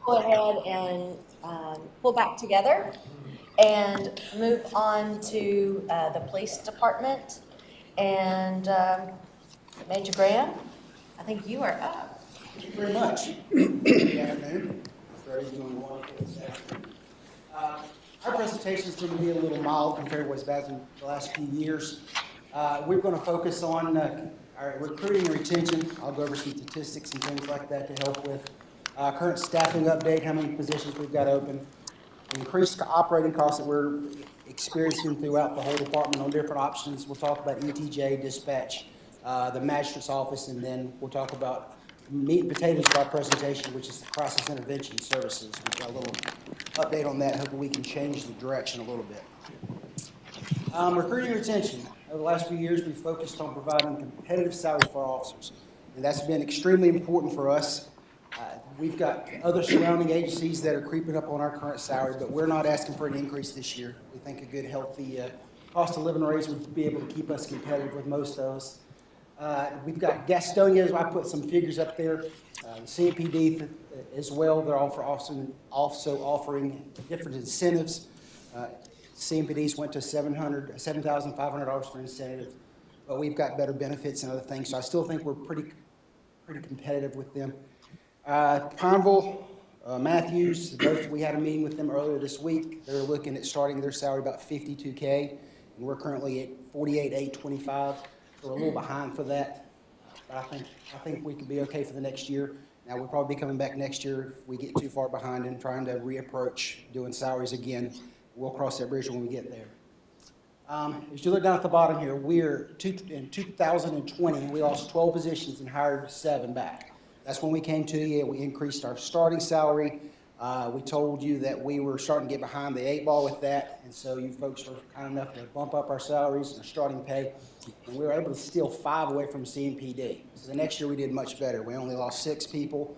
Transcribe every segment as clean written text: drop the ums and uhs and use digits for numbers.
Go ahead and pull back together and move on to the police department. And Major Graham, I think you are up. Thank you very much. Good afternoon. Everybody's doing wonderful this afternoon. Our presentation is going to be a little mild compared to what's been in the last few years. We're going to focus on our recruiting and retention. I'll go over some statistics and things like that to help with current staffing update, how many positions we've got open, increased operating costs that we're experiencing throughout the whole department on different options. We'll talk about ETJ, dispatch, the magistrate's office, and then we'll talk about meat and potatoes of our presentation, which is the crisis intervention services. We've got a little update on that. Hopefully we can change the direction a little bit. Recruiting and retention. Over the last few years, we've focused on providing competitive salaries for our officers, and that's been extremely important for us. We've got other surrounding agencies that are creeping up on our current salary, but we're not asking for an increase this year. We think a good, healthy cost of living raise would be able to keep us competitive with most of us. We've got Gastonia. I put some figures up there. The CMPD as well. They're also offering different incentives. CMPDs went to $7,500 for incentive, but we've got better benefits and other things. So I still think we're pretty competitive with them. Pineville, Matthews, both, we had a meeting with them earlier this week. They're looking at starting their salary about $52K, and we're currently at $48,825. We're a little behind for that, but I think we could be okay for the next year. Now, we'll probably be coming back next year if we get too far behind and trying to reapproach doing salaries again. We'll cross that bridge when we get there. As you look down at the bottom here, in 2020, we lost 12 positions and hired 7 back. That's when we came to you. We increased our starting salary. We told you that we were starting to get behind the 8 ball with that, and so you folks were kind enough to bump up our salaries and our starting pay, and we were able to steal 5 away from CMPD. So the next year we did much better. We only lost 6 people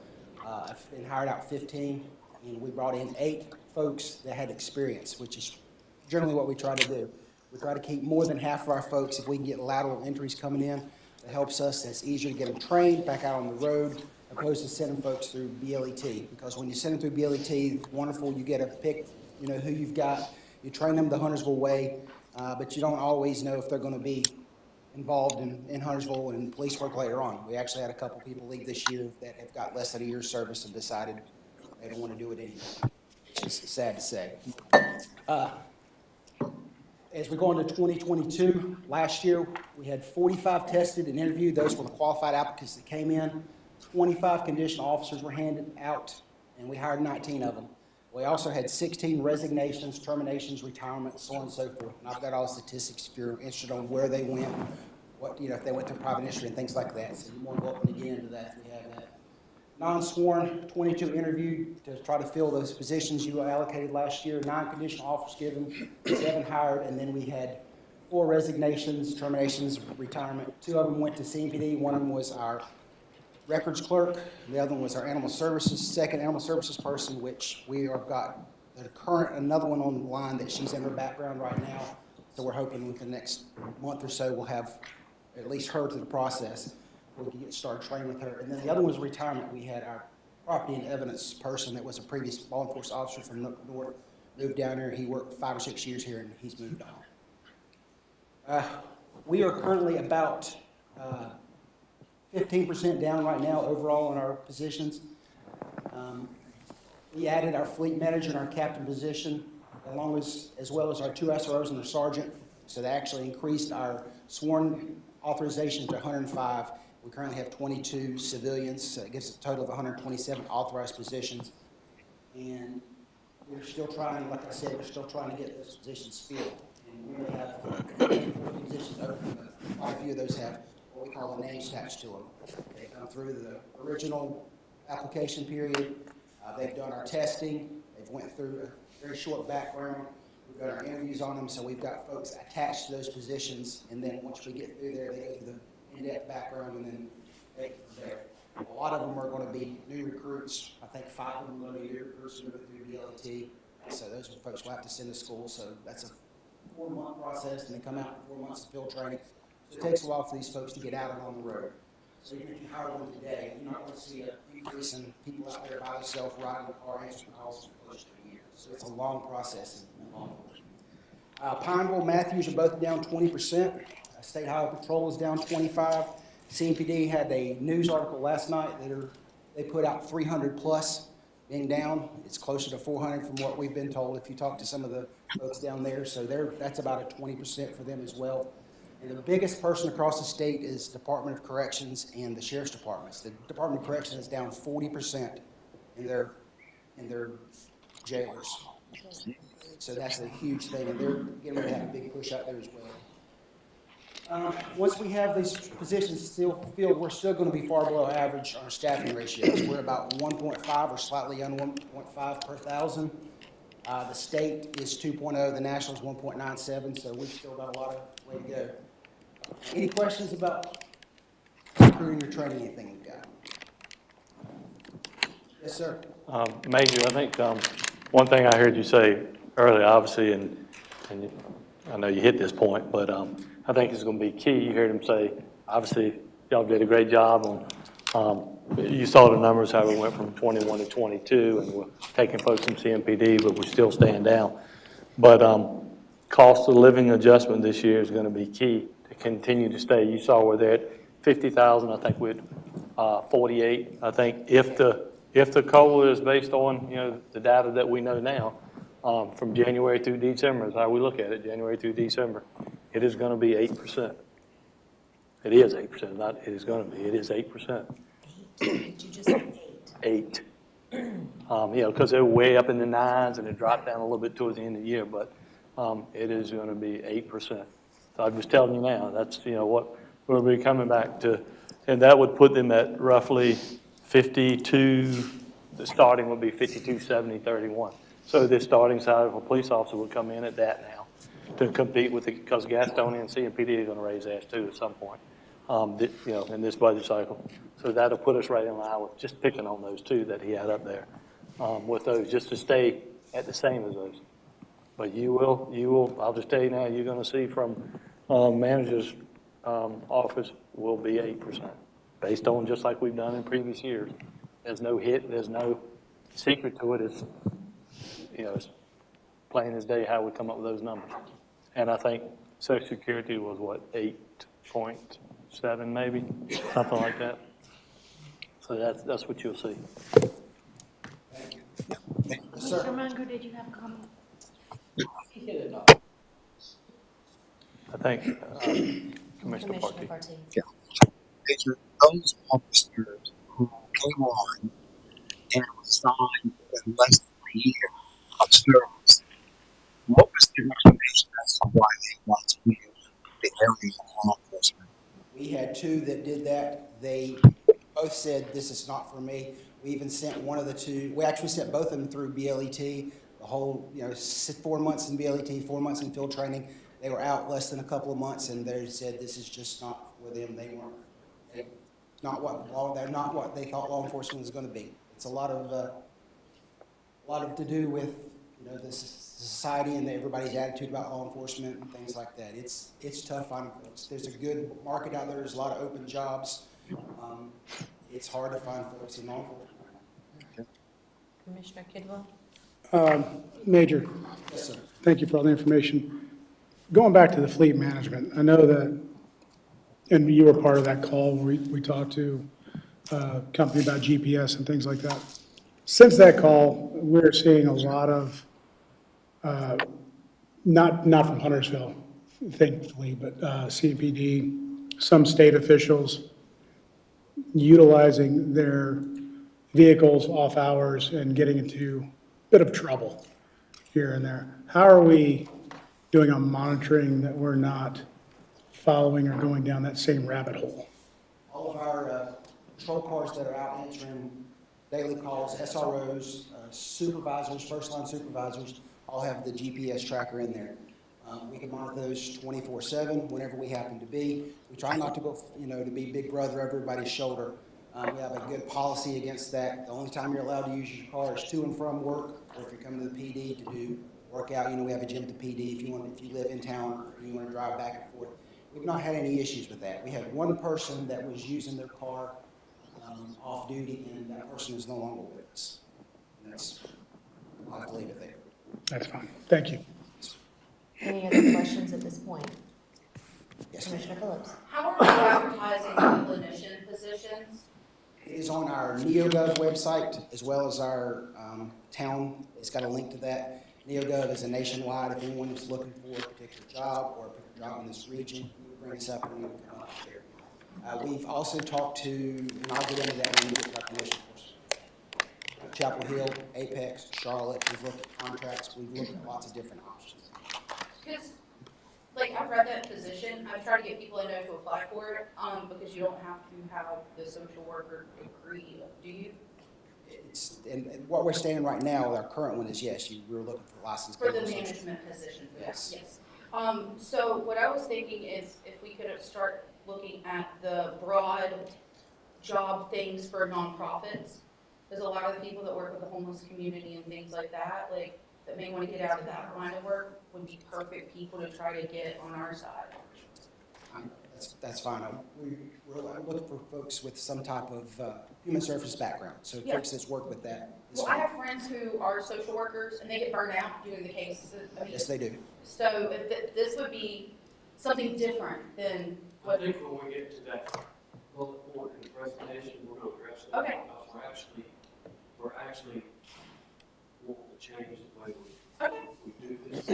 and hired out 15, and we brought in 8 folks that had experience, which is generally what we try to do. We try to keep more than half of our folks. If we can get lateral entries coming in, that helps us. That's easier to get them trained back out on the road, opposed to sending folks through BLET. Because when you send them through BLET, it's wonderful. You get to pick, who you've got. You train them the Huntersville way, but you don't always know if they're going to be involved in Huntersville and police work later on. We actually had a couple people leave this year that have got less than a year's service and decided they don't want to do it anymore, which is sad to say. As we go into 2022, last year we had 45 tested and interviewed. Those were the qualified applicants that came in. 25 conditional officers were handed out, and we hired 19 of them. We also had 16 resignations, terminations, retirements, so on and so forth. And I've got all the statistics if you're interested on where they went, if they went to private industry and things like that. So you're more than welcome to get into that if we have that. Non-sworn, 22 interviewed to try to fill those positions you allocated last year. 9 conditional offers given, 7 hired, and then we had 4 resignations, terminations, retirement. 2 of them went to CMPD. One of them was our records clerk. The other one was our animal services, second animal services person, which we have got another one on the line that she's in her background right now. So we're hoping within the next month or so, we'll have at least her through the process. We can get started training with her. And then the other one was retirement. We had our property and evidence person that was a previous law enforcement officer from up north, moved down here. He worked 5 or 6 years here, and he's moved on. We are currently about 15% down right now overall in our positions. We added our fleet manager and our captain position, as well as our 2 SROs and the sergeant. So they actually increased our sworn authorization to 105. We currently have 22 civilians, so it gives us a total of 127 authorized positions. And we're still trying, like I said, we're still trying to get those positions filled. And we only have 4 positions open, but quite a few of those have what we call a name attached to them. They've come through the original application period. They've done our testing. They've went through a very short background. We've got our interviews on them, so we've got folks attached to those positions. And then once we get through there, they go through the in-depth background and then take it from there. A lot of them are going to be new recruits. I think 5 of them are going to be new recruits moving through BLET. So those are folks we'll have to send to school. So that's a 4-month process, and they come out in 4 months of field training. So it takes a while for these folks to get out and on the road. So even if you hire them today, you're not going to see a increase in people out there by themselves riding the car, answering calls for close to a year. So it's a long process and long course. Pineville, Matthews are both down 20%. State Highway Patrol is down 25. CMPD had a news article last night that they put out 300 plus being down. It's closer to 400 from what we've been told if you talk to some of the folks down there. So that's about a 20% for them as well. And the biggest person across the state is Department of Corrections and the Sheriff's Departments. The Department of Corrections is down 40% in their jailers. So that's a huge thing, and they're getting ready to have a big push out there as well. Once we have these positions still filled, we're still going to be far below average on our staffing ratios. We're about 1.5 or slightly under 1.5 per thousand. The state is 2.0, the national is 1.97, so we've still got a lot of way to go. Any questions about recruiting or training, anything we've got? Yes, sir. Major, I think one thing I heard you say earlier, obviously, and I know you hit this point, but I think it's going to be key. You heard him say, obviously, y'all did a great job on, you saw the numbers, how we went from 21 to 22, and we're taking folks from CMPD, but we're still staying down. But cost of living adjustment this year is going to be key to continue to stay. You saw we're there at 50,000. I think we're at 48. I think if the COLA is based on the data that we know now, from January through December is how we look at it. January through December, it is going to be 8%. It is 8%. Not it is going to be. It is 8%. Did you just say 8? 8. Because they're way up in the 9s and it dropped down a little bit towards the end of the year, but it is going to be 8%. So I'm just telling you now, that's what we'll be coming back to, and that would put them at roughly 52. The starting would be 52.70.31. So the starting salary of a police officer would come in at that now to compete with it, because Gastonia and CMPD are going to raise theirs too at some point, in this budget cycle. So that'll put us right in line with just picking on those 2 that he had up there, with those, just to stay at the same as those. But you will, I'll just tell you now, you're going to see from manager's office will be 8%, based on just like we've done in previous years. There's no hit, there's no secret to it. It's plain as day how we come up with those numbers. And I think Social Security was what, 8.7 maybe, something like that. So that's what you'll see. Thank you. Mr. Munger, did you have a comment? I think Commissioner Commissioner Partee. Partee. Yeah. Major, those officers who came on and resigned in less than a year of service, what was the explanation as to why they want to leave the area of law enforcement? We had 2 that did that. They both said, this is not for me. We even sent one of the 2, we actually sent both of them through BLET, the whole, 4 months in BLET, 4 months in field training. They were out less than a couple of months, and they said this is just not for them. They're not what they thought law enforcement was going to be. It's a lot of to do with, you know, the society and everybody's attitude about law enforcement and things like that. It's tough finding folks. There's a good market out there. There's a lot of open jobs. It's hard to find folks in law enforcement. Commissioner Kidwell? Major, Yes, sir. thank you for all the information. Going back to the fleet management, I know that, and you were part of that call, where we talked to a company about GPS and things like that. Since that call, we're seeing a lot of, not from Huntersville, thankfully, but CPD, some state officials utilizing their vehicles off hours and getting into a bit of trouble here and there. How are we doing on monitoring that we're not following or going down that same rabbit hole? All of our patrol cars that are out answering daily calls, SROs, supervisors, first-line supervisors, all have the GPS tracker in there. We can monitor those 24/7 whenever we happen to be. We try not to go, to be big brother over everybody's shoulder. We have a good policy against that. The only time you're allowed to use your car is to and from work, or if you're coming to the PD to do workout. We have a gym at the PD if you live in town or you want to drive back and forth. We've not had any issues with that. We had one person that was using their car off duty, and that person is no longer with us. And I'll have to leave it there. That's fine. Thank you. Any other questions at this point? Yes, ma'am. Commissioner Phillips? How are we advertising the clinician positions? It is on our NeoGov website as well as our town. It's got a link to that. NeoGov is a nationwide. If anyone is looking for a particular job or a particular job in this region, you bring us up and we will come up there. We've also talked to, and I'll get into that when we get to our commission course. Chapel Hill, Apex, Charlotte. We've looked at contracts. We've looked at lots of different options. Because, I've read that position, I've tried to get people I know to apply for it, because you don't have to have the social worker degree, do you? And what we're standing right now, our current one is yes, we're looking for licensed. For the counselors. management position, Yes. yes. So what I was thinking is if we could start looking at the broad job things for nonprofits, there's a lot of the people that work with the homeless community and things like that, that may want to get out of that line of work would be perfect people to try to get on our side. That's fine. We're looking for folks with some type of human service background, so Yeah. folks that's worked with that. is Well, I fine. have friends who are social workers and they get burned out doing the cases. Yes, they do. So if this would be something different than I what, think when we get to that bullet point in the presentation, we're gonna address that. Okay. Because we're actually wanting to change the way okay, we do this.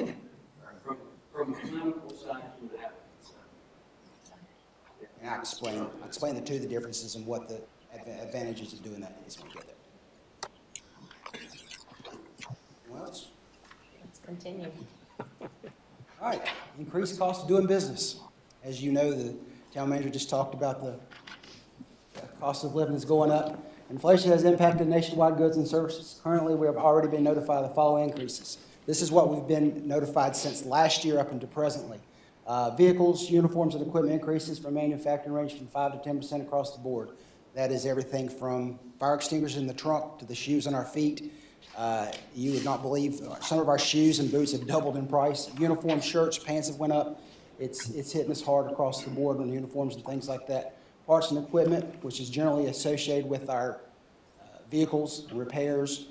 From the clinical side to the advocate side. And I explain the two, the differences and what the advantages of doing that is when we get there. Anyone else? Let's continue. All right, increased cost of doing business. As you know, the town manager just talked about the cost of living is going up. Inflation has impacted nationwide goods and services. Currently, we have already been notified of the following increases. This is what we've been notified since last year up until presently. Vehicles, uniforms, and equipment increases from manufacturing range from 5 to 10% across the board. That is everything from fire extinguishers in the trunk to the shoes on our feet. You would not believe some of our shoes and boots have doubled in price. Uniform, shirts, pants have went up. It's hitting us hard across the board on uniforms and things like that. Parts and equipment, which is generally associated with our vehicles and repairs.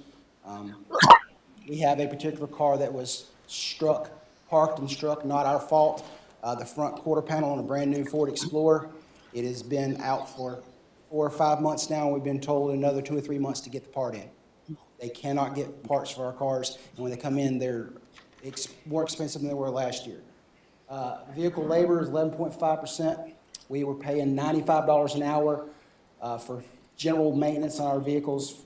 We have a particular car that was parked and struck, not our fault. The front quarter panel on a brand-new Ford Explorer. It has been out for 4 or 5 months now, and we've been told another 2 or 3 months to get the part in. They cannot get parts for our cars, and when they come in, they're more expensive than they were last year. Vehicle labor is 11.5%. We were paying $95 an hour for general maintenance on our vehicles.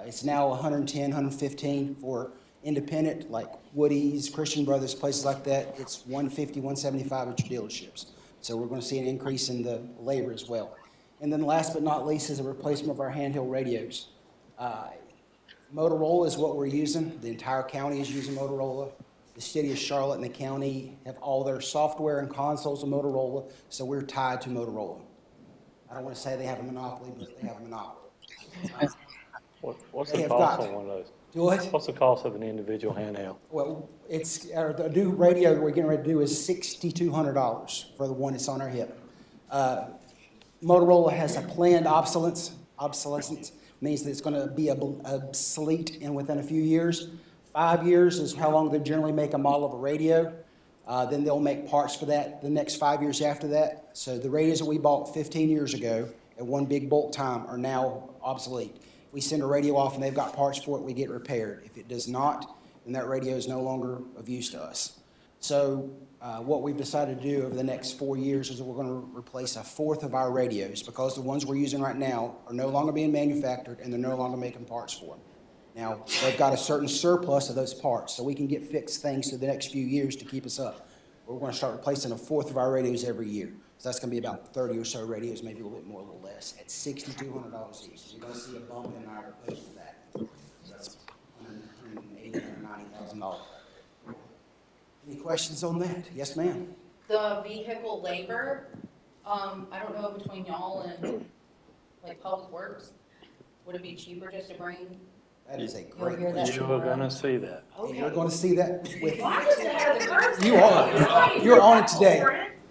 It's now $110, $115 for independent, like Woody's, Christian Brothers, places like that. It's $150, $175 at your dealerships. So we're going to see an increase in the labor as well. And then last but not least is a replacement of our handheld radios. Motorola is what we're using. The entire county is using Motorola. The city of Charlotte and the county have all their software and consoles of Motorola, so we're tied to Motorola. I don't want to say they have a monopoly, but they have a monopoly. What's They the have cost got- on one of those? Do what? What's the cost of an individual handheld? Well, the new radio that we're getting ready to do is $6,200 for the one that's on our hip. Motorola has a planned obsolescence means that it's going to be obsolete within a few years. 5 years is how long they generally make a model of a radio. Then they'll make parts for that the next 5 years after that. So the radios that we bought 15 years ago at one big bulk time are now obsolete. We send a radio off and they've got parts for it, we get repaired. If it does not, then that radio is no longer of use to us. So what we've decided to do over the next 4 years is that we're going to replace a fourth of our radios because the ones we're using right now are no longer being manufactured and they're no longer making parts for them. Now, they've got a certain surplus of those parts, so we can get fixed things through the next few years to keep us up. We're going to start replacing a fourth of our radios every year. So that's going to be about 30 or so radios, maybe a little bit more, a little less, at $6,200 each. So you're going to see a bump in our replacement of that. So that's $180,000 or $190,000. Any questions on that? Yes, ma'am. The vehicle labor, I don't know between y'all and like Public Works, would it be cheaper just to bring? That is a You'll great hear that question. You're gonna see that. And you're going to see that with, Well, I'm just ahead of the curve. you are. You're on it today.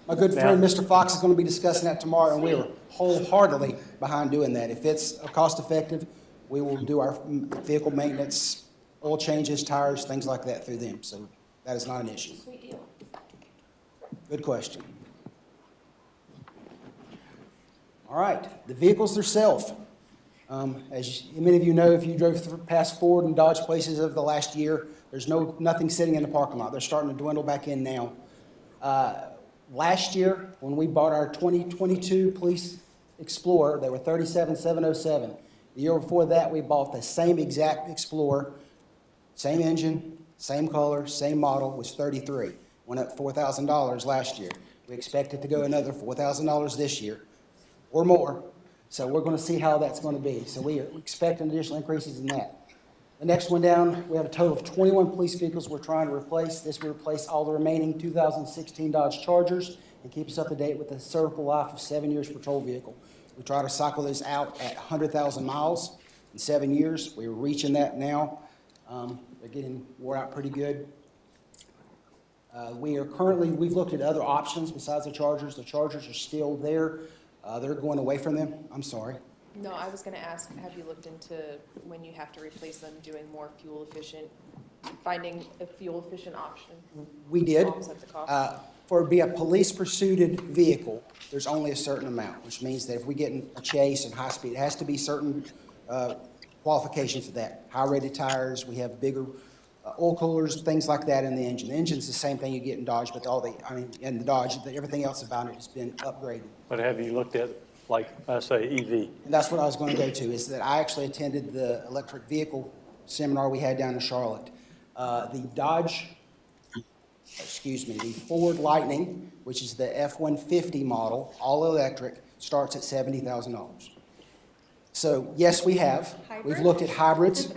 My good friend, Mr. Fox, is going to be discussing that tomorrow, and we are wholeheartedly behind doing that. If it's cost-effective, we will do our vehicle maintenance, oil changes, tires, things like that through them. So that is not an issue. Sweet deal. Good question. All right, the vehicles themselves. As many of you know, if you drove past Ford and Dodge places over the last year, there's nothing sitting in the parking lot. They're starting to dwindle back in now. Last year, when we bought our 2022 Police Explorer, they were $37,707. The year before that, we bought the same exact Explorer, same engine, same color, same model, was $33,000. Went up $4,000 last year. We expect it to go another $4,000 this year or more. So we're going to see how that's going to be. So we expect additional increases in that. The next one down, we have a total of 21 police vehicles we're trying to replace. This will replace all the remaining 2016 Dodge Chargers and keep us up to date with the serviceable life of 7 years patrol vehicle. We try to cycle those out at 100,000 miles in 7 years. We're reaching that now. They're getting wore out pretty good. We've looked at other options besides the Chargers. The Chargers are still there. They're going away from them. I'm sorry. No, I was going to ask, have you looked into when you have to replace them, doing more fuel efficient, finding a fuel efficient option? We did. To offset the cost? For it to be a police pursued vehicle, there's only a certain amount, which means that if we get in a chase and high speed, it has to be certain qualifications for that. High rated tires, we have bigger oil coolers, things like that in the engine. The engine's the same thing you get in Dodge, but in the Dodge, everything else about it has been upgraded. But have you looked at, like, I say, EV? And that's what I was going to go to, is that I actually attended the electric vehicle seminar we had down in Charlotte. The Ford Lightning, which is the F-150 model, all electric, starts at $70,000. So, yes, we have. We've looked at hybrids.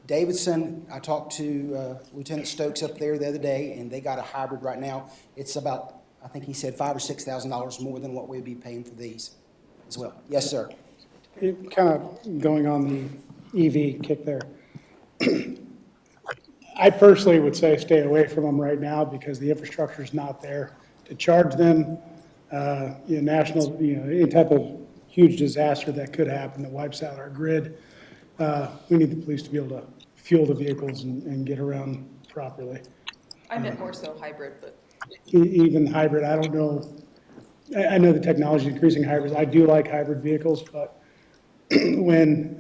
Davidson, I talked to Lieutenant Stokes up there the other day, and they got a hybrid right now. It's about, I think he said, $5,000 or $6,000 more than what we'd be paying for these as well. Yes, sir. Kind of going on the EV kick there. I personally would say stay away from them right now because the infrastructure is not there to charge them. Any type of huge disaster that could happen that wipes out our grid. We need the police to be able to fuel the vehicles and get around properly. I meant more so hybrid, but Even hybrid, I don't know. I know the technology is increasing hybrids. I do like hybrid vehicles, but when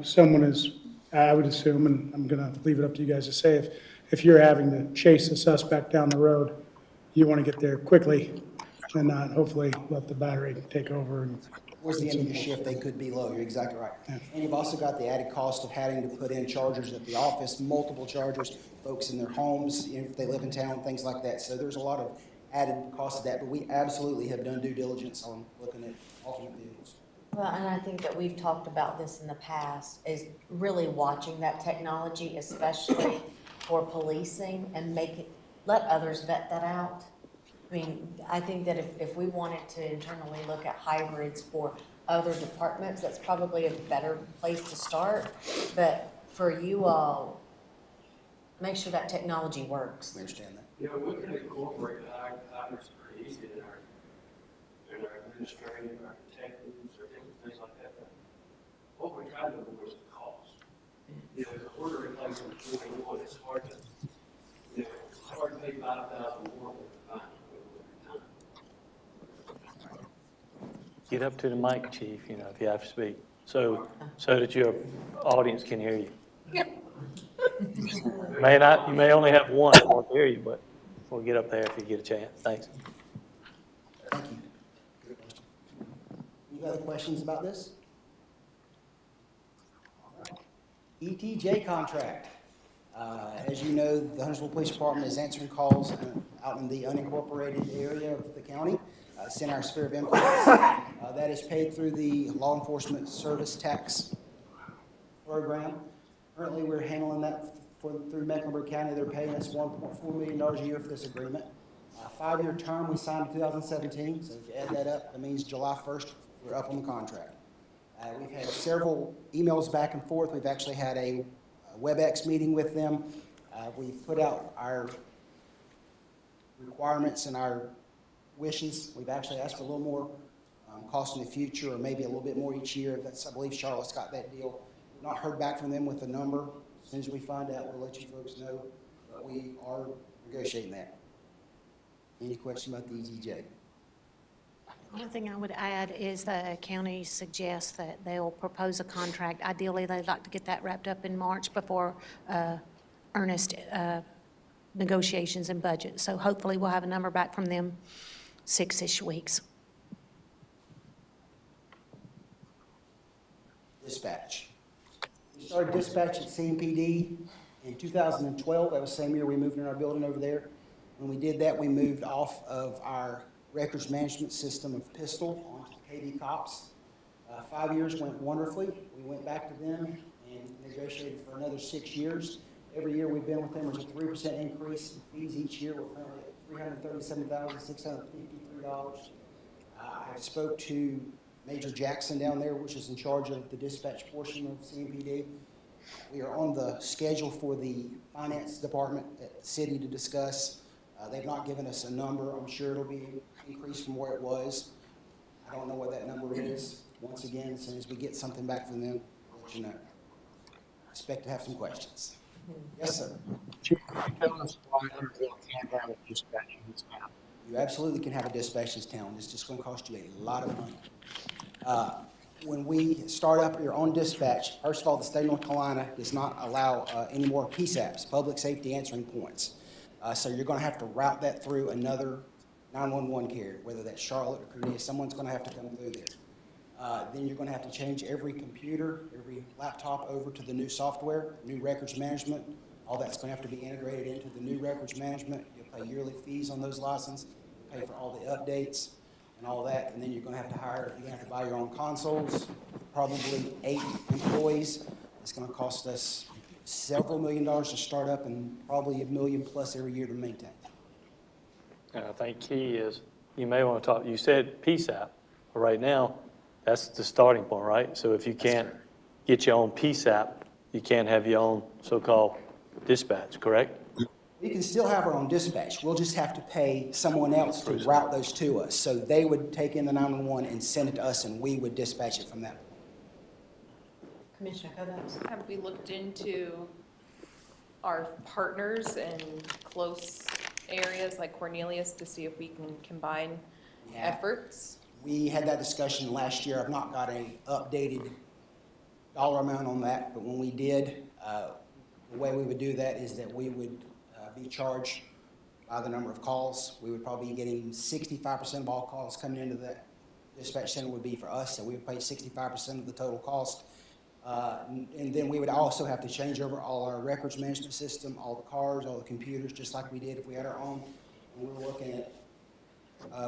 someone is, I would assume, and I'm going to leave it up to you guys to say, if you're having to chase a suspect down the road, you want to get there quickly and not hopefully let the battery take over. And Towards the end of your shift, they could be low. You're exactly right. And you've also got the added cost of having to put in chargers at the office, multiple chargers, folks in their homes, if they live in town, things like that. So there's a lot of added cost of that, but we absolutely have done due diligence on looking at alternate vehicles. Well, and I think that we've talked about this in the past, is really watching that technology, especially for policing, and let others vet that out. I mean, I think that if we wanted to internally look at hybrids for other departments, that's probably a better place to start. But for you all, make sure that technology works. We understand that. You know, we can incorporate hybrids pretty easy in our administrative, our detectives, or things like that. But what we're trying to avoid is the cost. You know, if we're replacing 21, it's hard to, you know, it's hard to pay 5,000 more than the fine every time. Get up to the mic, chief, you know, if you have to speak, so that your audience can hear you. You may only have one that won't hear you, but we'll get up there if you get a chance. Thanks. Thank you. Good question. Any other questions about this? ETJ contract. As you know, the Huntersville Police Department is answering calls out in the unincorporated area of the county. It's in our sphere of influence. That is paid through the Law Enforcement Service Tax Program. Currently, we're handling that through Mecklenburg County. They're paying us $1.4 million a year for this agreement. 5-year term we signed in 2017, so if you add that up, that means July 1st, we're up on the contract. We've had several emails back and forth. We've actually had a WebEx meeting with them. We've put out our requirements and our wishes. We've actually asked for a little more cost in the future, or maybe a little bit more each year. I believe Charlotte's got that deal. We've not heard back from them with a number. As soon as we find out, we'll let you folks know. But we are negotiating that. Any question about the ETJ? One thing I would add is the county suggests that they'll propose a contract. Ideally, they'd like to get that wrapped up in March before earnest negotiations and budget. So hopefully we'll have a number back from them 6-ish weeks. Dispatch. We started dispatch at CMPD in 2012. That was the same year we moved in our building over there. When we did that, we moved off of our records management system of Pistol onto KV Cops. 5 years went wonderfully. We went back to them and negotiated for another 6 years. Every year we've been with them, there's a 3% increase in fees each year. We're currently at $337,653. I spoke to Major Jackson down there, which is in charge of the dispatch portion of CMPD. We are on the schedule for the finance department at the city to discuss. They've not given us a number. I'm sure it'll be increased from where it was. I don't know what that number is. Once again, as soon as we get something back from them, I'll let you know. I expect to have some questions. Yes, sir. Chief, can you tell us why Huntersville can't have a dispatch in this town? You absolutely can have a dispatch in this town. It's just going to cost you a lot of money. When we start up your own dispatch, first of all, the state of North Carolina does not allow any more PSAPs, public safety answering points. So you're going to have to route that through another 911 carrier, whether that's Charlotte or Cornelius. Someone's going to have to come through there. Then you're going to have to change every computer, every laptop over to the new software, new records management. All that's going to have to be integrated into the new records management. You'll pay yearly fees on those licenses. You'll pay for all the updates and all that. And then you're going to have to buy your own consoles, probably 8 employees. It's going to cost us several $1 million to start up and probably $1 million plus every year to maintain. And I think key is, you may want to talk, you said PSAP, but right now, that's the starting point, right? So if you can't get your own PSAP, you can't have your own so-called dispatch, correct? We can still have our own dispatch. We'll just have to pay someone else to route those to us. So they would take in the 911 and send it to us, and we would dispatch it from that. Commissioner Kobach? Have we looked into our partners and close areas like Cornelius to see if we can combine efforts? We had that discussion last year. I've not got an updated dollar amount on that, but when we did, the way we would do that is that we would be charged by the number of calls. We would probably be getting 65% of all calls coming into that dispatch center would be for us, so we would pay 65% of the total cost. And then we would also have to change over all our records management system, all the cars, all the computers, just like we did if we had our own. And we were looking at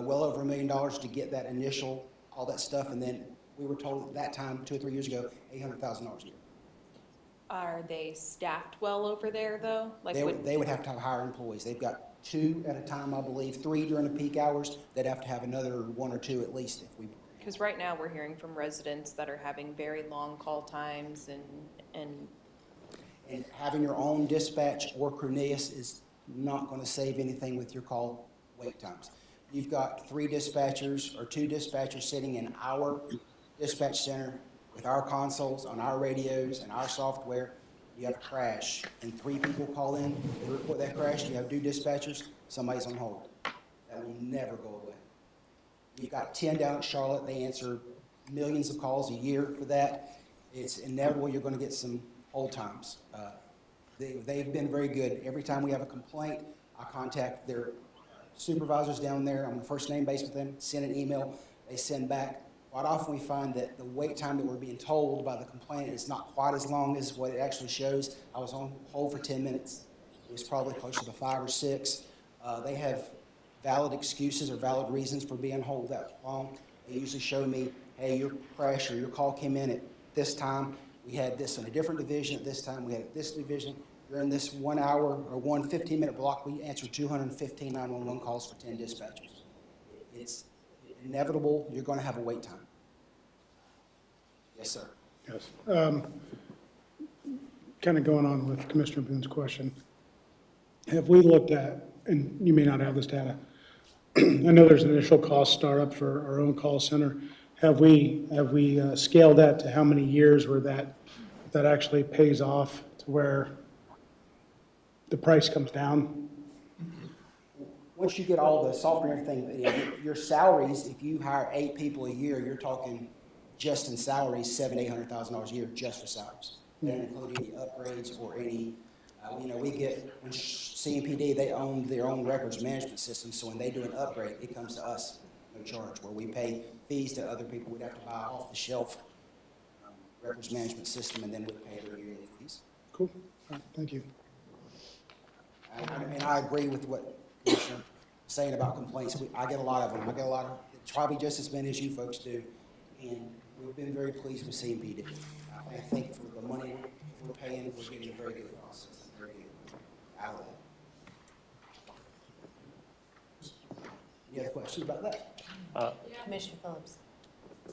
well over $1 million to get that initial, all that stuff, and then we were told at that time, 2 or 3 years ago, $800,000 a year. Are they staffed well over there, though? Like, They would have to hire employees. They've got 2 at a time, I believe, 3 during the peak hours. They'd have to have another 1 or 2 at least if we. because right now we're hearing from residents that are having very long call times and And having your own dispatch or Cornelius is not going to save anything with your call wait times. You've got 3 dispatchers or 2 dispatchers sitting in our dispatch center with our consoles on our radios and our software. You have a crash and 3 people call in, they report that crash, you have 2 dispatchers, somebody's on hold. That will never go away. You've got 10 down at Charlotte, they answer millions of calls a year for that. It's inevitable you're going to get some hold times. They've been very good. Every time we have a complaint, I contact their supervisors down there. I'm on a first name basis with them, send an email, they send back. Quite often we find that the wait time that we're being told by the complainant is not quite as long as what it actually shows. I was on hold for 10 minutes. It was probably closer to 5 or 6. They have valid excuses or valid reasons for being on hold that long. They usually show me, hey, your crash or your call came in at this time. We had this in a different division at this time. We had it at this division. During this 1 hour or 1 15-minute block, we answered 215 911 calls for 10 dispatchers. It's inevitable you're going to have a wait time. Yes, sir. Yes. Kind of going on with Commissioner Boone's question, have we looked at, and you may not have this data, I know there's an initial cost startup for our own call center. Have we scaled that to how many years where that actually pays off to where the price comes down? Once you get all the software and everything, your salaries, if you hire 8 people a year, you're talking just in salaries, $700,000-800,000 a year just for salaries. They don't include any upgrades or any, we get, when CMPD, they own their own records management system, so when they do an upgrade, it comes to us, no charge, where we pay fees to other people. We'd have to buy off-the-shelf records management system, and then we'd pay their yearly fees. Cool. All right, thank you. And I agree with what Commissioner was saying about complaints. I get a lot of them. I get a lot of, it's probably just as many as you folks do. And we've been very pleased with CMPD. I think for the money we're paying, we're getting a very good process, very good out of it. Any other questions about that? Commissioner Phillips.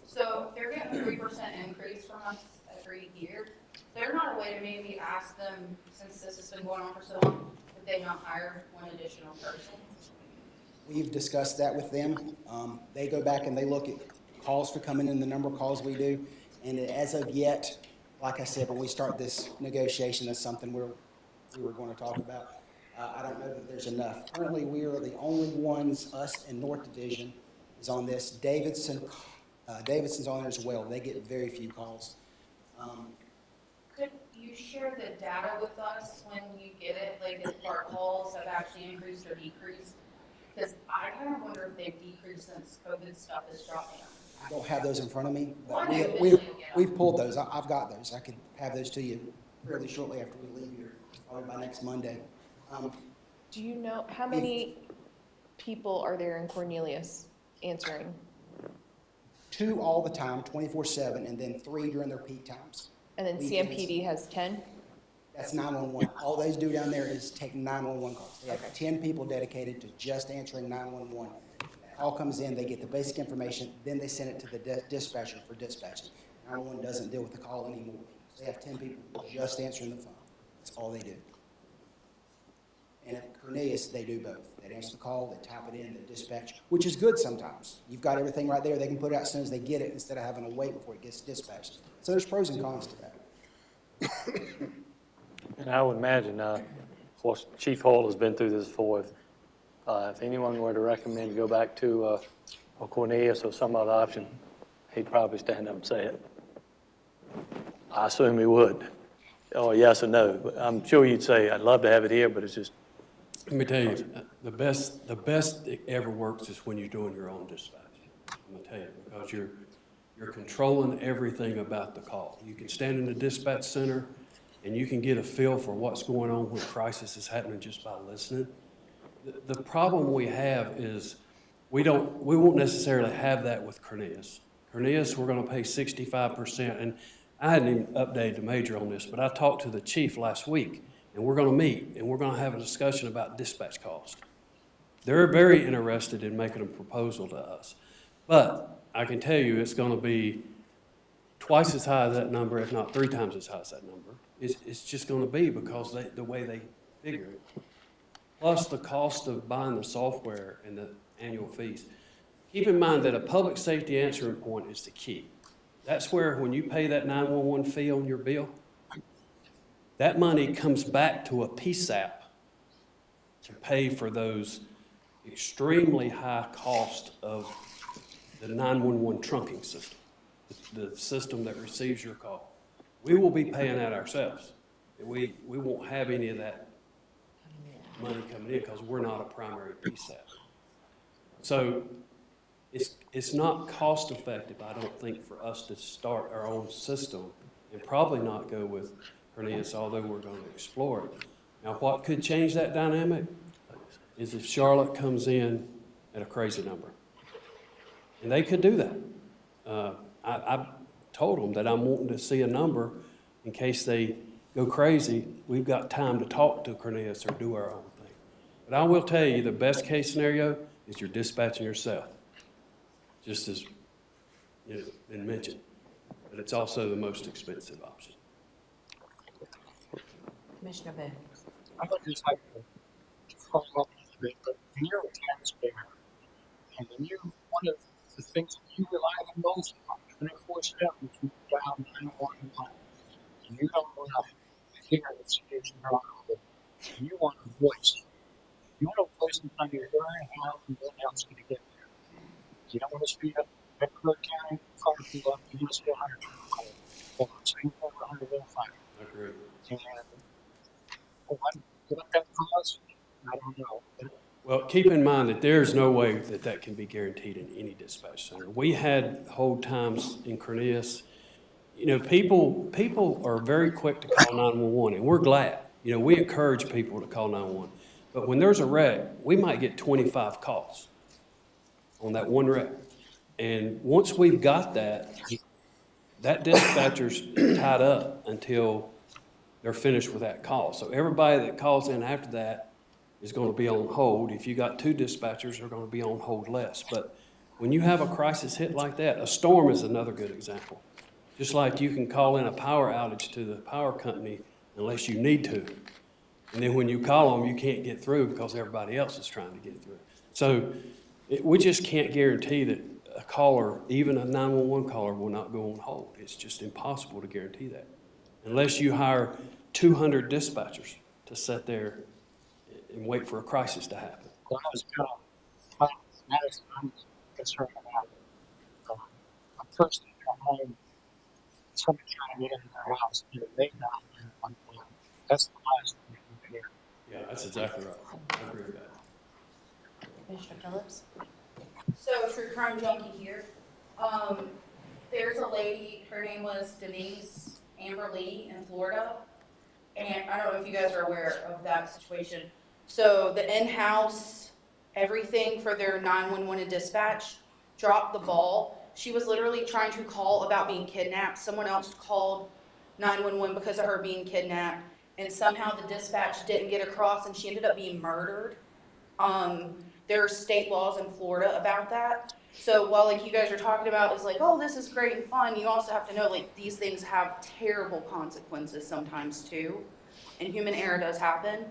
So they're getting a 3% increase from us every year. There's not a way to maybe ask them, since this has been going on for so long, would they not hire 1 additional person? We've discussed that with them. They go back and they look at calls for coming in, the number of calls we do. And as of yet, like I said, when we start this negotiation, that's something we were going to talk about. I don't know that there's enough. Currently, we are the only ones, us and North Division is on this. Davidson's on there as well. They get very few calls. Could you share the data with us when you get it, like if our calls have actually increased or decreased? Because I kind of wonder if they've decreased since COVID stuff is dropping. I don't have those in front of me, but Well, I know we've pulled those. I've got those. I could have those to you fairly shortly after we leave here, probably by next Monday. do you know, how many people are there in Cornelius answering? 2 all the time, 24/7, and then 3 during their peak times. And then Weekends. CMPD has 10? That's 911. All they do down there is take 911 calls. They have 10 people dedicated to just answering 911. Call comes in, they get the basic information, then they send it to the dispatcher for dispatching. 911 doesn't deal with the call anymore. They have 10 people just answering the phone. That's all they do. And at Cornelius, they do both. They answer the call, they tap it in, they dispatch, which is good sometimes. You've got everything right there. They can put it out as soon as they get it instead of having to wait before it gets dispatched. So there's pros and cons to that. And I would imagine, of course, Chief Hall has been through this before. If anyone were to recommend to go back to a Cornelius or some other option, he'd probably stand up and say it. I assume he would, or yes or no. But I'm sure you'd say, I'd love to have it here, but it's just, Let me tell you, the best that ever works is when you're doing your own dispatch. I'm gonna tell you, because you're controlling everything about the call. You can stand in the dispatch center and you can get a feel for what's going on when crisis is happening just by listening. The problem we have is we won't necessarily have that with Cornelius. Cornelius, we're gonna pay 65%, and I hadn't even updated the major on this, but I talked to the chief last week, and we're gonna meet, and we're gonna have a discussion about dispatch cost. They're very interested in making a proposal to us, but I can tell you it's gonna be twice as high as that number, if not 3 times as high as that number. It's just gonna be because the way they figure it. Plus the cost of buying the software and the annual fees. Keep in mind that a public safety answering point is the key. That's where, when you pay that 911 fee on your bill, that money comes back to a PSAP to pay for those extremely high cost of the 911 trunking system, the system that receives your call. We will be paying that ourselves. We won't have any of that money coming in because we're not a primary PSAP. So it's not cost effective, I don't think, for us to start our own system and probably not go with Cornelius, although we're going to explore it. Now, what could change that dynamic is if Charlotte comes in at a crazy number. And they could do that. I've told them that I'm wanting to see a number in case they go crazy. We've got time to talk to Cornelius or do our own thing. But I will tell you, the best case scenario is you're dispatching yourself, just as been mentioned. But it's also the most expensive option. Commissioner Boone. I would just like to follow up a little bit, but when you're a taxpayer, and when one of the things that you rely the most on, 24/7, is you dial 911, and you don't want to hear the situation you're on, you want a voice. You want a voice in front of your hearing, how and what else can you get there? You don't want to speed up Bedford County, car people up, you want to speed 100 call. Well, I'm saying over 105. I agree. And what that costs, I don't know. Well, keep in mind that there's no way that that can be guaranteed in any dispatch center. We had hold times in Cornelius. You know, people are very quick to call 911, and we're glad. You know, we encourage people to call 911. But when there's a wreck, we might get 25 calls on that one wreck. And once we've got that dispatcher's tied up until they're finished with that call. So everybody that calls in after that is going to be on hold. If you got 2 dispatchers, they're going to be on hold less. But when you have a crisis hit like that, a storm is another good example. Just like you can call in a power outage to the power company unless you need to. And then when you call them, you can't get through because everybody else is trying to get through. So we just can't guarantee that a caller, even a 911 caller, will not go on hold. It's just impossible to guarantee that. Unless you hire 200 dispatchers to sit there and wait for a crisis to happen. Well, I was kind of, I'm concerned about a person come home, somebody trying to get into their house, and they die. That's the last thing you can hear. Yeah, that's exactly right. I agree with that. Commissioner Phillips. So, true crime junkie here. There's a lady, her name was Denise Amber Lee in Florida. And I don't know if you guys are aware of that situation. So the in-house, everything for their 911 and dispatch dropped the ball. She was literally trying to call about being kidnapped. Someone else called 911 because of her being kidnapped. And somehow the dispatch didn't get across and she ended up being murdered. There are state laws in Florida about that. So while like you guys are talking about is like, oh, this is great and fun, you also have to know like these things have terrible consequences sometimes too. And human error does happen.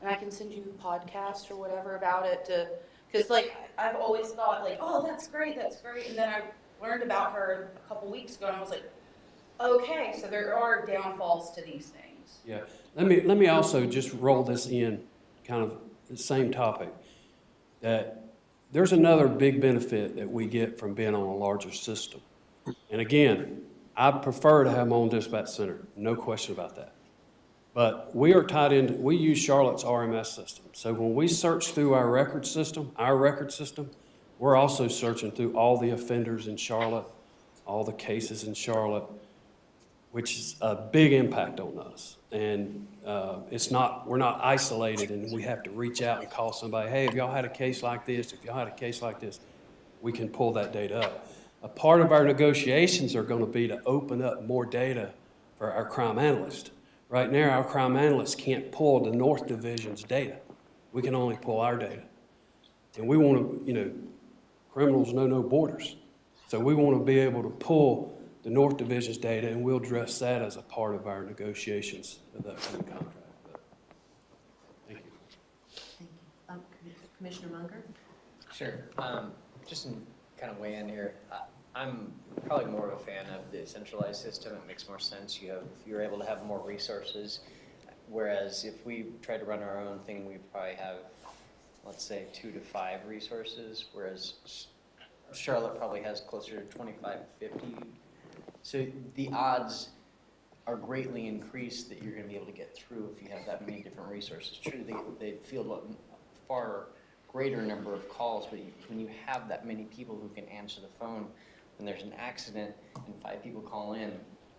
And I can send you a podcast or whatever about it to, because like I've always thought like, oh, that's great. And then I learned about her a couple weeks ago and I was like, okay, so there are downfalls to these things. Yeah. Let me also just roll this in, kind of the same topic, that there's another big benefit that we get from being on a larger system. And again, I prefer to have my own dispatch center, no question about that. But we are tied in, we use Charlotte's RMS system. So when we search through our record system, we're also searching through all the offenders in Charlotte, all the cases in Charlotte, which is a big impact on us. And we're not isolated and we have to reach out and call somebody, hey, if y'all had a case like this, we can pull that data up. A part of our negotiations are gonna be to open up more data for our crime analyst. Right now, our crime analysts can't pull the North Division's data. We can only pull our data. And we wanna, criminals know no borders. So we wanna be able to pull the North Division's data, and we'll address that as a part of our negotiations of that kind of contract. But, thank you. Thank you. Commissioner Munger? Sure. Just to kind of weigh in here, I'm probably more of a fan of the centralized system. It makes more sense. You're able to have more resources. Whereas if we try to run our own thing, we probably have, let's say, 2 to 5 resources, whereas Charlotte probably has closer to 25, 50. So the odds are greatly increased that you're going to be able to get through if you have that many different resources. True, they field a far greater number of calls, but when you have that many people who can answer the phone, when there's an accident and 5 people call in,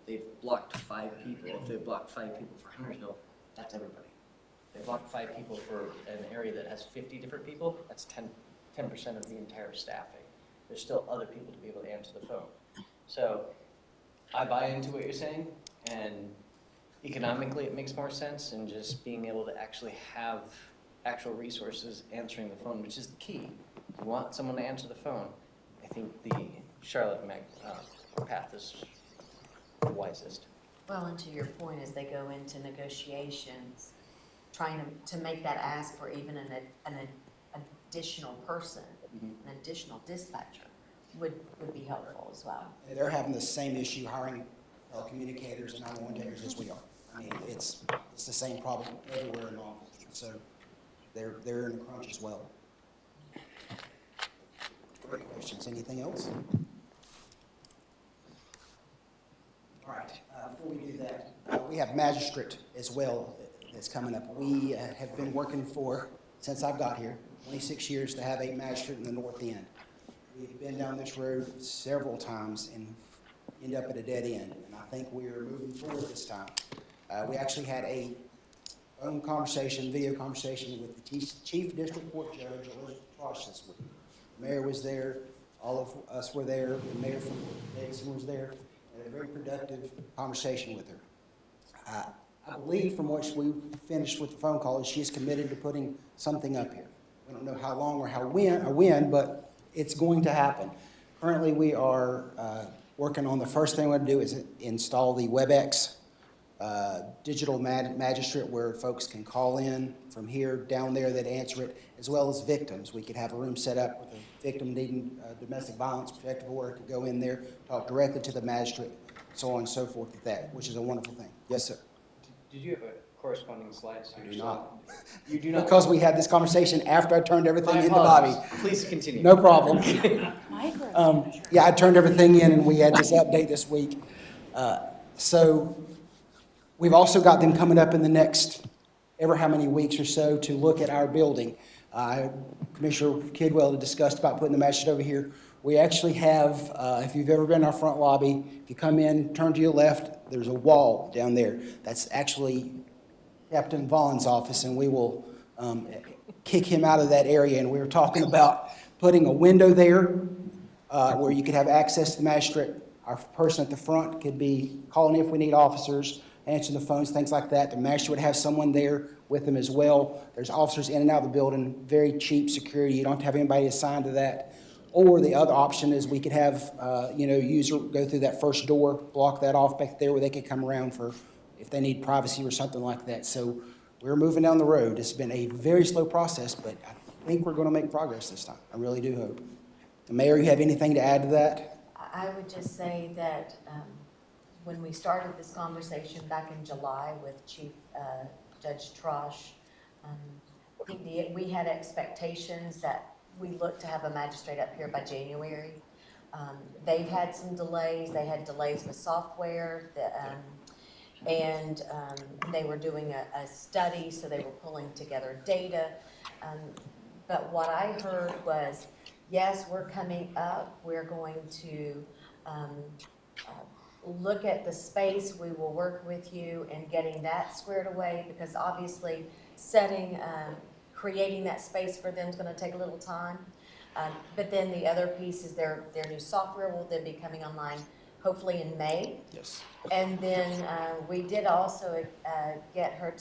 they've blocked 5 people. If they've blocked 5 people for Huntersville, that's everybody. They blocked 5 people for an area that has 50 different people, that's 10% of the entire staffing. There's still other people to be able to answer the phone. So I buy into what you're saying, and economically it makes more sense, and just being able to actually have actual resources answering the phone, which is the key. You want someone to answer the phone. I think the Charlotte path is the wisest. Well, and to your point, as they go into negotiations, trying to make that ask for even an additional person, an additional dispatcher would be helpful as well. They're having the same issue hiring communicators and 911 takers as we are. I mean, it's the same problem everywhere in law enforcement. So they're in a crunch as well. Great questions. Anything else? All right. Before we do that, we have magistrate as well that's coming up. We have been working since I've got here, 26 years, to have a magistrate in the North End. We've been down this road several times and end up at a dead end, and I think we are moving forward this time. We actually had a phone conversation, video conversation with the Chief District Court Judge, Elizabeth Frost, this week. The mayor was there, all of us were there, the mayor from Davidson was there, and a very productive conversation with her. I believe from what we finished with the phone call is she is committed to putting something up here. We don't know how long or when, but it's going to happen. Currently, we are working on the first thing we're going to do is install the WebEx digital magistrate, where folks can call in from here down there that answer it, as well as victims. We could have a room set up with a victim needing domestic violence protective order, could go in there, talk directly to the magistrate, so on and so forth with that, which is a wonderful thing. Yes, sir. Did you have a corresponding slide? So I do not. You do not? Because we had this conversation after I turned everything My into Bobby. apologies. Please continue. No problem. Yeah, I turned everything in and we had this update this week. So we've also got them coming up in the next ever how many weeks or so to look at our building. Commissioner Kidwell had discussed about putting the magistrate over here. We actually have, if you've ever been in our front lobby, if you come in, turn to your left, there's a wall down there. That's actually Captain Vaughn's office, and we will kick him out of that area. And we were talking about putting a window there where you could have access to the magistrate. Our person at the front could be calling if we need officers, answering the phones, things like that. The magistrate would have someone there with them as well. There's officers in and out of the building, very cheap security. You don't have to have anybody assigned to that. Or the other option is we could have, user go through that first door, block that off back there where they could come around for if they need privacy or something like that. So we're moving down the road. It's been a very slow process, but I think we're going to make progress this time. I really do hope. Mayor, you have anything to add to that? I would just say that when we started this conversation back in July with Chief Judge Trosh, I think we had expectations that we looked to have a magistrate up here by January. They've had some delays. They had delays with software, and they were doing a study, so they were pulling together data. But what I heard was, yes, we're coming up. We're going to look at the space. We will work with you in getting that squared away, because obviously creating that space for them is going to take a little time. But then the other piece is their new software will then be coming online hopefully in May. Yes. And then we did also get her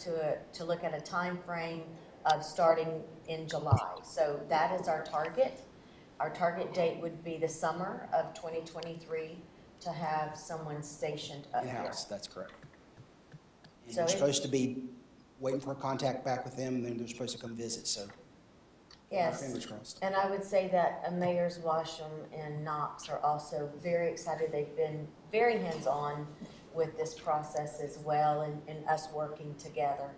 to look at a time frame of starting in July. So that is our target. Our target date would be the summer of 2023 to have someone stationed up here. In-house, that's correct. And So we're it- supposed to be waiting for a contact back with them, and then they're supposed to come visit, so. Yes. Fingers crossed. And I would say that Mayors Washam and Knox are also very excited. They've been very hands-on with this process as well, and us working together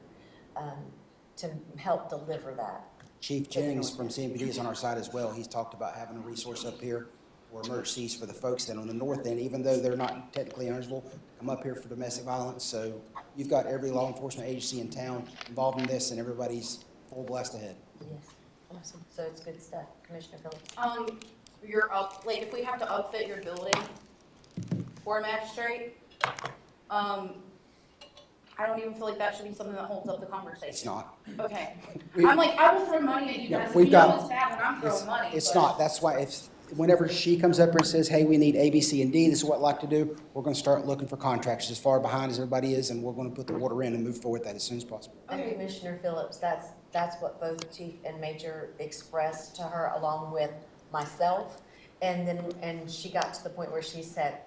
to help deliver that. Chief Jennings from CMPD is on our side as well. He's talked about having a resource up here for emergencies for the folks that on the north end, even though they're not technically eligible, come up here for domestic violence. So you've got every law enforcement agency in town involved in this, and everybody's full blast ahead. Yes, awesome. So it's good stuff. Commissioner Phillips? Like, if we have to upfit your building for a magistrate, I don't even feel like that should be something that holds up the conversation. It's not. Okay. We- I'm like, I will throw money at you No, guys. we've You know got- it's bad when I'm throwing money. It's but- not. That's why whenever she comes up here and says, hey, we need A, B, C, and D, this is what I'd like to do, we're gonna start looking for contractors as far behind as everybody is, and we're gonna put the water in and move forward with that as soon as possible. And Commissioner Phillips, that's what both Chief and Major expressed to her along with myself. And she got to the point where she said,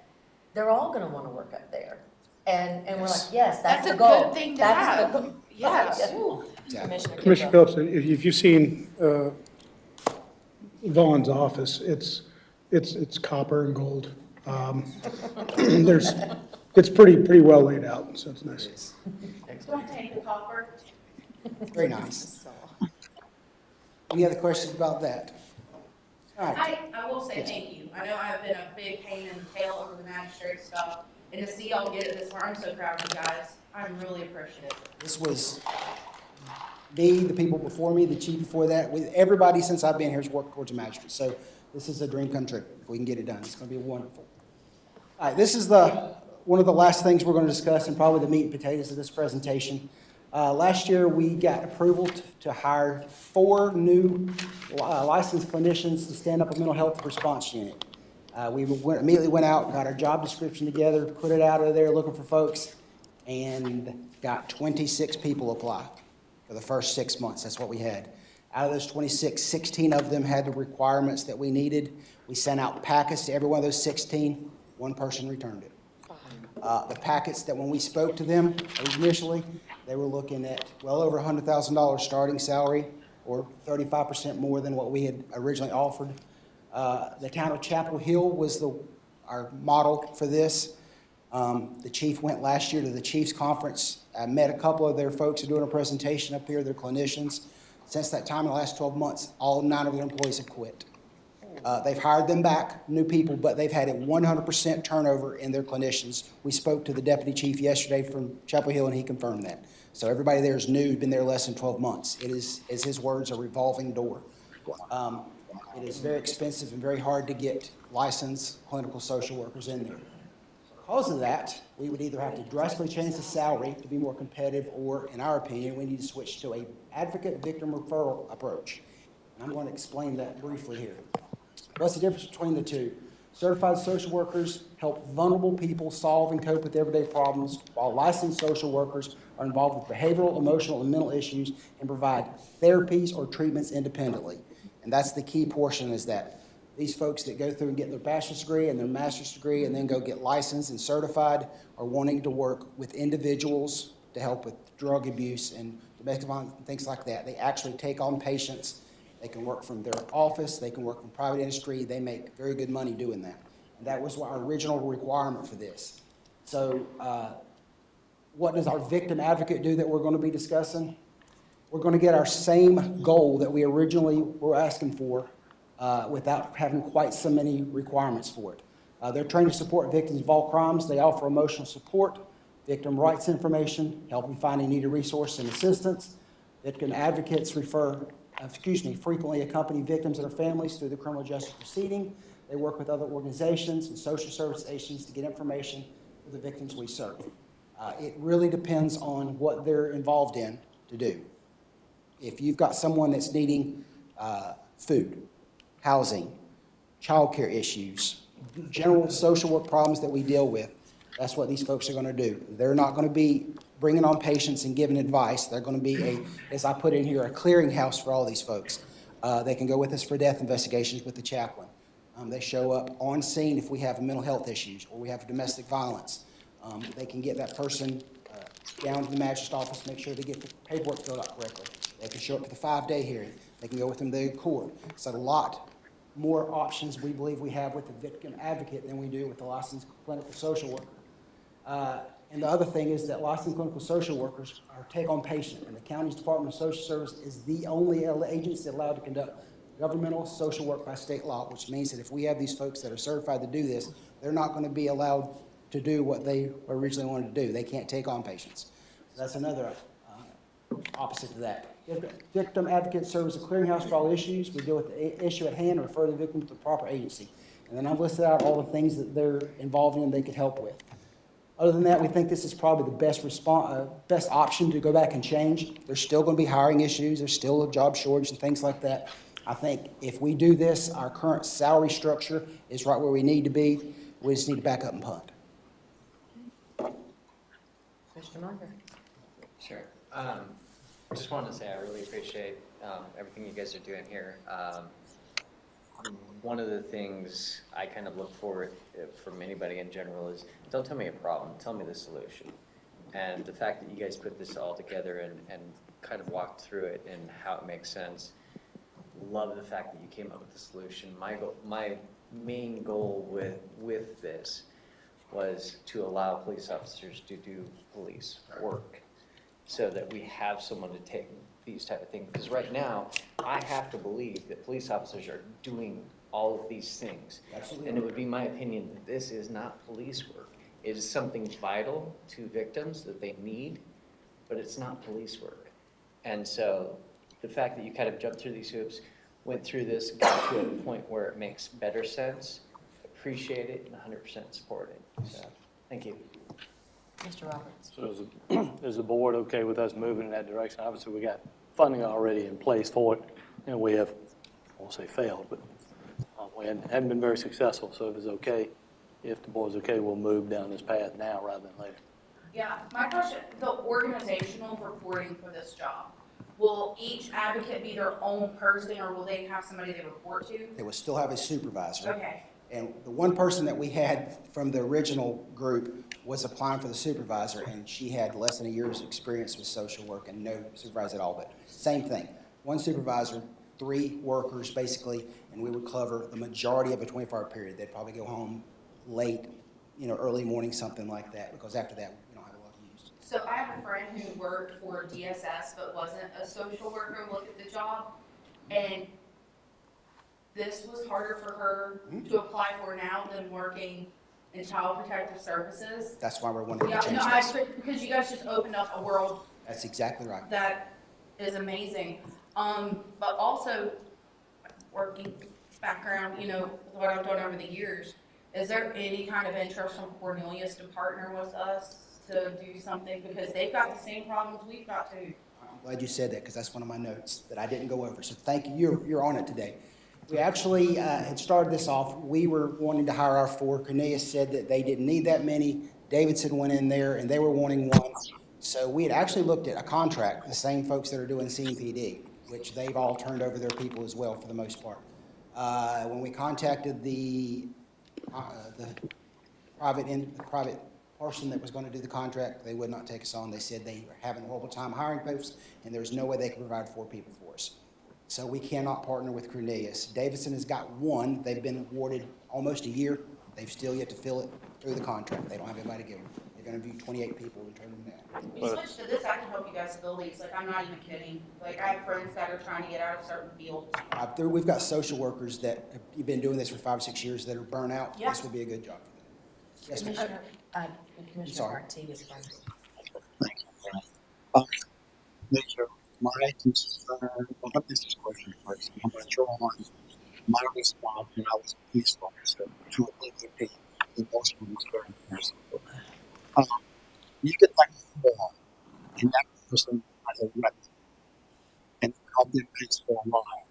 they're all gonna wanna work up there. And we're like, yes, that's the a goal. good thing to That's have. the goal. Yes. Commissioner Commissioner Kidwell. Phillips, if you've seen Vaughn's office, it's copper and gold. It's pretty well laid out, so it's nice. Don't take the copper. Very nice. Any other questions about that? All right. I will say thank you. I know I've been a big pain in the tail over the magistrate stuff, and to see y'all get it this far, I'm so proud of you guys. I'm really appreciative. This was me, the people before me, the chief before that, with everybody since I've been here has worked towards a magistrate. So this is a dream come true if we can get it done. It's going to be wonderful. All right, this is one of the last things we're going to discuss and probably the meat and potatoes of this presentation. Last year, we got approval to hire 4 new licensed clinicians to stand up a mental health response unit. We immediately went out, got our job description together, put it out of there looking for folks, and got 26 people apply for the first 6 months. That's what we had. Out of those 26, 16 of them had the requirements that we needed. We sent out packets to every one of those 16. One person returned it. The packets that when we spoke to them initially, they were looking at well over $100,000 starting salary, or 35% more than what we had originally offered. The town of Chapel Hill was our model for this. The chief went last year to the Chiefs Conference. I met a couple of their folks who are doing a presentation up here, their clinicians. Since that time, in the last 12 months, all 9 of their employees have quit. They've hired them back, new people, but they've had a 100% turnover in their clinicians. We spoke to the deputy chief yesterday from Chapel Hill, and he confirmed that. So everybody there is new, been there less than 12 months. It is, as his words, a revolving door. It is very expensive and very hard to get licensed clinical social workers in there. Because of that, we would either have to drastically change the salary to be more competitive, or, in our opinion, we need to switch to a advocate-victim referral approach. And I'm going to explain that briefly here. What's the difference between the two? Certified social workers help vulnerable people solve and cope with everyday problems, while licensed social workers are involved with behavioral, emotional, and mental issues and provide therapies or treatments independently. And that's the key portion, is that these folks that go through and get their bachelor's degree and their master's degree and then go get licensed and certified are wanting to work with individuals to help with drug abuse and domestic violence and things like that. They actually take on patients. They can work from their office. They can work from private industry. They make very good money doing that. And that was our original requirement for this. So what does our victim advocate do that we're going to be discussing? We're going to get our same goal that we originally were asking for without having quite so many requirements for it. They're trained to support victims of all crimes. They offer emotional support, victim rights information, helping find needed resources and assistance. Victim advocates frequently accompany victims and their families through the criminal justice proceeding. They work with other organizations and social service agencies to get information for the victims we serve. It really depends on what they're involved in to do. If you've got someone that's needing food, housing, childcare issues, general social work problems that we deal with. That's what these folks are going to do. They're not going to be bringing on patients and giving advice. They're going to be as I put in here, a clearinghouse for all these folks. They can go with us for death investigations with the chaplain. They show up on scene if we have mental health issues or we have domestic violence. They can get that person down to the magistrate's office, make sure they get the paperwork filled out correctly. They can show up for the 5-day hearing. They can go with them to court. It's a lot more options we believe we have with the victim advocate than we do with the licensed clinical social worker. And the other thing is that licensed clinical social workers are take-on patient, and the county's Department of Social Service is the only agency allowed to conduct governmental social work by state law, which means that if we have these folks that are certified to do this, they're not going to be allowed to do what they originally wanted to do. They can't take on patients. So that's another opposite to that. Victim advocates serve as a clearinghouse for all issues. We deal with the issue at hand and refer the victim to the proper agency. And then I've listed out all the things that they're involved in and they could help with. Other than that, we think this is probably the best option to go back and change. There's still going to be hiring issues. There's still a job shortage and things like that. I think if we do this, our current salary structure is right where we need to be. We just need to back up and punt. Mr. Munger? Sure. Just wanted to say I really appreciate everything you guys are doing here. One of the things I kind of look for from anybody in general is, don't tell me a problem, tell me the solution. And the fact that you guys put this all together and kind of walked through it and how it makes sense, love the fact that you came up with the solution. My main goal with this was to allow police officers to do police work so that we have someone to take these type of things. Because right now, I have to believe that police officers are doing all of these things. Absolutely. And it would be my opinion that this is not police work. It is something vital to victims that they need, but it's not police work. And so the fact that you kind of jumped through these hoops, went through this, got to a point where it makes better sense, appreciate it, and 100% support it. So, thank you. Mr. Roberts? So is the board okay with us moving in that direction? Obviously, we got funding already in place for it, and we have, I won't say failed, but we hadn't been very successful. So if it's okay, if the board's okay, we'll move down this path now rather than later. Yeah, my question, the organizational reporting for this job, will each advocate be their own person, or will they have somebody they report to? They will still have a supervisor. Okay, And the one person that we had from the original group was applying for the supervisor, and she had less than a year's experience with social work and no supervisor at all, but same thing. One supervisor, 3 workers basically, and we would cover the majority of a 24-hour period. They'd probably go home late, early morning, something like that, because after that, we don't have a lot of use. so I have a friend who worked for DSS but wasn't a social worker, looked at the job, and this was harder for her to apply for now than working in Child Protective Services. That's why we're wanting to Yeah, change no, this. because you guys just opened up a world That's exactly right. that is amazing. But also, working background, what I've done over the years, is there any kind of interest from Cornelius to partner with us to do something? Because they've got the same problems we've got too. I'm glad you said that, because that's one of my notes that I didn't go over. So thank you, you're on it today. We actually had started this off, we were wanting to hire our 4. Cornelius said that they didn't need that many. Davidson went in there and they were wanting 1. So we had actually looked at a contract, the same folks that are doing CMPD, which they've all turned over their people as well for the most part. When we contacted the private person that was going to do the contract, they would not take us on. They said they were having a horrible time hiring folks, and there's no way they could provide 4 people for us. So we cannot partner with Cornelius. Davidson has got 1. They've been awarded almost a year. They've still yet to fill it through the contract. They don't have anybody to give them. They're going to view 28 people and turn them down. You switch to this, I can help you guys fill these. Like, I'm not even kidding. Like, I have friends that are trying to get out of certain fields. We've got social workers that have been doing this for 5 or 6 years that are burnt out. Yeah. This would be a good job for them. Yes, ma'am. Commissioner Sorry. Hart, T was first. Thank you. Major, my concern, well, let me ask this question first. I'm going to draw on my response when I was a police officer to an EVP, emotional experience. You get like a form, and that person has a rep, and how they pays for a line.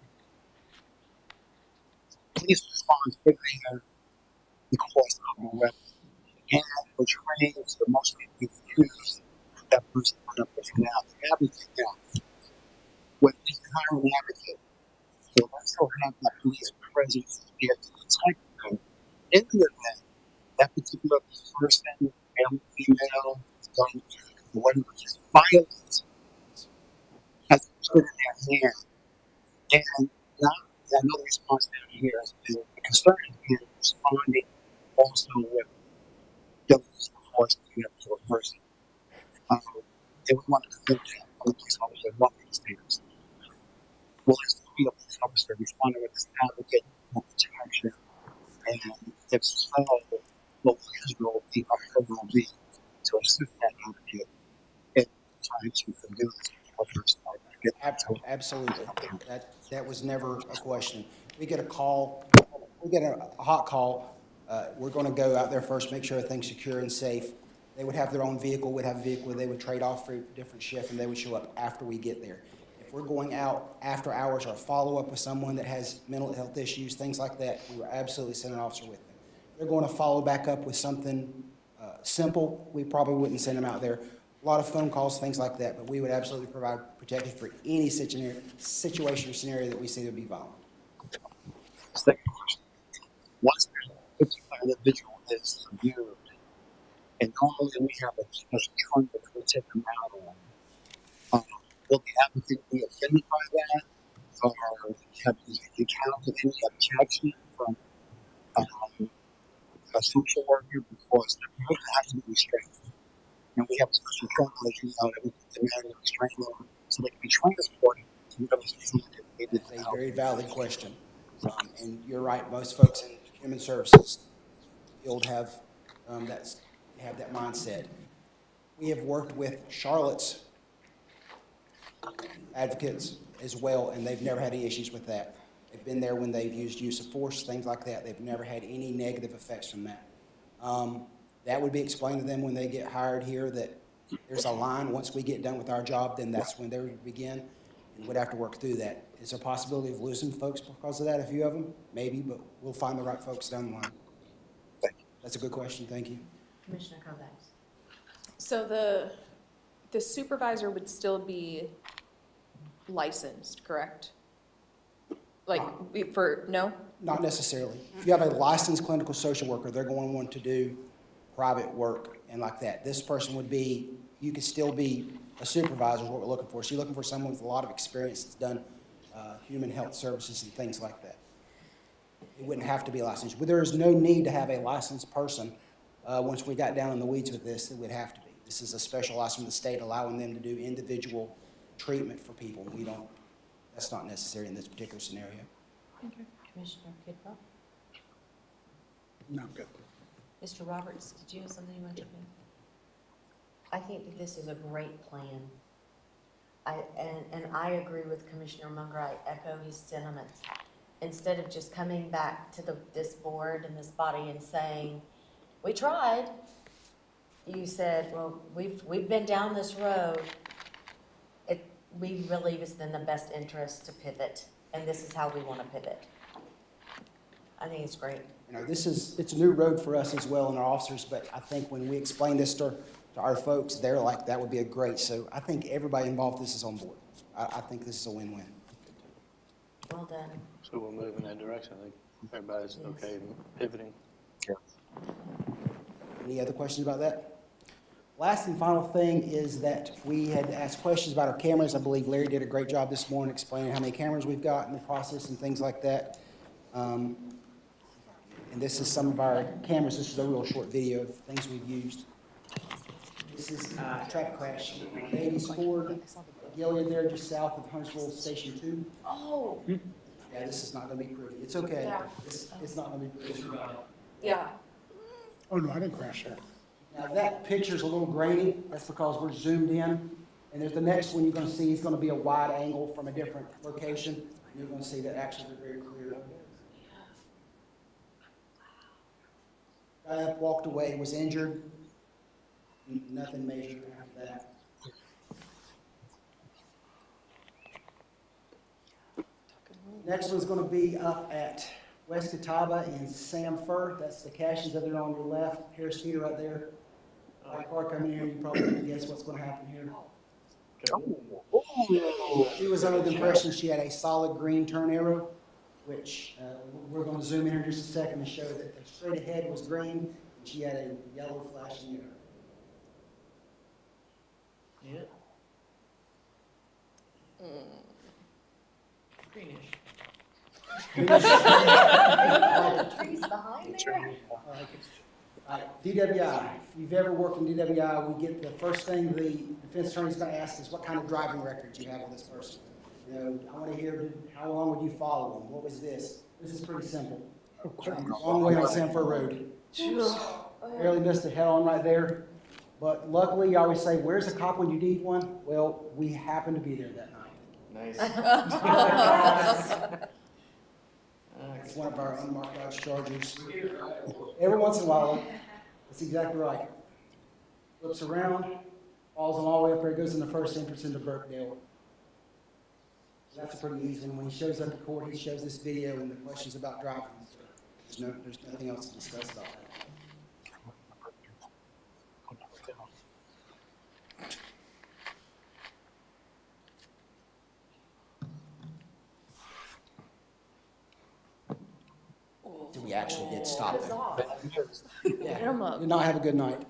bear the cost of the weapon. And for trainings, the most people use that person on up there now. The advocate now, when you hire an advocate, they also have that police presence here to protect them in the event that particular person, male, female, young, whatever, is violent, has been put in their hand. And now, I know the response down here has been, the concern has been responding also with diligence and force to the other person. They would want to think that a police officer walking the stairs will be a police officer responding with this advocate for protection. And if so, what will his role be or her role be to assist that advocate in trying to subdue this person or get them to Absolutely. That was never a question. We get a call, we get a hot call, we're gonna go out there first, make sure everything's secure and safe. They would have their own vehicle, we'd have a vehicle, they would trade off for a different shift, and they would show up after we get there. If we're going out after hours or follow up with someone that has mental health issues, things like that, we will absolutely send an officer with them. If they're going to follow back up with something simple, we probably wouldn't send them out there. A lot of phone calls, things like that, but we would absolutely provide protection for any situation or scenario that we see that would be violent. Second question. Once a particular individual is subdued, and normally we have a special trunk that we take them out on, will the advocate be offended by that? Or have you encountered any objection from a social worker? Because the person has to be restrained. And we have a special trunk that you know that we can demand a restraining order so they can be transported to the other facility. It's a very valid question. And you're right, most folks in human services field have that mindset. We have worked with Charlotte's advocates as well, and they've never had any issues with that. They've been there when they've used use of force, things like that. They've never had any negative effects from that. That would be explained to them when they get hired here, that there's a line. Once we get done with our job, then that's when they would begin, and we'd have to work through that. Is there a possibility of losing folks because of that, a few of them? Maybe, but we'll find the right folks down the line. That's a good question, thank you. Commissioner Kovacs. So the supervisor would still be licensed, correct? Like, no? Not necessarily. If you have a licensed clinical social worker, they're going to want to do private work and like that. This person would be, you could still be a supervisor is what we're looking for. So you're looking for someone with a lot of experience that's done human health services and things like that. It wouldn't have to be licensed. But there is no need to have a licensed person. Once we got down in the weeds with this, it would have to be. This is a special license from the state allowing them to do individual treatment for people. We don't, that's not necessary in this particular scenario. Commissioner Kidwell? No, good. Mr. Roberts, did you have something you wanted to say? I think that this is a great plan. I agree with Commissioner Munger. I echo his sentiments. Instead of just coming back to this board and this body and saying, we tried, you said, well, we've been down this road. We believe it's in the best interest to pivot, and this is how we want to pivot. I think it's great. You know, it's a new road for us as well and our officers, but I think when we explain this to our folks, they're like, that would be a great. So I think everybody involved in this is on board. I think this is a win-win. Well done. So we'll move in that direction. I think everybody's okay pivoting. Any other questions about that? Last and final thing is that we had asked questions about our cameras. I believe Larry did a great job this morning explaining how many cameras we've got in the process and things like that. And this is some of our cameras. This is a real short video of things we've used. This is a traffic crash. Davies Ford, Gilead there, just south of Huntsville Station 2. Oh, Yeah, this is not going to be pretty. It's okay. Yeah. It's not going to be pretty. yeah. Oh, no, I didn't crash there. Now, that picture's a little grainy. That's because we're zoomed in. And there's the next one you're going to see is going to be a wide angle from a different location. You're going to see that actually very clear. Guy up, walked away, was injured. Nothing major after that. Next one's going to be up at West Catawba and Sam Fur, that's the Cashies over there on your left, Harris Teeter right there. Right car coming here, you probably can guess what's gonna happen here. She was under the impression she had a solid green turn arrow, which, we're gonna zoom in here just a second and show that the straight ahead was green, and she had a yellow flashing arrow. Greenish. Trees behind there? All right, DWI, if you've ever worked in DWI, we get the first thing the defense attorney's gonna ask is what kind of driving record you have on this person. You know, I wanna hear, how long would you follow them? What was this? This is pretty simple. Long way on Sanford Road. Barely missed a head on right there. But luckily, you always say, where's a cop when you need one? Well, we happened to be there that night. It's one of our unmarked Dodge Chargers. Every once in a while, that's exactly right. Flips around, falls on all the way up there, goes in the first entrance into Burkdale. That's a pretty easy one. When he shows up to court, he shows this video and the questions about driving. There's nothing else to discuss about that. We actually did stop it. Yeah, did not have a good night.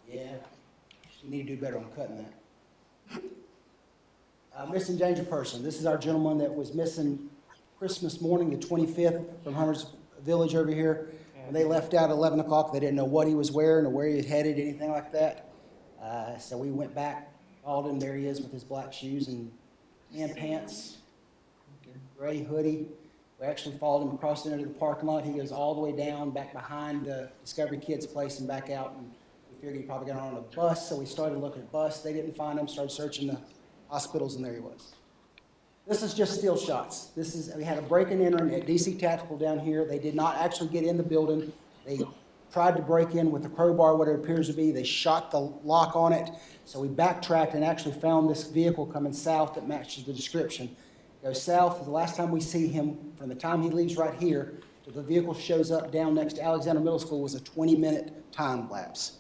Yeah, you need to do better on cutting that. Missing danger person. This is our gentleman that was missing Christmas morning, the 25th, from Hunter's Village over here. When they left out at 11 o'clock, they didn't know what he was wearing or where he was headed, anything like that. So we went back, called him. There he is with his black shoes and pants, gray hoodie. We actually followed him across into the parking lot. He goes all the way down, back behind Discovery Kids Place and back out. And we figured he probably got on a bus, so we started looking at bus. They didn't find him, started searching the hospitals, and there he was. This is just still shots. We had a break and enter at DC Tactical down here. They did not actually get in the building. They tried to break in with a crowbar, what it appears to be. They shot the lock on it. So we backtracked and actually found this vehicle coming south that matches the description. Goes south. The last time we see him, from the time he leaves right here to the vehicle shows up down next to Alexander Middle School, was a 20-minute time lapse.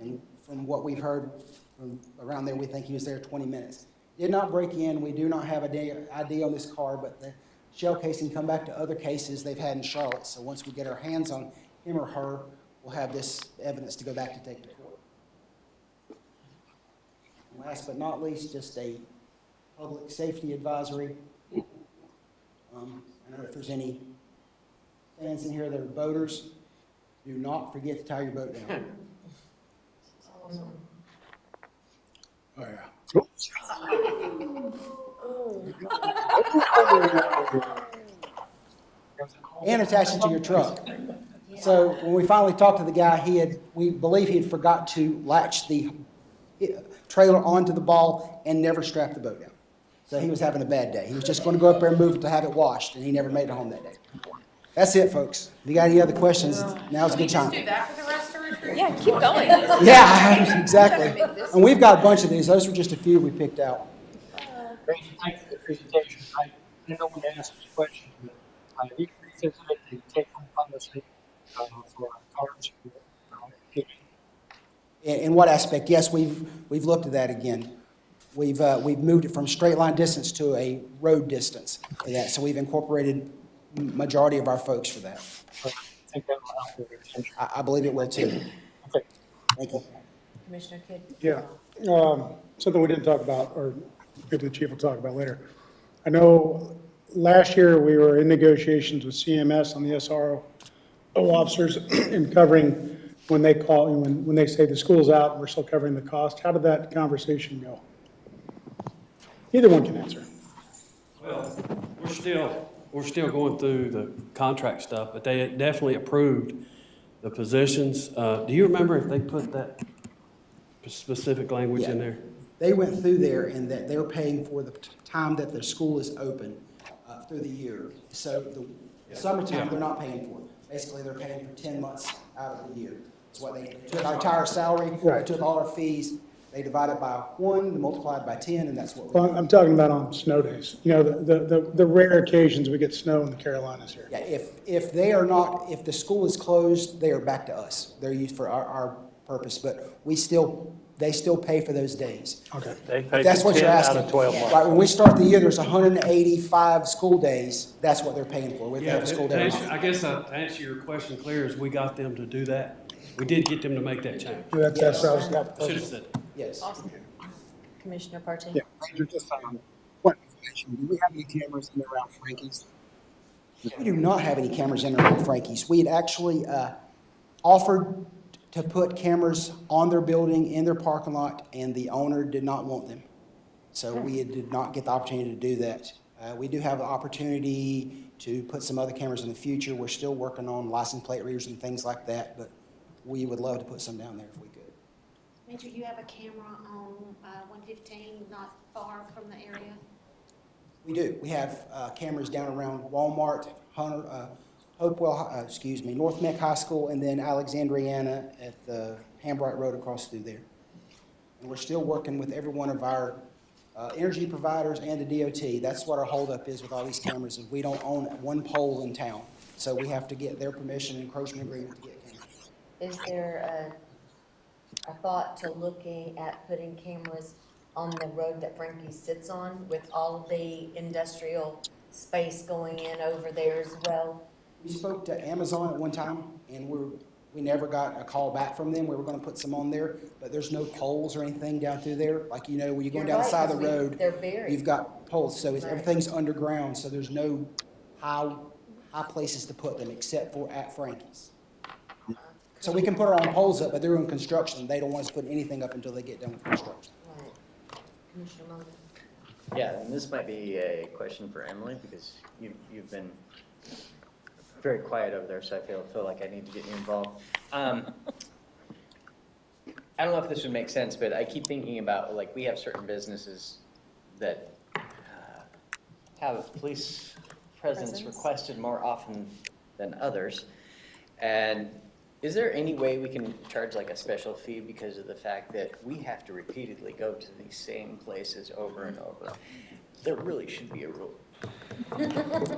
And from what we've heard from around there, we think he was there 20 minutes. Did not break in. We do not have an ID on this car, but the shell casing come back to other cases they've had in Charlotte. So once we get our hands on him or her, we'll have this evidence to go back to take to court. And last but not least, just a public safety advisory. I don't know if there's any fans in here that are boaters. Do not forget to tie your boat down. Oh, yeah. And attach it to your truck. So when we finally talked to the guy, we believe he had forgot to latch the trailer onto the ball and never strapped the boat down. So he was having a bad day. He was just going to go up there and move it to have it washed, and he never made it home that day. That's it, folks. If you got any other questions, now's a good time. Just do that for the rest of the retreat? Yeah, keep going. Yeah, exactly. And we've got a bunch of these. Those were just a few we picked out. Thank you for the presentation. I didn't know when to ask this question, but you can revisit the take-home policy for cars. In what aspect? Yes, we've looked at that again. We've moved it from straight line distance to a road distance for that. So we've incorporated majority of our folks for that. I think that will help with retention. I believe it will too. Okay. Thank you. Commissioner Kidd? Yeah, something we didn't talk about, or maybe the chief will talk about later. I know last year we were in negotiations with CMS on the SRO officers and covering when they call, when they say the school's out and we're still covering the cost. How did that conversation go? Either one can answer. Well, we're still going through the contract stuff, but they definitely approved the positions. Do you remember if they put that specific language in there? They went through there and that they're paying for the time that their school is open through the year. So the summertime, they're not paying for it. Basically, they're paying for 10 months out of the year. That's what they took our entire salary, they Right. took all our fees. They divide it by 1, multiply it by 10, and that's what we Well, do. I'm talking about on snow days. You know, the rare occasions we get snow in the Carolinas here. Yeah, if they are not, if the school is closed, they are back to us. They're used for our purpose, but they still pay for those days. Okay. They pay That's what 10 you're out asking. of 12 months. Right, when we start the year, there's 185 school days, that's what they're paying for. We Yeah, have a school day. I guess to answer your question clear is we got them to do that. We did get them to make that change. That's what I was, Should have said that. Yes. Awesome. Commissioner Partee? Yeah, Major, just point of information, do we have any cameras in and around Frankie's? We do not have any cameras in around Frankie's. We had actually offered to put cameras on their building, in their parking lot, and the owner did not want them. So we did not get the opportunity to do that. We do have the opportunity to put some other cameras in the future. We're still working on license plate readers and things like that, but we would love to put some down there if we could. Major, you have a camera on 115, not far from the area? We do. We have cameras down around Walmart, North Meck High School, and then Alexandriana at the Hambright Road across through there. And we're still working with every one of our energy providers and the DOT. That's what our holdup is with all these cameras, is we don't own one pole in town. So we have to get their permission and encroachment agreement to get cameras. Is there a thought to looking at putting cameras on the road that Frankie sits on with all of the industrial space going in over there as well? We spoke to Amazon at one time, and we never got a call back from them. We were gonna put some on there, but there's no poles or anything down through there. Like, you know, when you're going down the side of the road, They're buried. you've got poles, so Right. everything's underground, so there's no high places to put them except for at Frankie's. So we can put our own poles up, but they're in construction. They don't want us putting anything up until they get done with construction. Right. Commissioner Mulligan? Yeah, and this might be a question for Emily, because you've been very quiet over there, so I feel like I need to get you involved. I don't know if this would make sense, but I keep thinking about, like, we have certain businesses that have police presence requested more often than others. And is there any way we can charge like a special fee because of the fact that we have to repeatedly go to these same places over and over? There really should be a rule.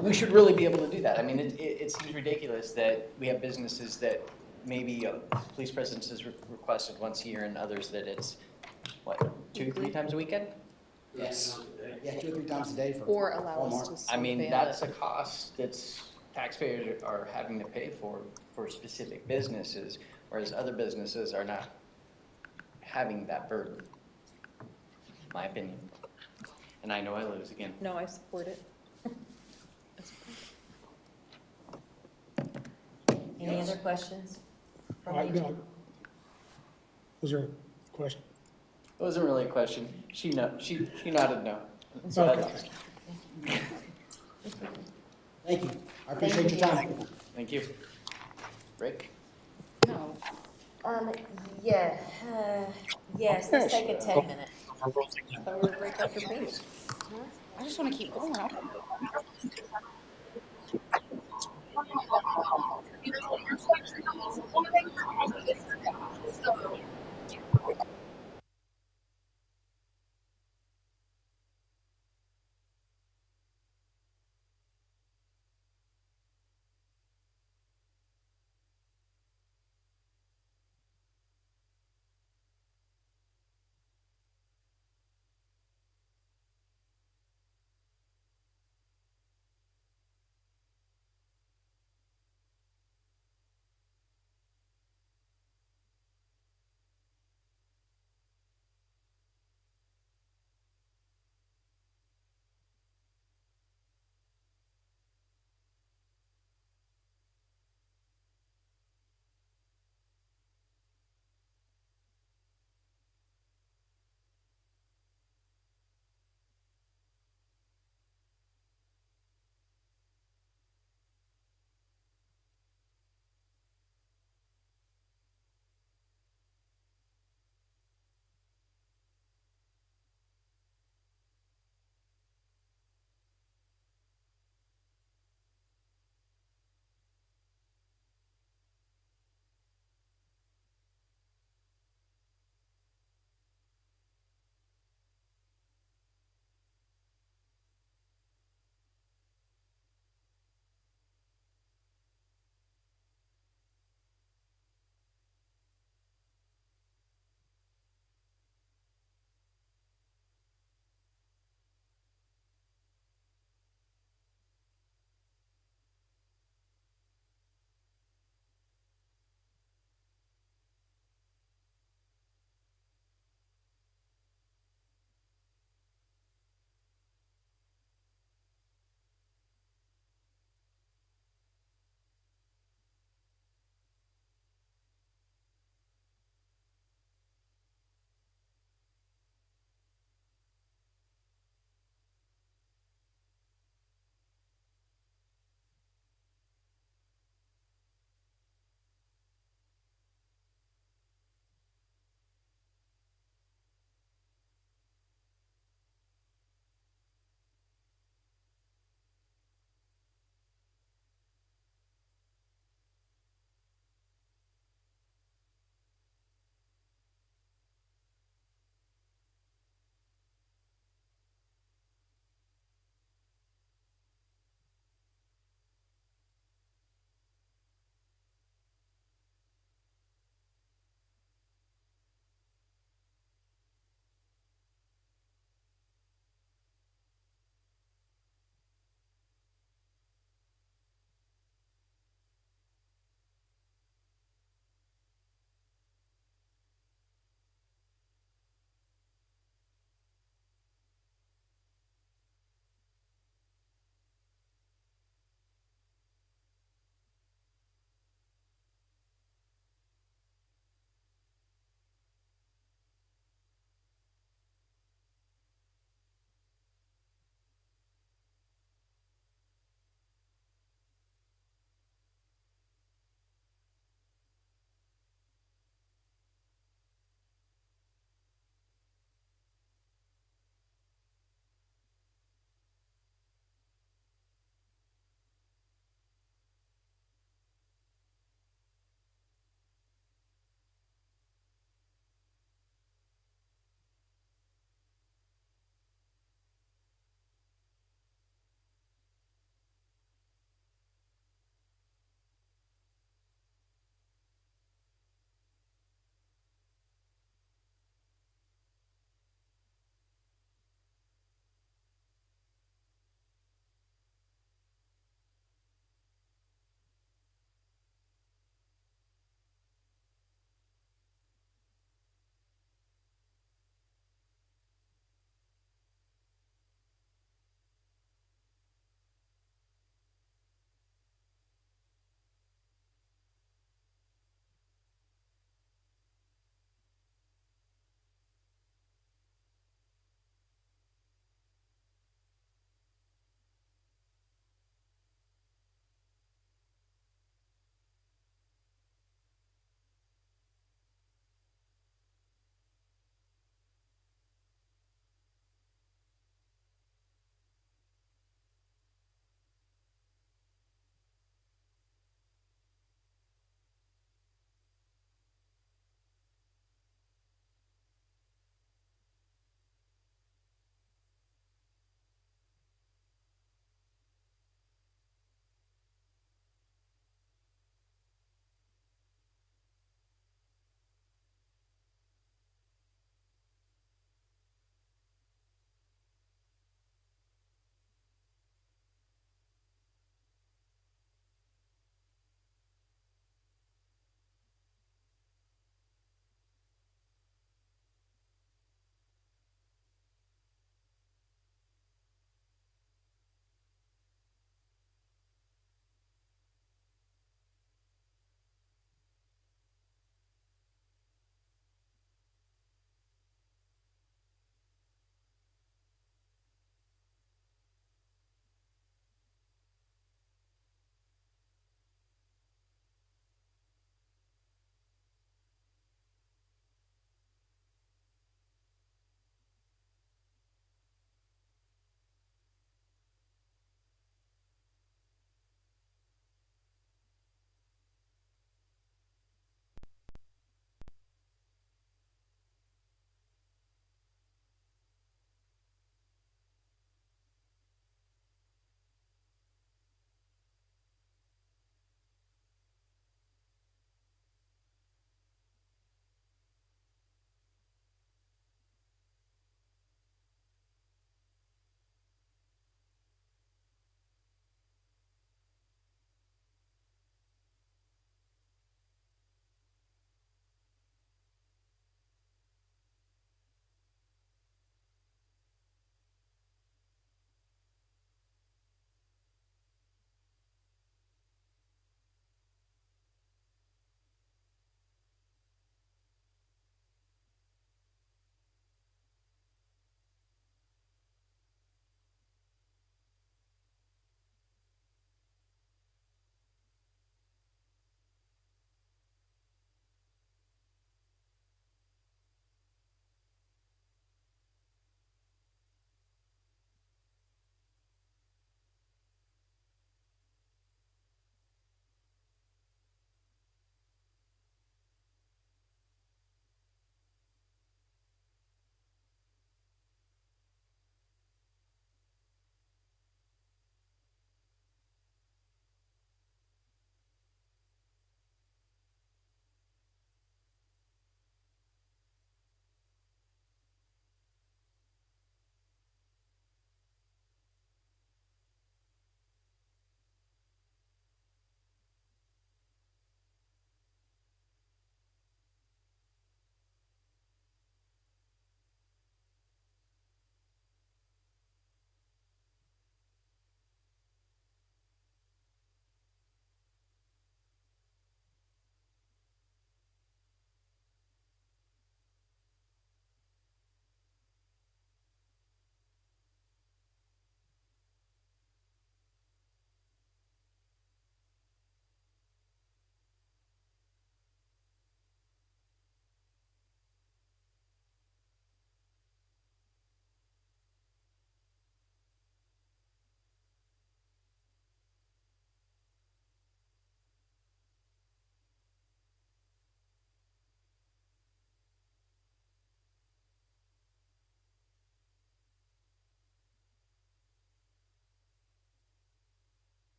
We should really be able to do that. I mean, it seems ridiculous that we have businesses that maybe police presence is requested once a year and others that it's, what, 2-3 times a weekend? Yes. Yeah, 2 or 3 times a day for Or allow us Walmart. to. I mean, survey that's it. a cost that's taxpayers are having to pay for specific businesses, whereas other businesses are not having that burden. My opinion. And I know I lose again. No, I support it. Any other questions? from I- each? no. Was there a question? It wasn't really a question. She nodded no. So Okay. that's- Thank you. I appreciate your time. Thank you. Rick? No. Yeah, yes, let's take a 10-minute. I thought we were break after pace. I just want to keep going.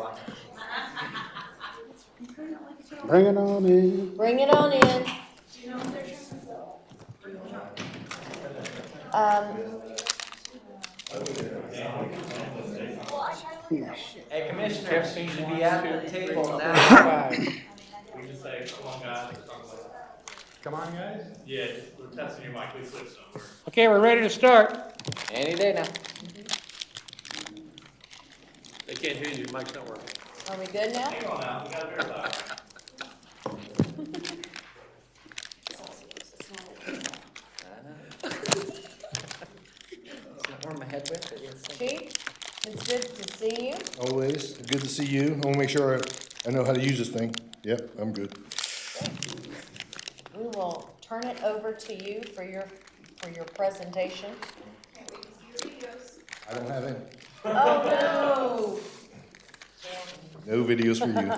while. Bring it on in. Bring it on in. Hey, Commissioner, seems to be at the table now. We just say, come on, guys, let's talk about it. Come on, guys. Yeah, we're testing your mic, please switch somewhere. Okay, we're ready to start. Any day now. They can't hear you, your mic's not working. Are we good now? Hang on now, we gotta verify. It's not where my head went, but yes. Chief, it's good to see you. Always, good to see you. I want to make sure I know how to use this thing. Yep, I'm good. We will turn it over to you for your presentation. I don't have any. Oh, No videos for you.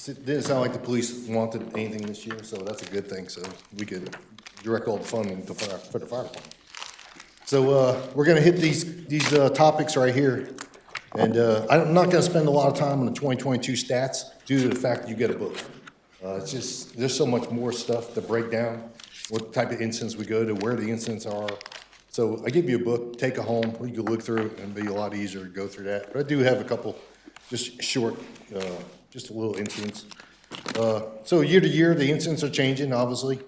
It didn't sound like the police wanted anything this year, so that's a good thing, so we could direct all the funding to for the fire department. So, we're gonna hit these topics right here. And, I'm not gonna spend a lot of time on the 2022 stats due to the fact that you get a book. It's just, there's so much more stuff to break down, what type of incidents we go to, where the incidents are. So I give you a book, take it home, you can look through it, and it'll be a lot easier to go through that. But I do have a couple, just short, just a little incidents. So year to year, the incidents are changing, obviously.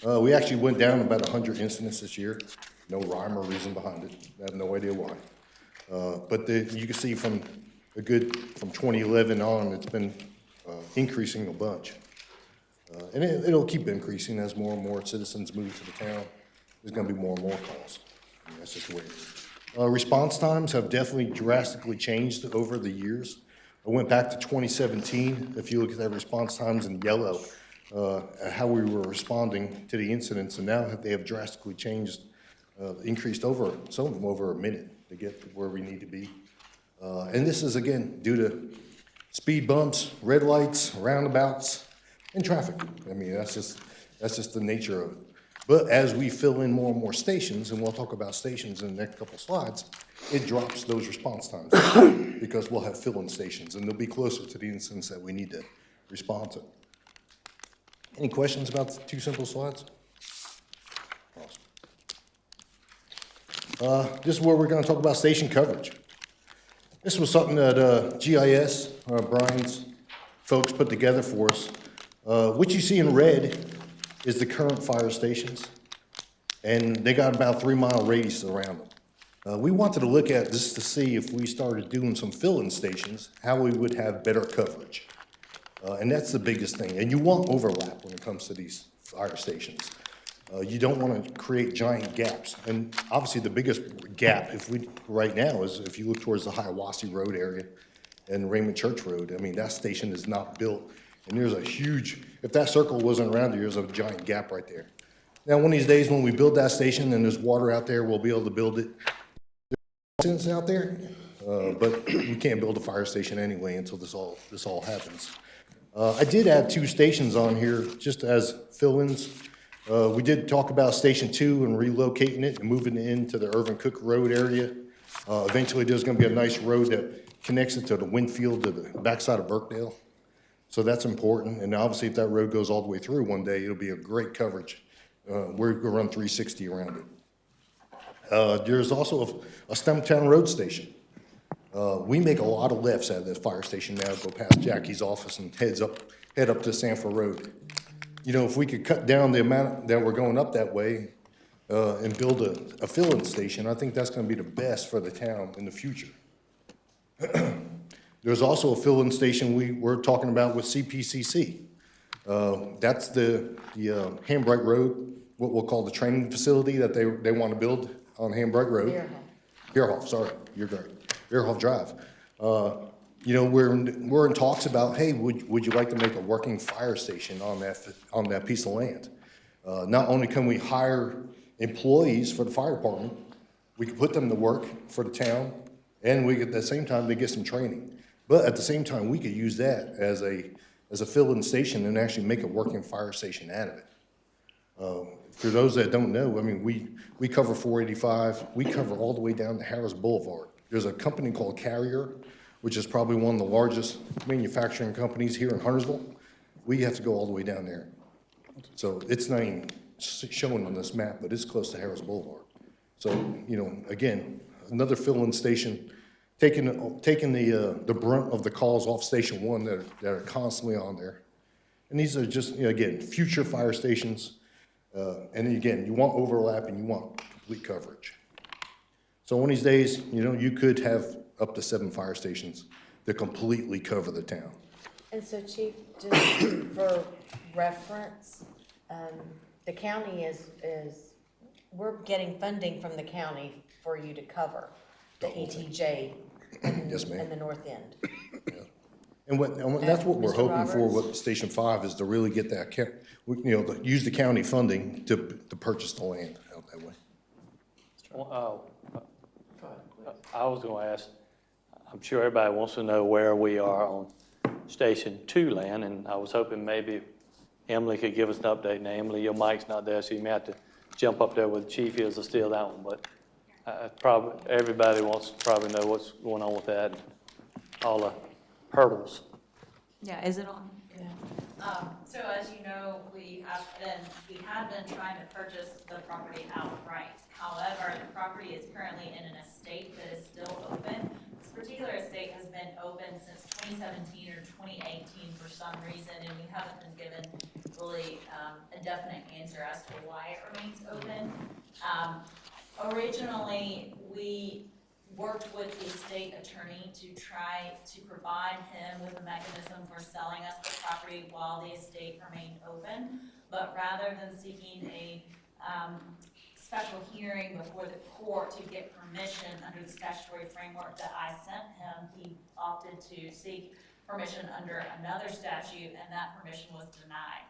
We actually went down about 100 incidents this year. No rhyme or reason behind it. I have no idea why. But you can see from 2011 on, it's been increasing a bunch. And it'll keep increasing as more and more citizens move to the town. There's gonna be more and more calls. I mean, that's just the way it is. Response times have definitely drastically changed over the years. I went back to 2017. If you look at that response times in yellow, how we were responding to the incidents, and now they have drastically changed, increased over, some of them over a minute to get to where we need to be. And this is, again, due to speed bumps, red lights, roundabouts, and traffic. I mean, that's just the nature of it. But as we fill in more and more stations, and we'll talk about stations in the next couple of slides, it drops those response times because we'll have fill-in stations, and they'll be closer to the incidents that we need to respond to. Any questions about the two simple slides? This is where we're gonna talk about station coverage. This was something that GIS, Brian's folks put together for us. What you see in red is the current fire stations, and they got about 3-mile radius around them. We wanted to look at this to see if we started doing some fill-in stations, how we would have better coverage. And that's the biggest thing, and you want overlap when it comes to these fire stations. You don't want to create giant gaps, and obviously the biggest gap right now is if you look towards the Hiawassee Road area and Raymond Church Road. I mean, that station is not built, and there's a huge, if that circle wasn't around there, there's a giant gap right there. Now, one of these days when we build that station and there's water out there, we'll be able to build it. There's out there, but we can't build a fire station anyway until this all happens. I did add 2 stations on here just as fill-ins. We did talk about Station 2 and relocating it and moving it into the Irvin Cook Road area. Eventually, there's gonna be a nice road that connects it to the Winfield, to the backside of Burkdale. So that's important, and obviously, if that road goes all the way through one day, it'll be a great coverage. We're gonna run 360 around it. There's also a Stumptown Road station. We make a lot of lefts out of this fire station now, go past Jackie's office and head up to Sanford Road. You know, if we could cut down the amount that we're going up that way, and build a fill-in station, I think that's gonna be the best for the town in the future. There's also a fill-in station we're talking about with CPCC. That's the Hambright Road, what we'll call the training facility that they want to build on Hambright Road. Beerhoff, sorry, you're right, Beerhoff Drive. You know, we're in talks about, hey, would you like to make a working fire station on that piece of land? Not only can we hire employees for the fire department, we can put them to work for the town, and we could, at the same time, they get some training. But at the same time, we could use that as a fill-in station and actually make a working fire station out of it. for those that don't know, I mean, we cover 485, we cover all the way down to Harris Boulevard. There's a company called Carrier, which is probably one of the largest manufacturing companies here in Huntersville. We have to go all the way down there. So it's not even shown on this map, but it's close to Harris Boulevard. So, you know, again, another fill-in station, taking the brunt of the calls off Station 1 that are constantly on there. And these are just, you know, again, future fire stations. And again, you want overlap and you want complete coverage. So one of these days, you know, you could have up to 7 fire stations that completely cover the town. And so Chief, just for reference, the county we're getting funding from the county for you to cover the ETJ Yes, ma'am. in the north end. And that's what we're Mr. hoping for Roberts? with Station 5 is to really get that, you know, use the county funding to purchase the land out that way. I was gonna ask, I'm sure everybody wants to know where we are on Station 2 land, and I was hoping maybe Emily could give us an update. Now, Emily, your mic's not there, so you may have to jump up there with the chief is to steal that one, but probably, everybody wants to probably know what's going on with that, and all the hurdles. Yeah, is it on? So as you know, we have been trying to purchase the property outright. However, the property is currently in an estate that is still open. This particular estate has been open since 2017 or 2018 for some reason, and we haven't been given really a definite answer as to why it remains open. Originally, we worked with the state attorney to try to provide him with a mechanism for selling us the property while the estate remained open. But rather than seeking a special hearing before the court to get permission under the statutory framework that I sent him, he opted to seek permission under another statute, and that permission was denied.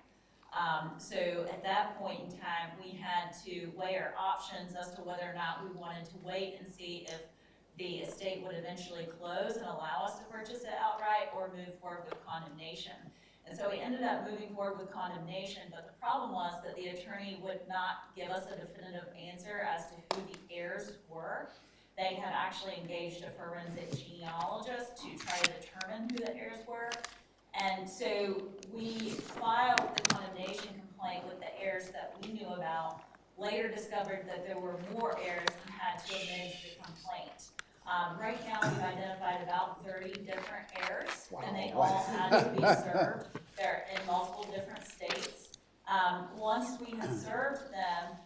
So at that point in time, we had to weigh our options as to whether or not we wanted to wait and see if the estate would eventually close and allow us to purchase it outright or move forward with condemnation. And so we ended up moving forward with condemnation, but the problem was that the attorney would not give us a definitive answer as to who the heirs were. They had actually engaged a forensic genealogist to try to determine who the heirs were. And so we filed the condemnation complaint with the heirs that we knew about, later discovered that there were more heirs and had to amend the complaint. Right now, we've identified about 30 different heirs, and they all had to be served. They're in multiple different states. Once we had served them,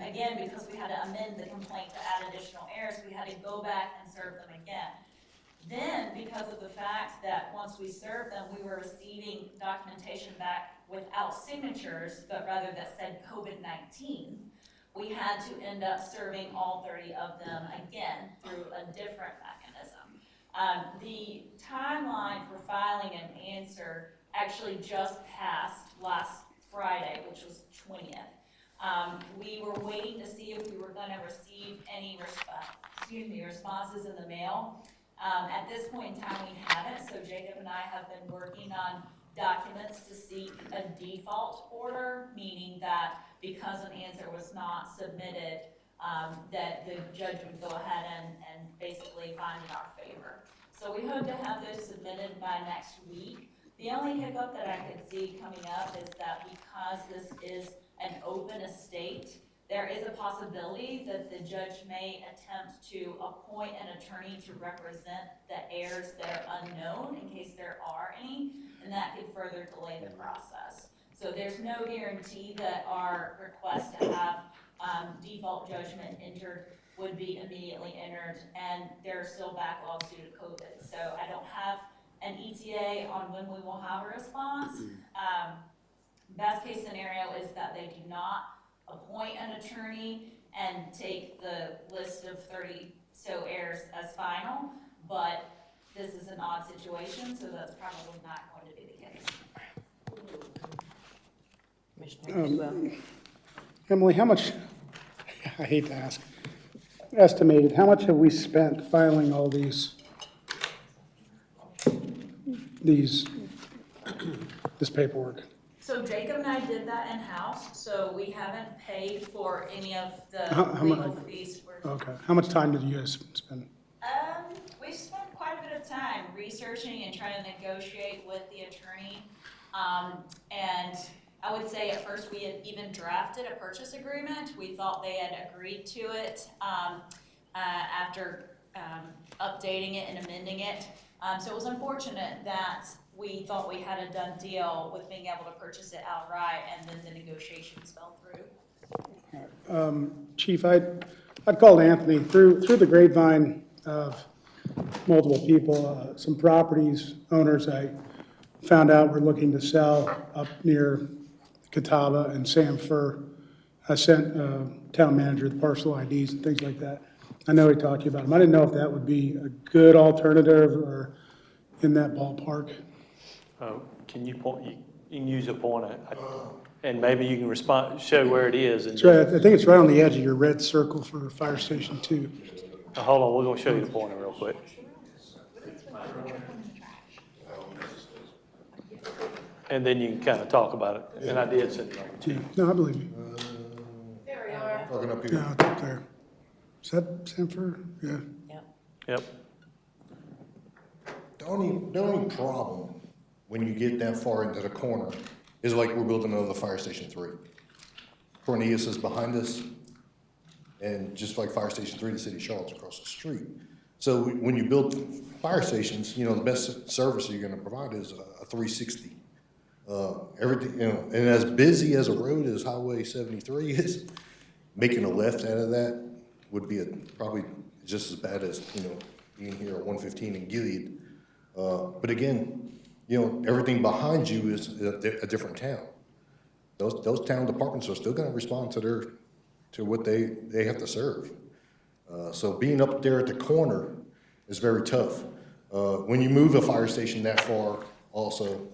again, because we had to amend the complaint to add additional heirs, we had to go back and serve them again. Then, because of the fact that once we served them, we were receiving documentation back without signatures, but rather that said COVID-19, we had to end up serving all 30 of them again through a different mechanism. The timeline for filing an answer actually just passed last Friday, which was 20th. We were waiting to see if we were going to receive any responses in the mail. At this point in time, we haven't, so Jacob and I have been working on documents to seek a default order, meaning that because an answer was not submitted, that the judge would go ahead and basically find in our favor. So we hope to have those submitted by next week. The only hiccup that I could see coming up is that because this is an open estate, there is a possibility that the judge may attempt to appoint an attorney to represent the heirs that are unknown in case there are any, and that could further delay the process. So there's no guarantee that our request to have default judgment entered would be immediately entered, and there are still backlogs due to COVID. So I don't have an ETA on when we will have a response. Best case scenario is that they do not appoint an attorney and take the list of 30 so heirs as final, but this is an odd situation, so that's probably not going to be the case. Emily, how much, I hate to ask, estimated, how much have we spent filing all this paperwork? So Jacob and I did that in-house, so we haven't paid for any of How the much- legal fees for. Okay, how much time did you guys spend? We've spent quite a bit of time researching and trying to negotiate with the attorney. And I would say at first we had even drafted a purchase agreement. We thought they had agreed to it, after, updating it and amending it. So it was unfortunate that we thought we had a done deal with being able to purchase it outright, and then the negotiations fell through. Chief, I'd called Anthony through the grapevine of multiple people, some properties owners I found out were looking to sell up near Catawba and Sanford. I sent town manager the parcel IDs and things like that. I know he talked to you about them. I didn't know if that would be a good alternative or in that ballpark. Can you point, you can use a pointer, and maybe you can respond, show where it is. And It's right, I think it's right on the edge of your red circle for Fire Station 2. hold on, we're gonna show you the pointer real quick. And then you can kind of talk about it, and I did send it over to you. Yeah, no, I believe you. There we are. Talking up here. Yeah, it's up there. Is that Sanford? Yeah. Yep. The only problem when you get that far into the corner is like we're building another Fire Station 3. Cornelius is behind us, and just like Fire Station 3, the city of Charlotte's across the street. So when you build fire stations, you know, the best service you're gonna provide is a 360. Everything, you know, and as busy as a road as Highway 73 is, making a left out of that would be probably just as bad as, you know, being here at 115 in Gilead. But again, you know, everything behind you is a different town. Those town departments are still gonna respond to what they have to serve. So being up there at the corner is very tough. When you move a fire station that far also,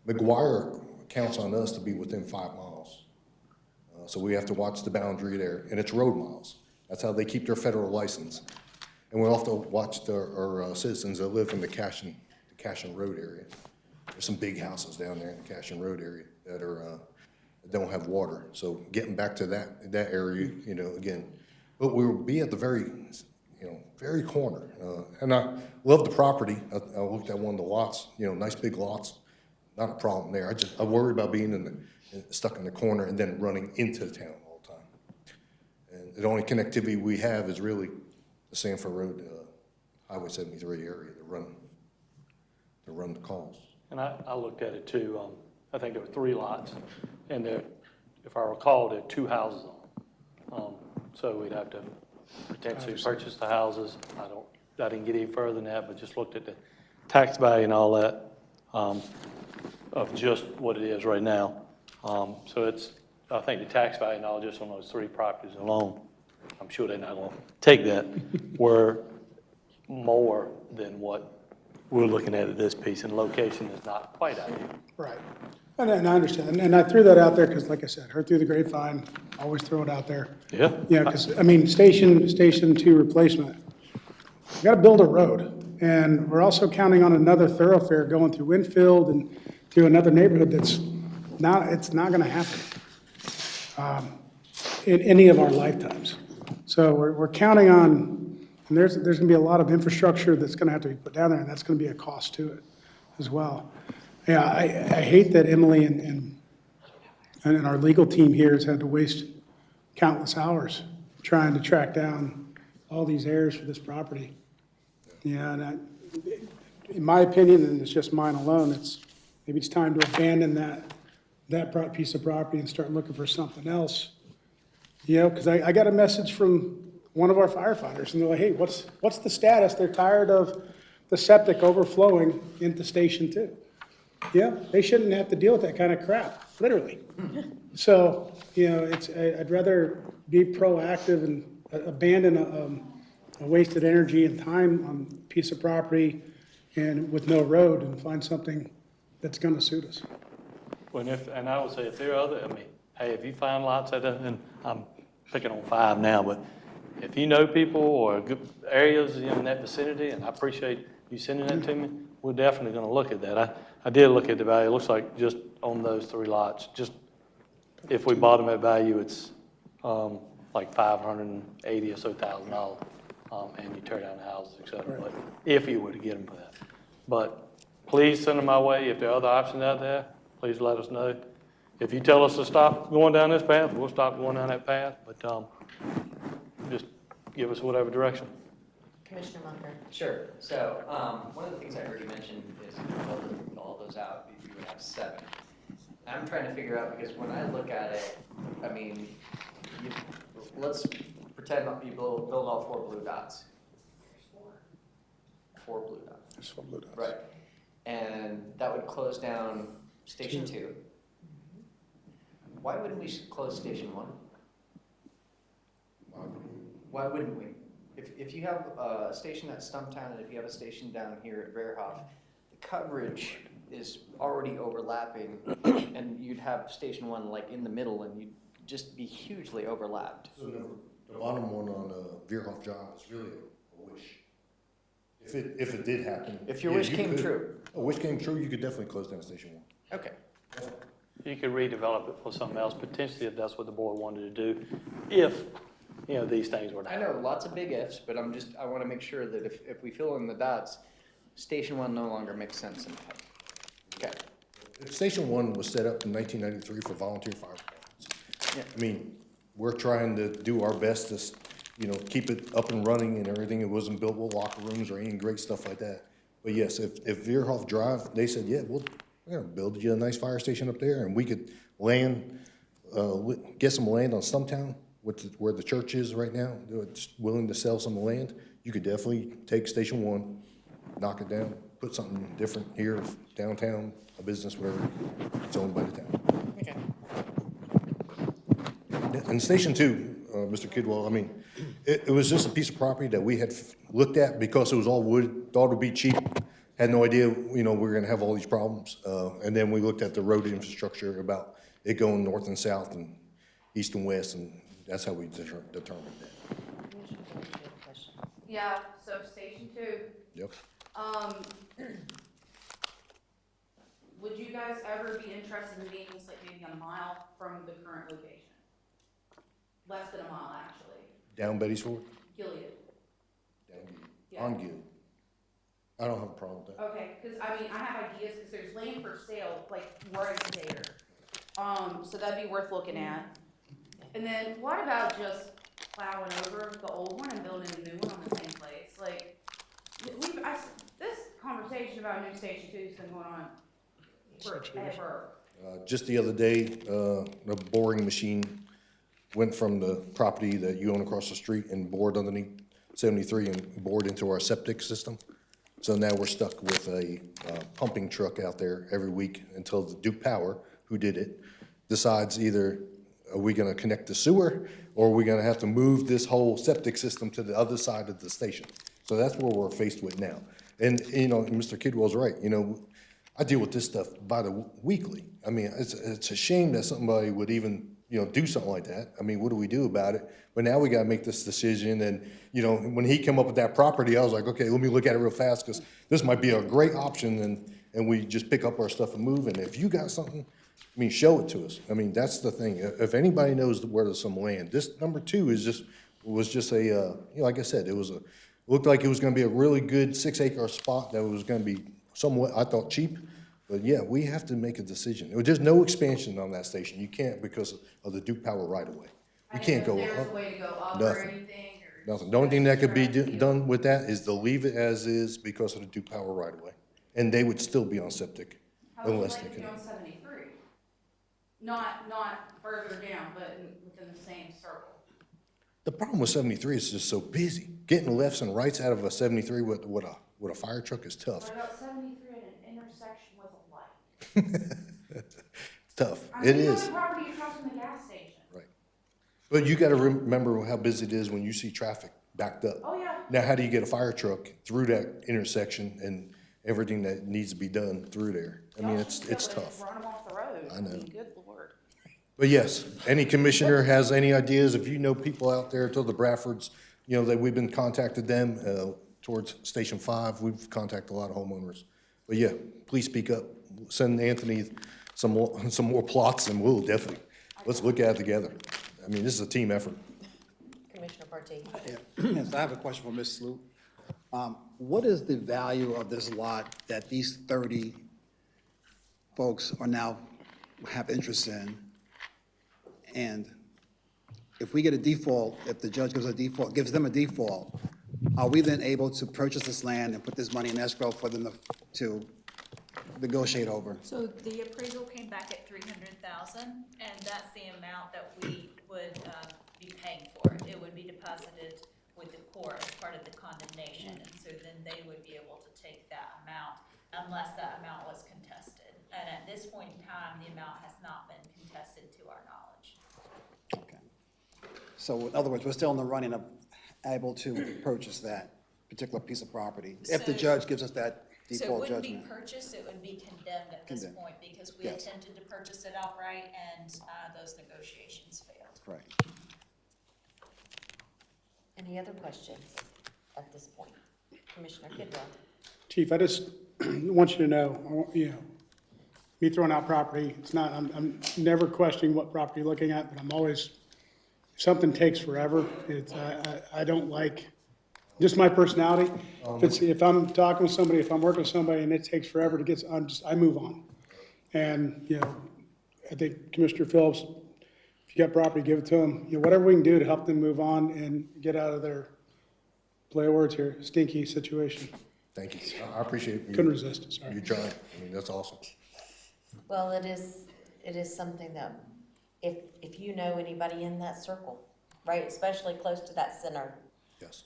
McGuire counts on us to be within 5 miles. So we have to watch the boundary there, and it's road miles. That's how they keep their federal license. And we also watch our citizens that live in the Cashin Road area. There's some big houses down there in the Cashin Road area that that don't have water. So getting back to that area, you know, again, but we will be at the very corner. And I love the property. I looked at one of the lots, you know, nice big lots. Not a problem there. I worry about being stuck in the corner and then running into the town all the time. And the only connectivity we have is really the Sanford Road, Highway 73 area to run the calls. And I looked at it too. I think there were 3 lots, and there, if I recall, there are 2 houses on them. So we'd have to potentially purchase the houses. I didn't get any further than that, but just looked at the tax value and all that, of just what it is right now. So it's, I think the tax value and all just on those 3 properties alone, I'm sure they're not gonna take that, were more than what we're looking at this piece, and location is not quite ideal. Right. And I understand. And I threw that out there because, like I said, heard through the grapevine, always throw it out there. Yeah. Yeah, because, I mean, Station 2 replacement, we got to build a road. And we're also counting on another thoroughfare going through Winfield and through another neighborhood it's not going to happen in any of our lifetimes. So we're counting on, and there's going to be a lot of infrastructure that's going to have to be put down there, and that's going to be a cost to it as well. Yeah, I hate that Emily and our legal team here has had to waste countless hours trying to track down all these heirs for this property. Yeah, and in my opinion, and it's just mine alone, maybe it's time to abandon that piece of property and start looking for something else. You know, because I got a message from one of our firefighters, and they're like, hey, what's the status? They're tired of the septic overflowing into Station 2. Yeah, they shouldn't have to deal with that kind of crap, literally. So, you know, I'd rather be proactive and abandon a wasted energy and time on a piece of property and with no road and find something that's going to suit us. And I would say if there are other, I mean, hey, if you find lots of them, and I'm picking on 5 now, but if you know people or good areas in that vicinity, and I appreciate you sending that to me? We're definitely gonna look at that. I did look at the value. It looks like just on those 3 lots, just if we bought them at value, it's, like $580 or so thousand dollars. And you tear down the houses, et cetera, but if you were to get them for that. But please send them my way. If there are other options out there, please let us know. If you tell us to stop going down this path, we'll stop going down that path, but, just give us whatever direction. Commissioner Munger. Sure. So, one of the things I heard you mention is if you build all those out, you would have 7. I'm trying to figure out, because when I look at it, I mean, let's pretend you build all 4 blue dots. 4 blue dots. Just one blue dot. Right. And that would close down Station 2. Why wouldn't we close Station 1? Why wouldn't we? If you have a station at Stumptown and if you have a station down here at Bearhoff, the coverage is already overlapping and you'd have Station 1 like in the middle and you'd just be hugely overlapped. So the bottom one on Veerhoff Drive is really a wish. If it did happen. If your yeah, wish you came could- true. A wish came true, you could definitely close down Station 1. Okay. You could redevelop it for something else, potentially if that's what the board wanted to do, if, you know, these things were to I happen. know, lots of big ifs, but I want to make sure that if we fill in the dots, Station 1 no longer makes sense in my head. Okay. Station 1 was set up in 1993 for volunteer fire departments. Yeah. I mean, we're trying to do our best to, keep it up and running and everything. It wasn't built with locker rooms or any great stuff like that. But yes, if Veerhoff Drive, they said, yeah, we're gonna build you a nice fire station up there, and we could get some land on Stumptown, where the church is right now. It's willing to sell some land. You could definitely take Station 1, knock it down, put something different here, downtown, a business, whatever. It's owned by the town. Okay. And Station 2, Mr. Kidwell, I mean, it was just a piece of property that we had looked at because it was all wood, thought it would be cheap, had no idea, we were gonna have all these problems. And then we looked at the road infrastructure about it going north and south and east and west, and that's how we determined that. Yeah, so Station 2, Yep. would you guys ever be interested in meetings like maybe a mile from the current location? Less than a mile, actually. Down Betty's Ford? Gilead. Down Gilead. Yeah. On Gilead. I don't have a problem with that. Okay, because I mean, I have ideas, because there's land for sale, like right there. So that'd be worth looking at. And then what about just plowing over the old one and building a new one on the same place? Like, this conversation about new Station 2's been going on forever. Just the other day, the boring machine went from the property that you own across the street and bored underneath 73 and bored into our septic system. So now we're stuck with a pumping truck out there every week until the Duke Power, who did it, decides either are we gonna connect the sewer or are we gonna have to move this whole septic system to the other side of the station? So that's what we're faced with now. And, Mr. Kidwell's right, I deal with this stuff by the weekly. I mean, it's a shame that somebody would even, do something like that. I mean, what do we do about it? But now we gotta make this decision, and, when he came up with that property, I was like, okay, let me look at it real fast, because this might be a great option, and we just pick up our stuff and move, and if you got something, I mean, show it to us. I mean, that's the thing. If anybody knows where there's some land, this number 2 was just a, like I said, looked like it was gonna be a really good 6-acre spot that was gonna be somewhat, I thought, cheap. But yeah, we have to make a decision. There's no expansion on that station. You can't because of the Duke Power right away. You can't go There's a up. way to go up or Nothing. anything, or. Nothing. The only thing that could be done with that is to leave it as is because of the Duke Power right away. And they would still be on septic How would you unless like they to be can. on 73? Not further down, but within the same circle. The problem with 73 is it's just so busy. Getting lefts and rights out of a 73 with a fire truck is tough. What about 73 at an intersection with a light? It's tough. I It mean, you is. have the property across from the gas station. But you gotta remember how busy it is when you see traffic backed up. Oh, yeah. Now, how do you get a fire truck through that intersection and everything that needs to be done through there? I mean, it's tough. Run them off the road. I know. mean, good Lord. But yes, any commissioner has any ideas, if you know people out there, tell the Bradfords, that we've been contacted them, towards Station 5. We've contacted a lot of homeowners. But yeah, please speak up. Send Anthony some more plots, and we'll definitely, let's look at it together. I mean, this is a team effort. Commissioner Partee. Yes, I have a question for Ms. Sloop. What is the value of this lot that these 30 folks are now have interest in? And if we get a default, if the judge gives them a default, are we then able to purchase this land and put this money in escrow for them to negotiate over? So the appraisal came back at 300,000, and that's the amount that we would be paying for. It would be deposited with the court as part of the condemnation, and so then they would be able to take that amount unless that amount was contested. And at this point in time, the amount has not been contested to our knowledge. Okay. So in other words, we're still in the running of able to purchase that particular piece of property, if the So- judge gives us that So it default wouldn't judgment. be purchased, it would be condemned at this Condemned. point, because we Yes. attempted to purchase it outright, and those negotiations failed. Right. Any other questions at this point? Commissioner Kidwell. Chief, I just want you to know, me throwing out property, it's not, I'm never questioning what property you're looking at, but I'm always, if something takes forever, I don't like, just my personality. If I'm talking with somebody, if I'm working with somebody and it takes forever to get, I move on. And, I think Commissioner Phillips, if you got property, give it to them. Whatever we can do to help them move on and get out of their, play words here, stinky situation. Thank you. I appreciate you. Couldn't resist, sorry. You trying. I mean, that's awesome. Well, it is something that, if you know anybody in that circle, right, especially close to that center, Yes.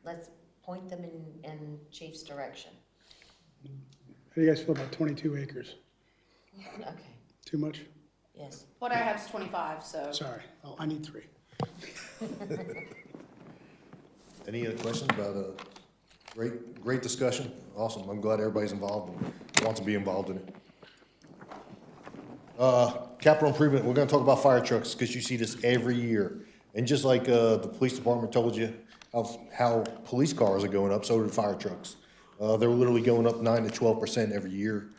let's point them in Chief's direction. How do you guys feel about 22 acres? Okay, Too much? yes. What I have is 25, so. Sorry, I need 3. Any other questions about great discussion? Awesome. I'm glad everybody's involved and wants to be involved in it. Capital improvement, we're gonna talk about fire trucks, because you see this every year. And just like, the police department told you how police cars are going up, so do fire trucks. They're literally going up 9 to 12% every year.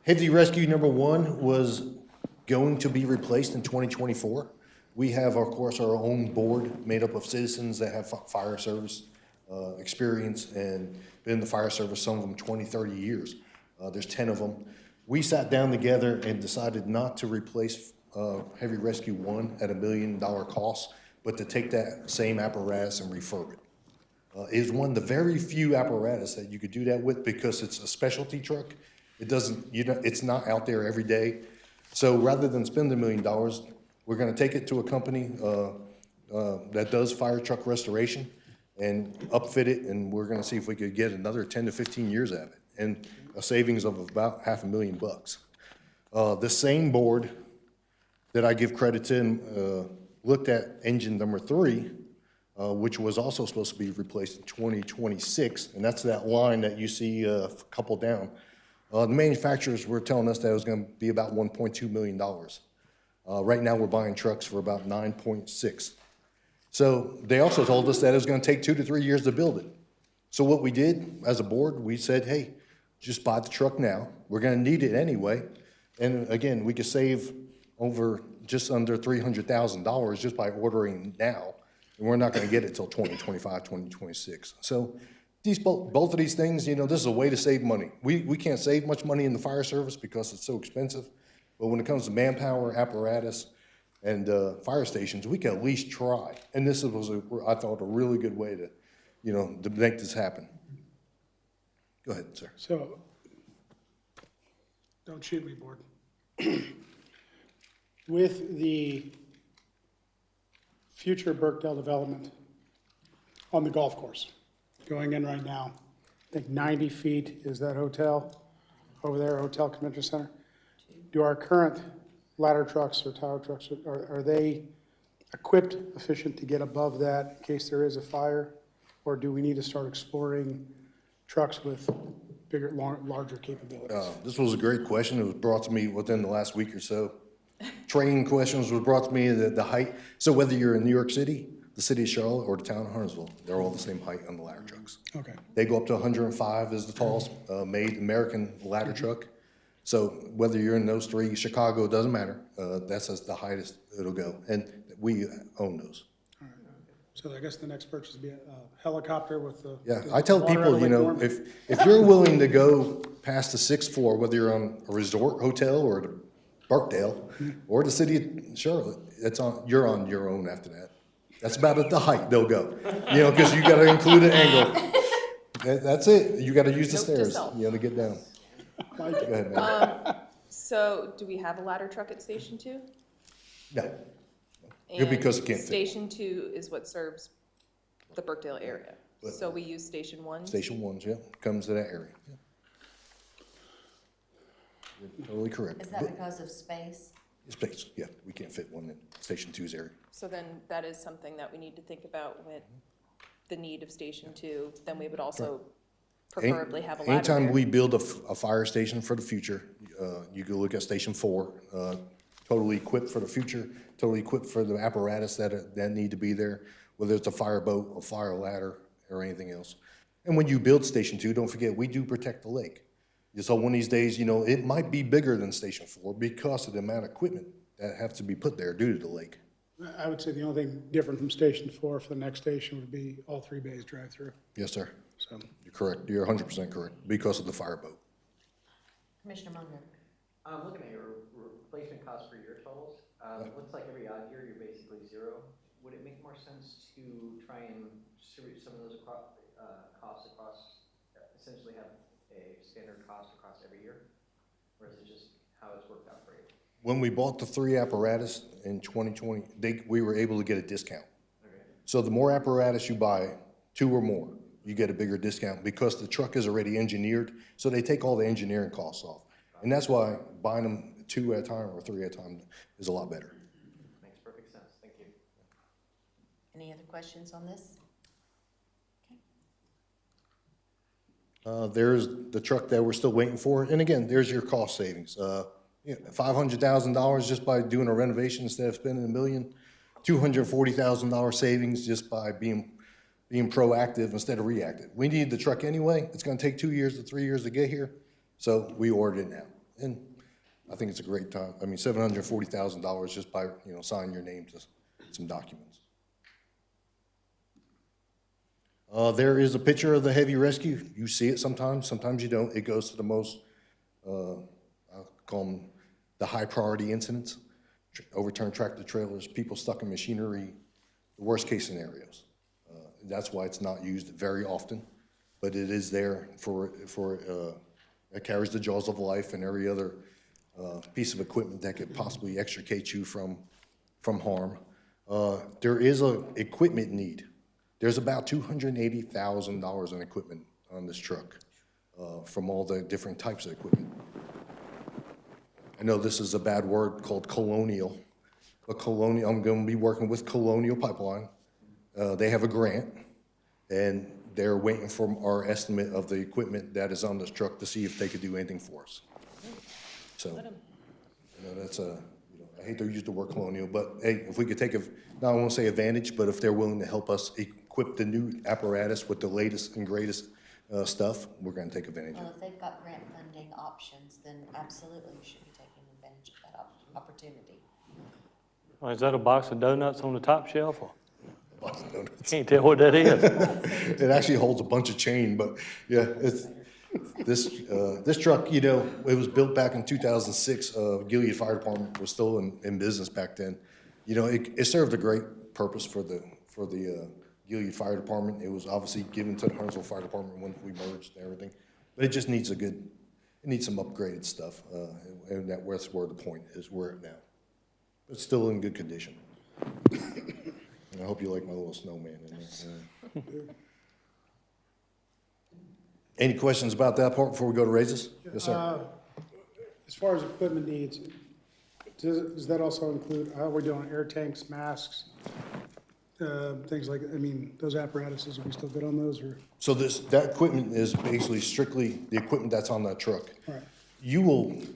Heavy rescue number 1 was going to be replaced in 2024. We have, of course, our own board made up of citizens that have fire service experience and been in the fire service, some of them 20, 30 years. There's 10 of them. We sat down together and decided not to replace Heavy Rescue 1 at $1 million cost, but to take that same apparatus and refurb it. It is one of the very few apparatus that you could do that with, because it's a specialty truck. It doesn't, it's not out there every day. So rather than spend $1 million, we're gonna take it to a company that does fire truck restoration and upfit it, and we're gonna see if we could get another 10 to 15 years out of it, and a savings of about $500,000. The same board that I give credit to looked at engine number 3, which was also supposed to be replaced in 2026, and that's that line that you see a couple down. The manufacturers were telling us that it was gonna be about $1.2 million. Right now, we're buying trucks for about 9.6. So they also told us that it was gonna take 2 to 3 years to build it. So what we did as a board, we said, hey, just buy the truck now. We're gonna need it anyway. And again, we could save over just under $300,000 just by ordering now. And we're not gonna get it till 2025, 2026. So both of these things, this is a way to save money. We can't save much money in the fire service because it's so expensive. But when it comes to manpower, apparatus, and fire stations, we can at least try. And this was, I thought, a really good way to, to make this happen. Go ahead, sir. So, don't shoot me, board. With the future Burkdale development on the golf course, going in right now, I think 90 feet is that hotel over there, Hotel Convention Center. Do our current ladder trucks or tower trucks, are they equipped, efficient to get above that in case there is a fire? Or do we need to start exploring trucks with bigger, larger capabilities? This was a great question. It was brought to me within the last week or so. Training questions was brought to me, the height. So whether you're in New York City, the city of Charlotte or the town of Huntersville, they're all the same height on the ladder trucks. Okay. They go up to 105 is the tallest made American ladder truck. So whether you're in those three, Chicago, it doesn't matter. That's as the highest it'll go. And we own those. So I guess the next purchase would be a helicopter with the. Yeah, I tell water out people, of you Lake know, Norman. if you're willing to go past the sixth floor, whether you're on a resort hotel or the Burkdale or the city of Charlotte, you're on your own after that. That's about at the height they'll go, you know, because you got to include an angle. That's it. You got to use the Note to stairs, self. you know, to get down. Go ahead, man. So do we have a ladder truck at Station 2? No. Good, because it can't fit. Station 2 is what serves the Burkdale area. But- So we use Station 1? Station ones, yeah, comes to that area. Yeah. You're totally correct. Is that But- because of space? Space, yeah, we can't fit one in Station 2's area. So then that is something that we need to think about with the need of Station 2. Then we would also preferably have a ladder Anytime there. we build a fire station for the future, you can look at Station 4, totally equipped for the future, totally equipped for the apparatus that need to be there, whether it's a fire boat, a fire ladder, or anything else. And when you build Station 2, don't forget, we do protect the lake. So one of these days, you know, it might be bigger than Station 4 because of the amount of equipment that have to be put there due to the lake. I would say the only thing different from Station 4 for the next station would be all 3 bays drive-through. Yes, sir. So, You're correct. You're 100% correct because of the fireboat. Commissioner Munger? I'm looking at your replacement cost for your totals. Looks like every odd year, you're basically zero. Would it make more sense to try and distribute some of those costs across, essentially have a standard cost across every year? Or is it just how it's worked out for you? When we bought the 3 apparatus in 2020, we were able to get a discount. Okay. So the more apparatus you buy, 2 or more, you get a bigger discount because the truck is already engineered, so they take all the engineering costs off. And that's why buying them 2 at a time or 3 at a time is a lot better. Makes perfect sense. Thank you. Any other questions on this? There's the truck that we're still waiting for, and again, there's your cost savings. $500,000 just by doing a renovation instead of spending $1 million, $240,000 savings just by being proactive instead of reactive. We need the truck anyway. It's gonna take 2 years to 3 years to get here, so we ordered it now. And I think it's a great time. I mean, $740,000 just by, you know, signing your name to some documents. There is a picture of the heavy rescue. You see it sometimes, sometimes you don't. It goes to the most, I'll call them the high priority incidents, overturned tractor trailers, people stuck in machinery, the worst case scenarios. That's why it's not used very often, but it is there it carries the jaws of life and every other piece of equipment that could possibly extricate you from harm. There is a equipment need. There's about $280,000 in equipment on this truck from all the different types of equipment. I know this is a bad word called Colonial, but I'm going to be working with Colonial Pipeline. They have a grant, and they're waiting for our estimate of the equipment that is on this truck to see if they could do anything for us. So, you know, that's I hate to use the word colonial, but hey, if we could take I won't say advantage, but if they're willing to help us equip the new apparatus with the latest and greatest stuff, we're going to take advantage of Well, it. if they've got grant funding options, then absolutely you should be taking advantage of that opportunity. Or is that a box of donuts on the top shelf? Or can't tell what that is. It actually holds a bunch of chain, but yeah, this truck, you know, it was built back in 2006. Gilead Fire Department was still in business back then. You know, it served a great purpose for the Gilead Fire Department. It was obviously given to the Huntersville Fire Department when we merged and everything, but it just needs it needs some upgraded stuff, and that's where the point is. We're at now. It's still in good condition. And I hope you like my little snowman in there. Any questions about that part before we go to raises? Yes, sir. As far as equipment needs, does that also include, how are we doing, air tanks, masks, things like, I mean, those apparatuses, are we still good on those, or? So that equipment is basically strictly the equipment that's on that truck. Right.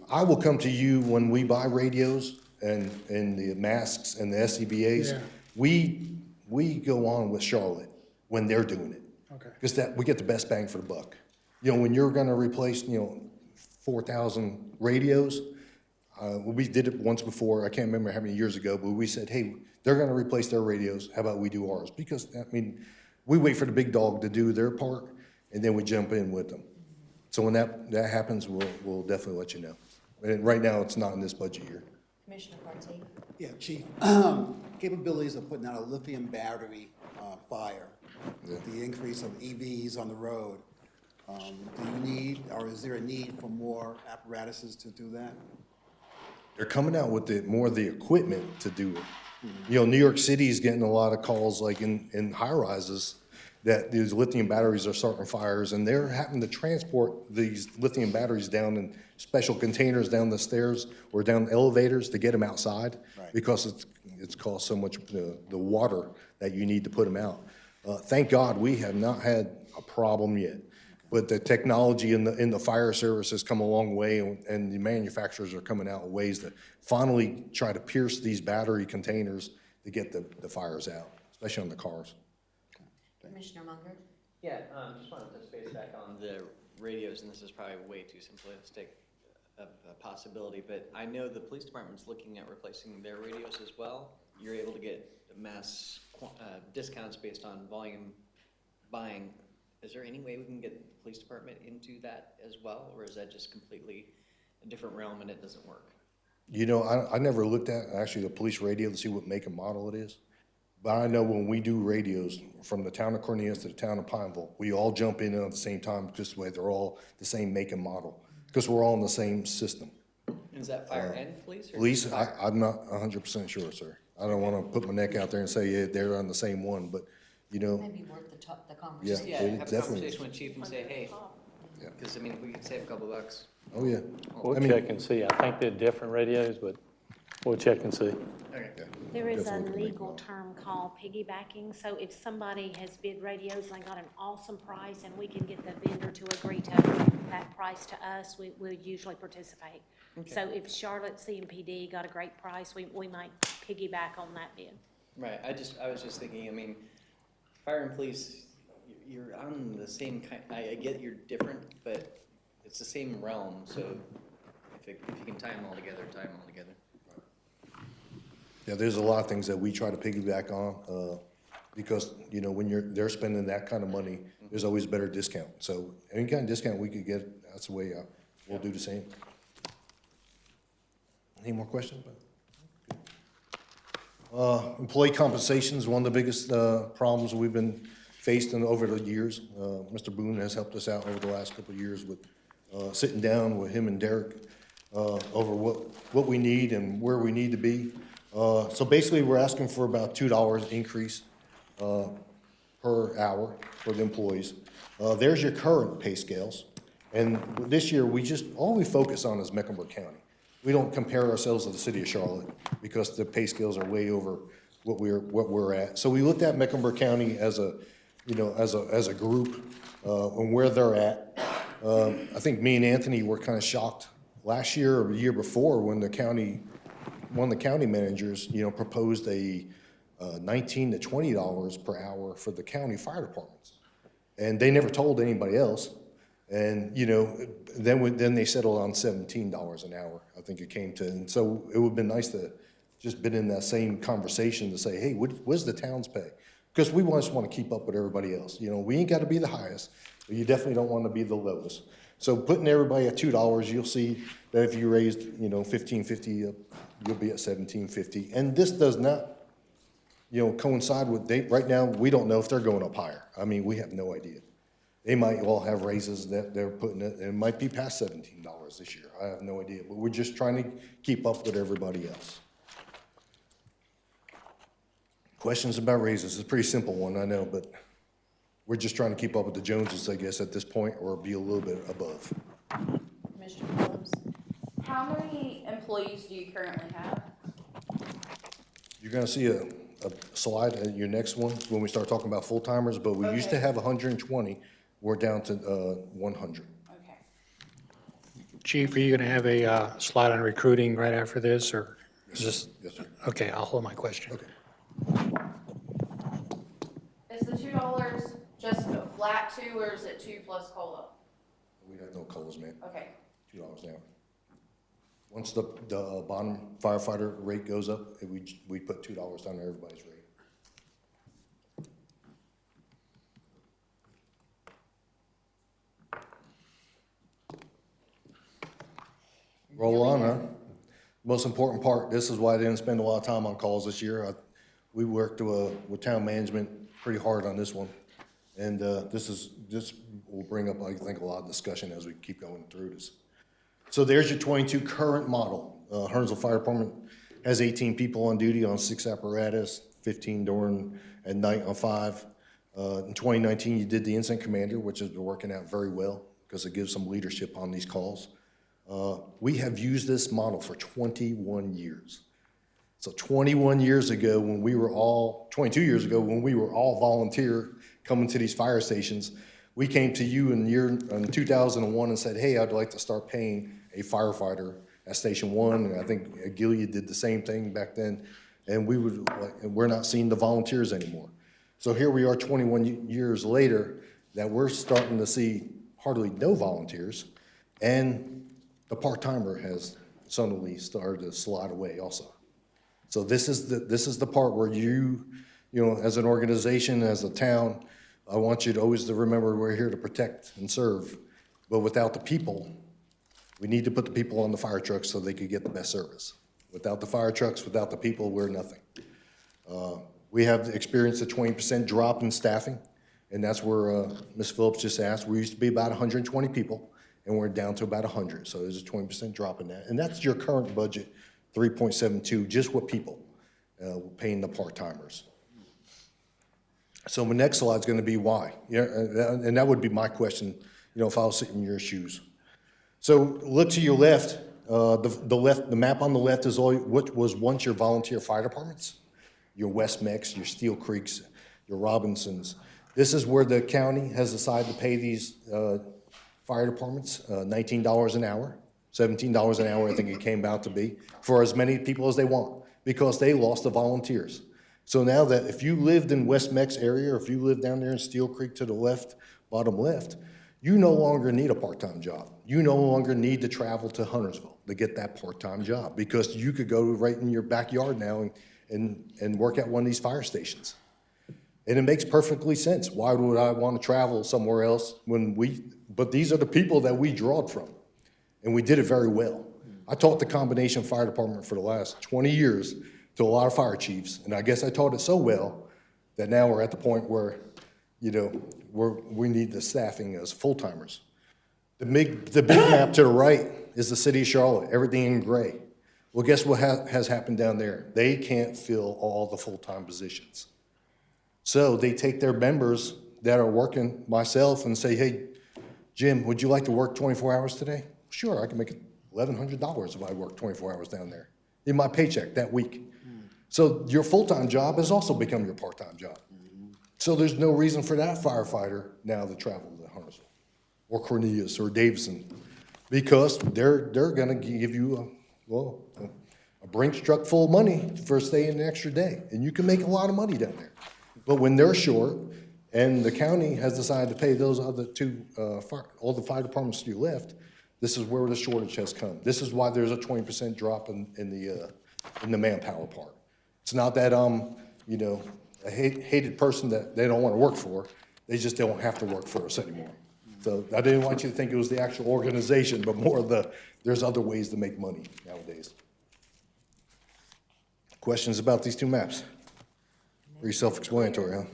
I will come to you when we buy radios and the masks and the SCBAs. Yeah. We we go on with Charlotte when they're doing it. Okay. Because we get the best bang for the buck. When you're gonna replace, 4,000 radios, we did it once before, I can't remember how many years ago, but we said, hey, they're gonna replace their radios, how about we do ours? Because, we wait for the big dog to do their part, and then we jump in with them. So when that happens, we'll definitely let you know. And right now, it's not in this budget year. Commissioner Partee? Yeah, Chief, capabilities of putting out a lithium battery fire, with the increase of EVs on the road, do you need, or is there a need for more apparatuses to do that? They're coming out with more of the equipment to do it. New York City is getting a lot of calls, like in high-rises, that these lithium batteries are starting fires, and they're having to transport these lithium batteries down in special containers down the stairs or down elevators to get them outside, because it's cost so much, the water that you need to put them out. Thank God we have not had a problem yet, but the technology in the fire service has come a long way, and the manufacturers are coming out with ways to finally try to pierce these battery containers to get the fires out, especially on the cars. Commissioner Munger? Yeah, just wanted to space back on the radios, and this is probably way too simplistic of a possibility, but I know the police department's looking at replacing their radios as well. You're able to get mass discounts based on volume buying. Is there any way we can get the police department into that as well, or is that just completely a different realm and it doesn't work? I never looked at actually the police radio to see what make and model it is. But I know when we do radios from the town of Cornelius to the town of Pineville, we all jump in at the same time, just the way they're all the same make and model, because we're all in the same system. Is that fire and police? Or Police, just fire? I'm not 100% sure, sir. I don't want to put my neck out there and say, yeah, they're on the same one, but, Maybe worth the conversation. Yeah, it have a definitely conversation with chief and say, hey, because if we could save a couple bucks. Oh, yeah. We'll check and see. I think they're different radios, but we'll check and see. Okay. There is a Definitely can make legal more. term called piggybacking, so if somebody has bid radios and they got an awesome price and we can get the vendor to agree to that price to us, we usually participate. So if Charlotte CMPD got a great price, we might piggyback on that bid. Right, I was just thinking, fire and police, you're on the same kind, I get you're different, but it's the same realm, so if you can tie them all together, tie them all together. Yeah, there's a lot of things that we try to piggyback on, because, when they're spending that kind of money, there's always a better discount. So any kind of discount we could get, that's the way we'll do the same. Any more questions? Employee compensation is one of the biggest problems we've been faced over the years. Mr. Boone has helped us out over the last couple of years with sitting down with him and Derek over what we need and where we need to be. So basically, we're asking for about $2 increase per hour for the employees. There's your current pay scales. And this year, all we focus on is Mecklenburg County. We don't compare ourselves to the city of Charlotte because the pay scales are way over what we're at. So we looked at Mecklenburg County as a group and where they're at. I think me and Anthony were kind of shocked last year or the year before when one of the county managers, proposed a $19 to $20 per hour for the county fire departments. And they never told anybody else. And, then they settled on $17 an hour, I think it came to. And so it would have been nice to just been in that same conversation to say, hey, what's the town's pay? Because we just want to keep up with everybody else. We ain't got to be the highest, but you definitely don't want to be the lowest. So putting everybody at $2, you'll see that if you raised, $15.50, you'll be at $17.50. And this does not, coincide with, right now, we don't know if they're going up higher. We have no idea. They might all have raises that they're putting it might be past $17 this year. I have no idea, but we're just trying to keep up with everybody else. Questions about raises? It's a pretty simple one, I know, but we're just trying to keep up with the Joneses, I guess, at this point, or be a little bit above. Commissioner Phillips? How many employees do you currently have? You're gonna see a slide at your next one when we start talking about full-timers, but we used to have 120. We're down to 100. Okay. Chief, are you going to have a slide on recruiting right after this, or is this? Yes, sir. Okay, I'll hold my question. Okay. $2, just a flat 2, or is it 2 plus COLA? We have no COLAs, man. Okay. $2 now. Once the bottom firefighter rate goes up, we put $2 down to everybody's rate. Roll on, huh? Most important part, this is why I didn't spend a lot of time on calls this year. We worked with town management pretty hard on this one. And this will bring up, I think, a lot of discussion as we keep going through this. So there's your 22 current model. Huntersville Fire Department has 18 people on duty on 6 apparatus, 15 during at night on 5. In 2019, you did the incident commander, which has been working out very well because it gives some leadership on these calls. We have used this model for 21 years. So 21 years ago, 22 years ago, when we were all volunteer coming to these fire stations, we came to you in 2001 and said, hey, I'd like to start paying a firefighter at Station 1. And I think Gilead did the same thing back then. And we're not seeing the volunteers anymore. So here we are 21 years later that we're starting to see hardly no volunteers. And the part-timer has suddenly started to slide away also. So this is the part where you know, as an organization, as a town, I want you to always to remember we're here to protect and serve. But without the people, we need to put the people on the fire trucks so they could get the best service. Without the fire trucks, without the people, we're nothing. We have experienced a 20% drop in staffing, and that's where Ms. Phillips just asked. We used to be about 120 people, and we're down to about 100. So there's a 20% drop in that. And that's your current budget, 3.72, just with people, paying the part-timers. So my next slide is going to be why. Yeah, and that would be my question, you know, if I was sitting in your shoes. So look to your left. The map on the left is all what was once your volunteer fire departments, your West Mex, your Steel Creeks, your Robinsons. This is where the county has decided to pay these fire departments $19 an hour, $17 an hour, I think it came out to be, for as many people as they want, because they lost the volunteers. So now that if you lived in West Mex area, or if you live down there in Steel Creek to the left, bottom left, you no longer need a part-time job. You no longer need to travel to Huntersville to get that part-time job, because you could go right in your backyard now and work at one of these fire stations. And it makes perfectly sense. Why would I want to travel somewhere else but these are the people that we drawed from, and we did it very well. I taught the combination fire department for the last 20 years to a lot of fire chiefs, and I guess I taught it so well that now we're at the point where, you know, we need the staffing as full-timers. The big map to the right is the city of Charlotte, everything in gray. Well, guess what has happened down there? They can't fill all the full-time positions. So they take their members that are working, myself, and say, hey, Jim, would you like to work 24 hours today? Sure, I can make $1,100 if I work 24 hours down there in my paycheck that week. So your full-time job has also become your part-time job. So there's no reason for that firefighter now to travel to Huntersville or Cornelius or Davison, because they're gonna give you a Brinks truck full of money for staying an extra day, and you can make a lot of money down there. But when they're short, and the county has decided to pay those other two, all the fire departments to your left, this is where the shortage has come. This is why there's a 20% drop in the manpower part. It's not that you know, a hated person that they don't want to work for. They just don't have to work for us anymore. So I didn't want you to think it was the actual organization, but more there's other ways to make money nowadays. Questions about these two maps? Pretty self-explanatory,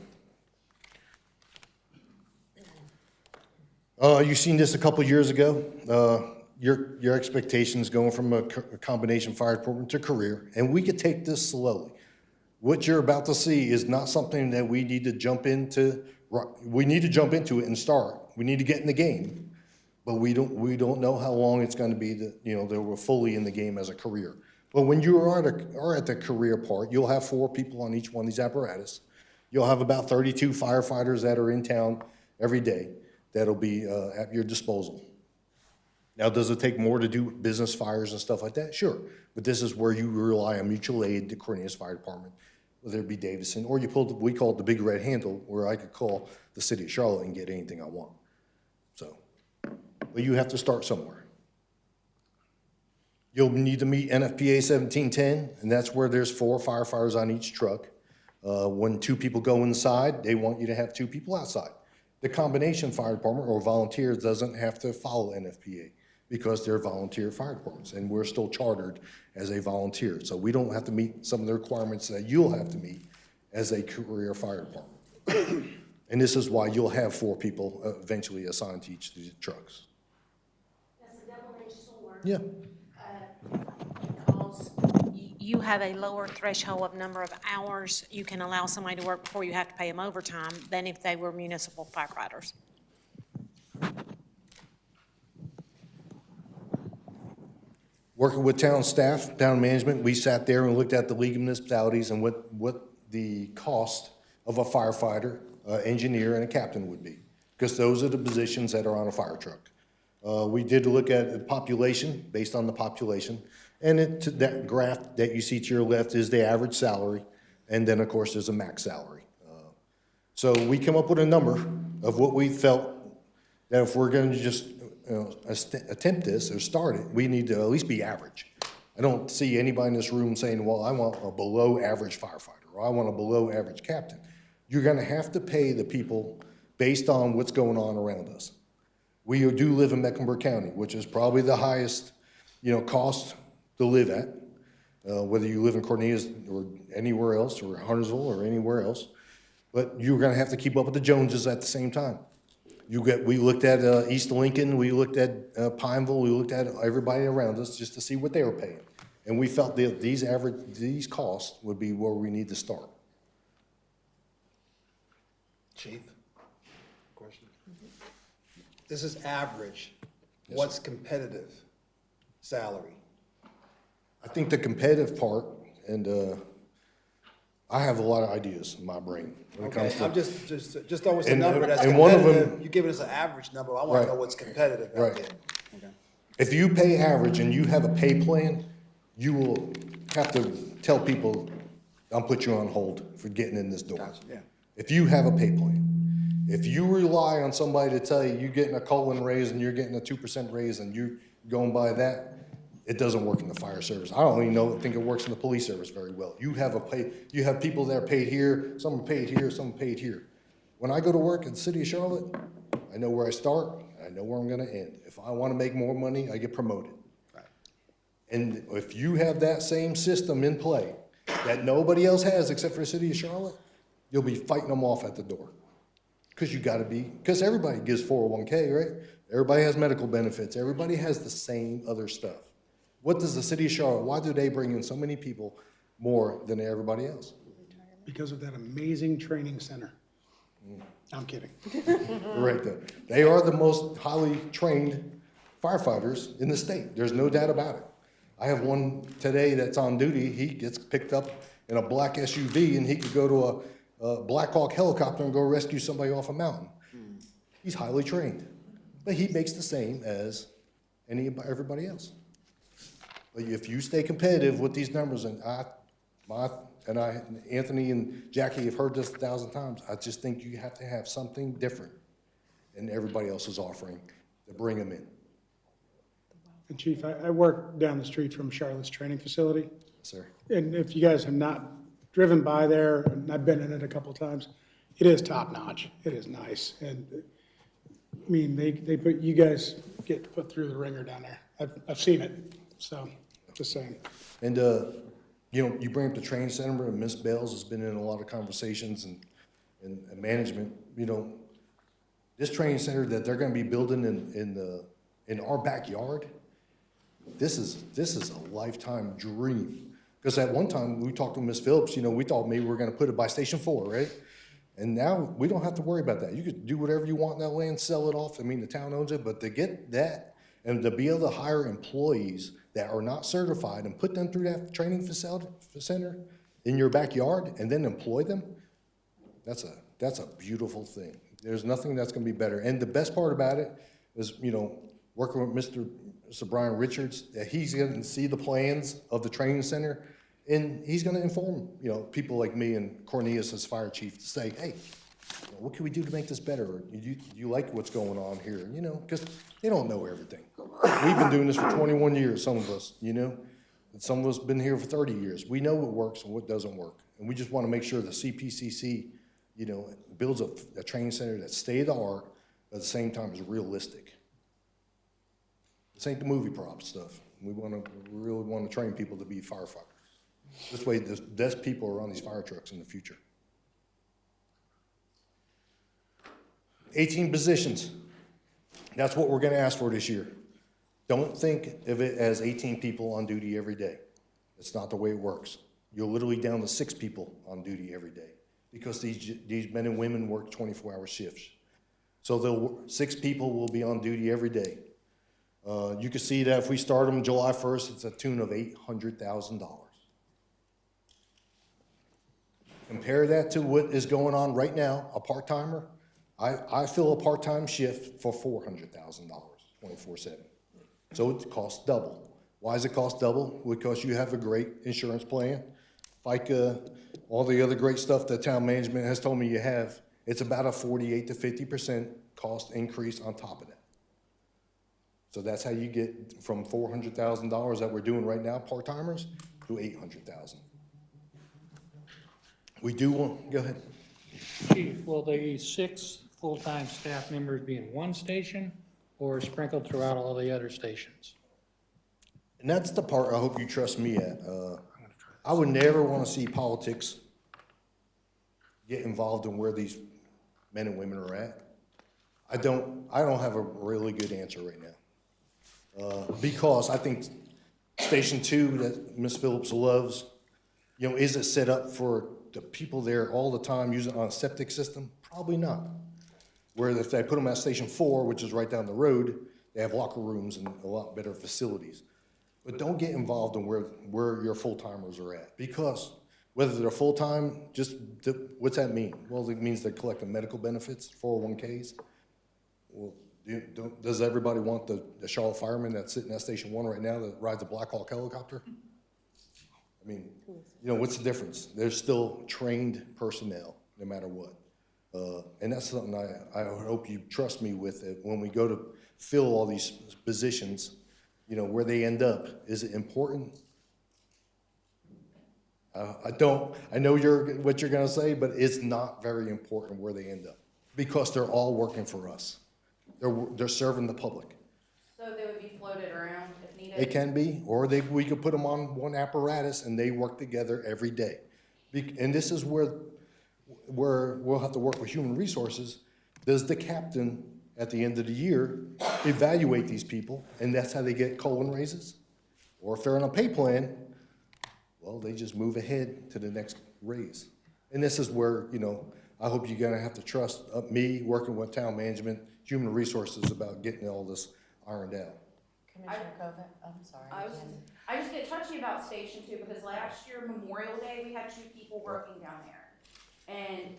huh? You've seen this a couple years ago. Your expectations going from a combination fire department to career, and we could take this slowly. What you're about to see is not something that we need to jump into. We need to jump into it and start. We need to get in the game, but we don't know how long it's going to be that, you know, that we're fully in the game as a career. But when you are at the career part, you'll have 4 people on each one of these apparatus. You'll have about 32 firefighters that are in town every day that'll be at your disposal. Now, does it take more to do business fires and stuff like that? Sure, but this is where you rely on mutual aid, the Cornelius Fire Department, whether it be Davison, or you pull, we call it the big red handle, where I could call the city of Charlotte and get anything I want. So, but you have to start somewhere. You'll need to meet NFPA 1710, and that's where there's 4 firefighters on each truck. When 2 people go inside, they want you to have 2 people outside. The combination fire department or volunteers doesn't have to follow NFPA because they're volunteer fire departments, and we're still chartered as a volunteer. So we don't have to meet some of the requirements that you'll have to meet as a career fire department. And this is why you'll have 4 people eventually assigned to each of these trucks. That's a double-edged sword. Yeah. Because you have a lower threshold of number of hours you can allow somebody to work before you have to pay them overtime than if they were municipal firefighters. Working with town staff, town management, we sat there and looked at the League of Municipalities and what the cost of a firefighter, engineer, and a captain would be, because those are the positions that are on a fire truck. We did look at the population, based on the population, and that graph that you see to your left is the average salary, and then, of course, there's a max salary. So we come up with a number of what we felt that if we're going to just attempt this or start it, we need to at least be average. I don't see anybody in this room saying, well, I want a below average firefighter, or I want a below average captain. You're gonna have to pay the people based on what's going on around us. We do live in Mecklenburg County, which is probably the highest, cost to live at, whether you live in Cornelius or anywhere else, or Huntersville or anywhere else. But you're gonna have to keep up with the Joneses at the same time. We looked at East Lincoln, we looked at Pineville, we looked at everybody around us just to see what they were paying. And we felt that these costs would be where we need to start. Chief, question? This is average. What's competitive salary? I think the competitive part, and I have a lot of ideas in my brain when it comes Okay, to. I'm just always a And- number that's and one of competitive. them- You're giving us an average number. I want Right. to know what's competitive out Right. there. Okay. If you pay average and you have a pay plan, you will have to tell people, I'll put you on hold for getting in this door. Gotcha, yeah. If you have a pay plan. If you rely on somebody to tell you you're getting a COLA raise and you're getting a 2% raise and you're going by that, it doesn't work in the fire service. I don't even think it works in the police service very well. You have people that are paid here, some are paid here, some are paid here. When I go to work in the city of Charlotte, I know where I start, and I know where I'm gonna end. If I wanna make more money, I get promoted. And if you have that same system in play that nobody else has except for the city of Charlotte, you'll be fighting them off at the door. Because everybody gives 401k, right? Everybody has medical benefits. Everybody has the same other stuff. What does the city of Charlotte, why do they bring in so many people more than everybody else? Because of that amazing training center. I'm kidding. Right there. They are the most highly trained firefighters in the state. There's no doubt about it. I have one today that's on duty. He gets picked up in a black SUV and he could go to a Black Hawk helicopter and go rescue somebody off a mountain. He's highly trained, but he makes the same as everybody else. But if you stay competitive with these numbers, and Anthony and Jackie have heard this 1,000 times, I just think you have to have something different than everybody else is offering to bring them in. And Chief, I work down the street from Charlotte's training facility. Sir. And if you guys have not driven by there, and I've been in it a couple times, it is top notch. It is nice. And I mean, you guys get put through the ringer down there. I've seen it. So just saying. And, you bring up the training center, and Ms. Bales has been in a lot of conversations and management, this training center that they're gonna be building in our backyard, this is a lifetime dream. Because at one time, we talked to Ms. Phillips, we thought maybe we were gonna put it by Station 4, right? And now, we don't have to worry about that. You could do whatever you want in that land, sell it off, the town owns it, but to get that, and to be able to hire employees that are not certified and put them through that training center in your backyard and then employ them, that's a beautiful thing. There's nothing that's gonna be better. And the best part about it is, working with Mr. Brian Richards, that he's gonna see the plans of the training center And he's gonna inform, people like me and Cornelius as fire chief to say, hey, what can we do to make this better? Or you like what's going on here? Because they don't know everything. We've been doing this for 21 years, some of us, and some of us been here for 30 years. We know what works and what doesn't work. And we just want to make sure the CPCC, builds a training center that's state-of-the-art, but at the same time is realistic. This ain't the movie prop stuff. We really want to train people to be firefighters. This way, the best people are on these fire trucks in the future. 18 positions. That's what we're going to ask for this year. Don't think of it as 18 people on duty every day. It's not the way it works. You're literally down to 6 people on duty every day because these men and women work 24-hour shifts. So 6 people will be on duty every day. You can see that if we start them July 1st, it's a tune of $800,000. Compare that to what is going on right now, a part-timer. I fill a part-time shift for $400,000, 24/7. So it costs double. Why does it cost double? Because you have a great insurance plan, FICA, all the other great stuff that town management has told me you have. It's about a 48 to 50% cost increase on top of that. So that's how you get from $400,000 that we're doing right now, part-timers, to $800,000. We do want, go ahead. Chief, will the 6 full-time staff members be in one station or sprinkled throughout all the other stations? And that's the part I hope you trust me at. I would never want to see politics get involved in where these men and women are at. I don't have a really good answer right now. Because I think Station 2 that Ms. Phillips loves, is it set up for the people there all the time using it on a septic system? Probably not. Where if they put them at Station 4, which is right down the road, they have locker rooms and a lot better facilities. But don't get involved in where your full-timers are at. Because whether they're full-time, what's that mean? Well, it means they're collecting medical benefits, 401ks. Well, does everybody want the Charlotte fireman that's sitting at Station 1 right now that rides a Black Hawk helicopter? I mean, what's the difference? They're still trained personnel, no matter what. And that's something I hope you trust me with it. When we go to fill all these positions, where they end up. Is it important? I know what you're gonna say, but it's not very important where they end up because they're all working for us. They're serving the public. So they would be floated around if needed? They can be, or we could put them on one apparatus and they work together every day. And this is where we'll have to work with human resources. Does the captain at the end of the year evaluate these people, and that's how they get colon raises? Or if they're on a pay plan, well, they just move ahead to the next raise. And this is where, I hope you're gonna have to trust me working with town management, human resources about getting all this ironed out. Commissioner Coven, I'm sorry. I just get touchy about Station 2 because last year, Memorial Day, we had 2 people working down there. And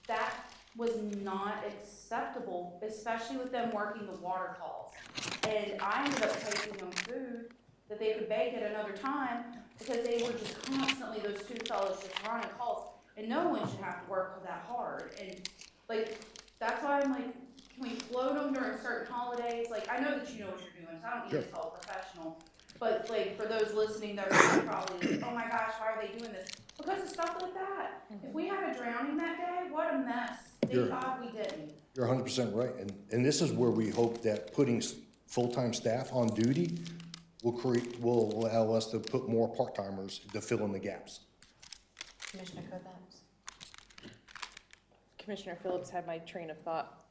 that was not acceptable, especially with them working the water calls. And I ended up taking them food that they could bake at another time because they were just constantly, those 2 fellows just running calls. And no one should have to work that hard. And that's why I'm like, can we float them during certain holidays? I know that you know what you're doing, so I don't need to tell a professional. But for those listening that are probably, oh my gosh, why are they doing this? Because of stuff like that. If we had a drowning that day, what a mess. Thank God we didn't. You're 100% right. And this is where we hope that putting full-time staff on duty will allow us to put more part-timers to fill in the gaps. Commissioner Coven? Commissioner Phillips had my train of thought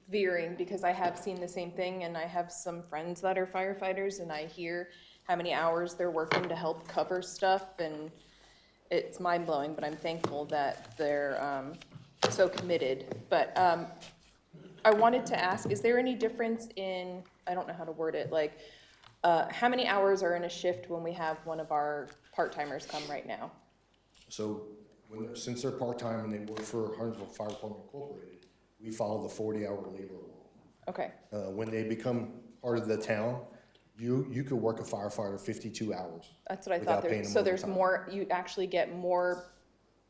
veering because I have seen the same thing and I have some friends that are firefighters and I hear how many hours they're working to help cover stuff and it's mind-blowing, but I'm thankful that they're so committed. But I wanted to ask, is there any difference in, I don't know how to word it, how many hours are in a shift when we have one of our part-timers come right now? So since they're part-time and they work for Huntersville Fire Department Incorporated, we follow the 40-hour labor law. Okay. When they become part of the town, you could work a firefighter 52 hours. That's what I without thought. paying them So there's overtime. more, you actually get more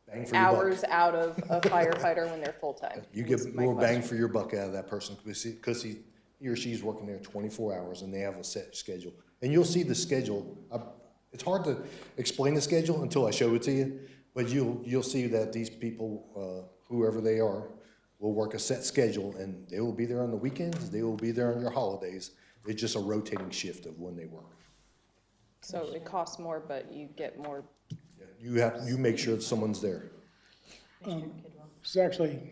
Bang for your buck. hours out of a firefighter when they're full-time. You was get my more bang question. for your buck out of that person because he or she's working there 24 hours and they have a set schedule. And you'll see the schedule. It's hard to explain the schedule until I show it to you, but you'll see that these people, whoever they are, will work a set schedule and they will be there on the weekends, they will be there on your holidays. It's just a rotating shift of when they work. So it costs more, but you get more. You make sure that someone's there. This is actually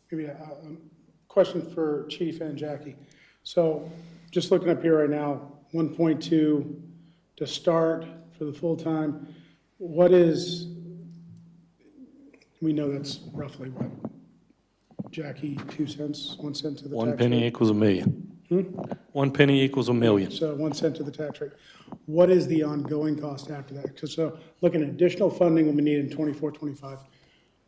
maybe a question for Chief and Jackie. So just looking up here right now, 1.2 to start for the full-time. What is, we know that's roughly what, Jackie, 2 cents, 1 cent to the tax rate? 1 penny equals a million. 1 penny equals a million. So 1 cent to the tax rate. What is the ongoing cost after that? Because so looking at additional funding will be needed in 24, 25.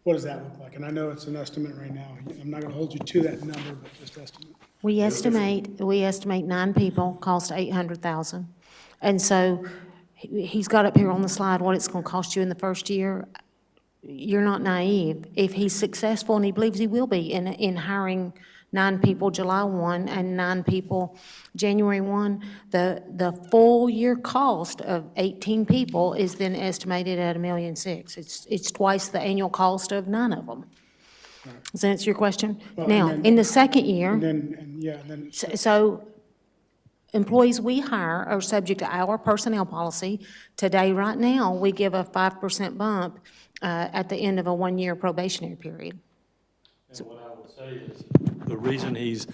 What does that look like? And I know it's an estimate right now. I'm not going to hold you to that number, but just estimate. We estimate 9 people, cost 800,000. And so he's got up here on the slide what it's going to cost you in the first year. You're not naive. If he's successful, and he believes he will be in hiring 9 people July 1 and 9 people January 1, the full year cost of 18 people is then estimated at $1.6 million. It's twice the annual cost of 9 of them. Does that answer your question? Well, Now, and then- in the second year, And then so employees we hire are subject to our personnel policy. Today, right now, we give a 5% bump at the end of a 1-year probationary period. And what I would say is, the reason he's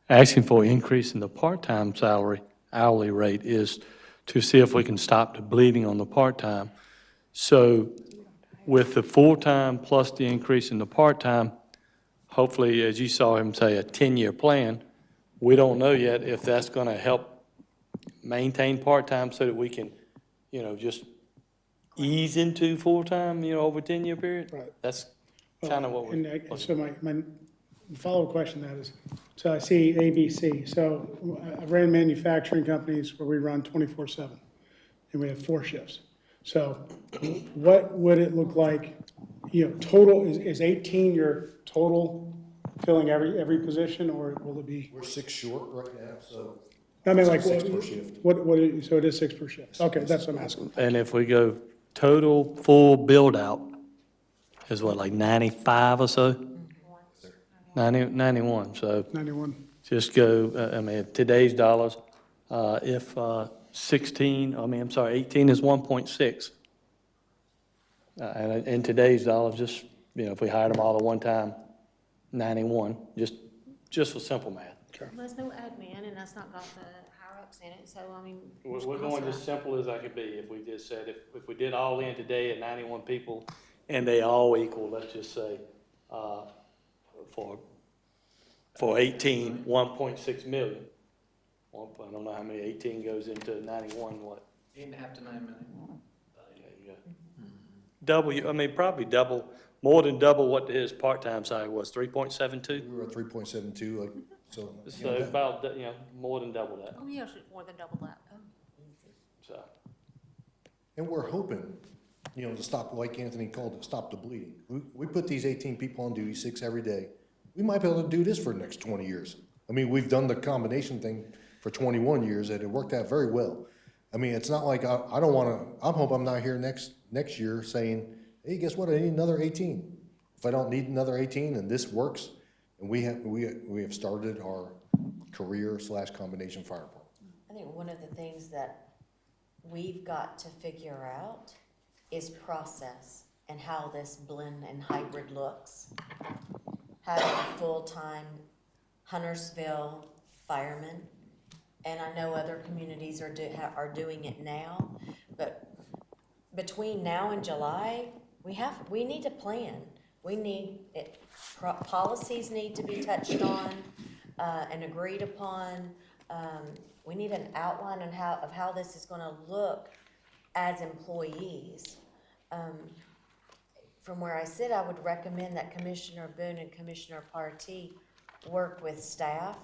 asking for an increase in the part-time salary, hourly rate, is to see if we can stop the bleeding on the part-time. So with the full-time plus the increase in the part-time, hopefully, as you saw him say, a 10-year plan, we don't know yet if that's going to help maintain part-time so that we can, just ease into full-time, over a 10-year period. Right. That's kind of what we're. So my follow-up question to that is, so I see ABC. So I ran manufacturing companies where we run 24/7, and we have 4 shifts. So what would it look like, total, is 18 your total filling every position, or will it be? We're 6 short right now, so. I mean, like, 6 per shift. So it is 6 per shift? Okay, that's what I'm asking. And if we go total full build-out, is what, like 95 or so? 91, so 91. just go, today's dollars, if 18 is 1.6. And in today's dollars, just, if we hired them all at one time, 91, just for simple math. There's no admin, and that's not got the higher-ups in it, so, I mean. We're going as simple as I could be. If we just said, if we did all in today at 91 people, and they all equal, let's just say, for 18, 1.6 million. I don't know how many 18 goes into 91, what? 8.5 to 9 million. There you go. Probably double, more than double what his part-time salary was, 3.72? We were at 3.72, so. So about, more than double that, Oh, yeah, more than double that. so. And we're hoping, to stop, like Anthony called it, stop the bleeding. We put these 18 people on duty, 6 every day. We might be able to do this for the next 20 years. We've done the combination thing for 21 years, and it worked out very well. It's not like I don't want to, I hope I'm not here next year saying, hey, guess what, I need another 18. If I don't need another 18 and this works, and we have started our career/combination fire department. I think one of the things that we've got to figure out is process and how this blend and hybrid looks. Having a full-time Huntersville fireman, and I know other communities are doing it now, but between now and July, we need a plan. Policies need to be touched on and agreed upon. We need an outline of how this is gonna look as employees. From where I sit, I would recommend that Commissioner Boone and Commissioner Partee work with staff.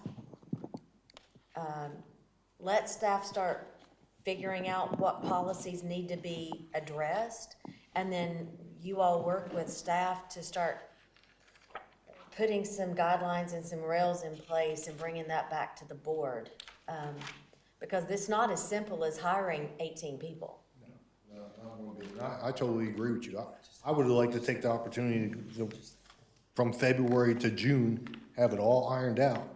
Let staff start figuring out what policies need to be addressed, and then you all work with staff to start putting some guidelines and some rails in place and bringing that back to the board. Because it's not as simple as hiring 18 people. I totally agree with you. I would like to take the opportunity from February to June, have it all ironed out.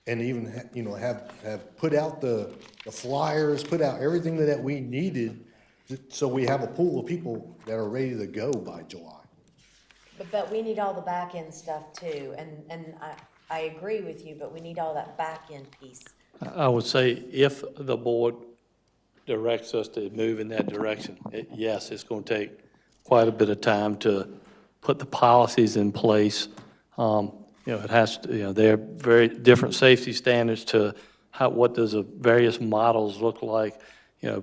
And even, have put out the flyers, put out everything that we needed, so we have a pool of people that are ready to go by July. But we need all the back end stuff too, and I agree with you, but we need all that back end piece. I would say if the board directs us to move in that direction, yes, it's going to take quite a bit of time to put the policies in place. It has to, there are very different safety standards to what does the various models look like,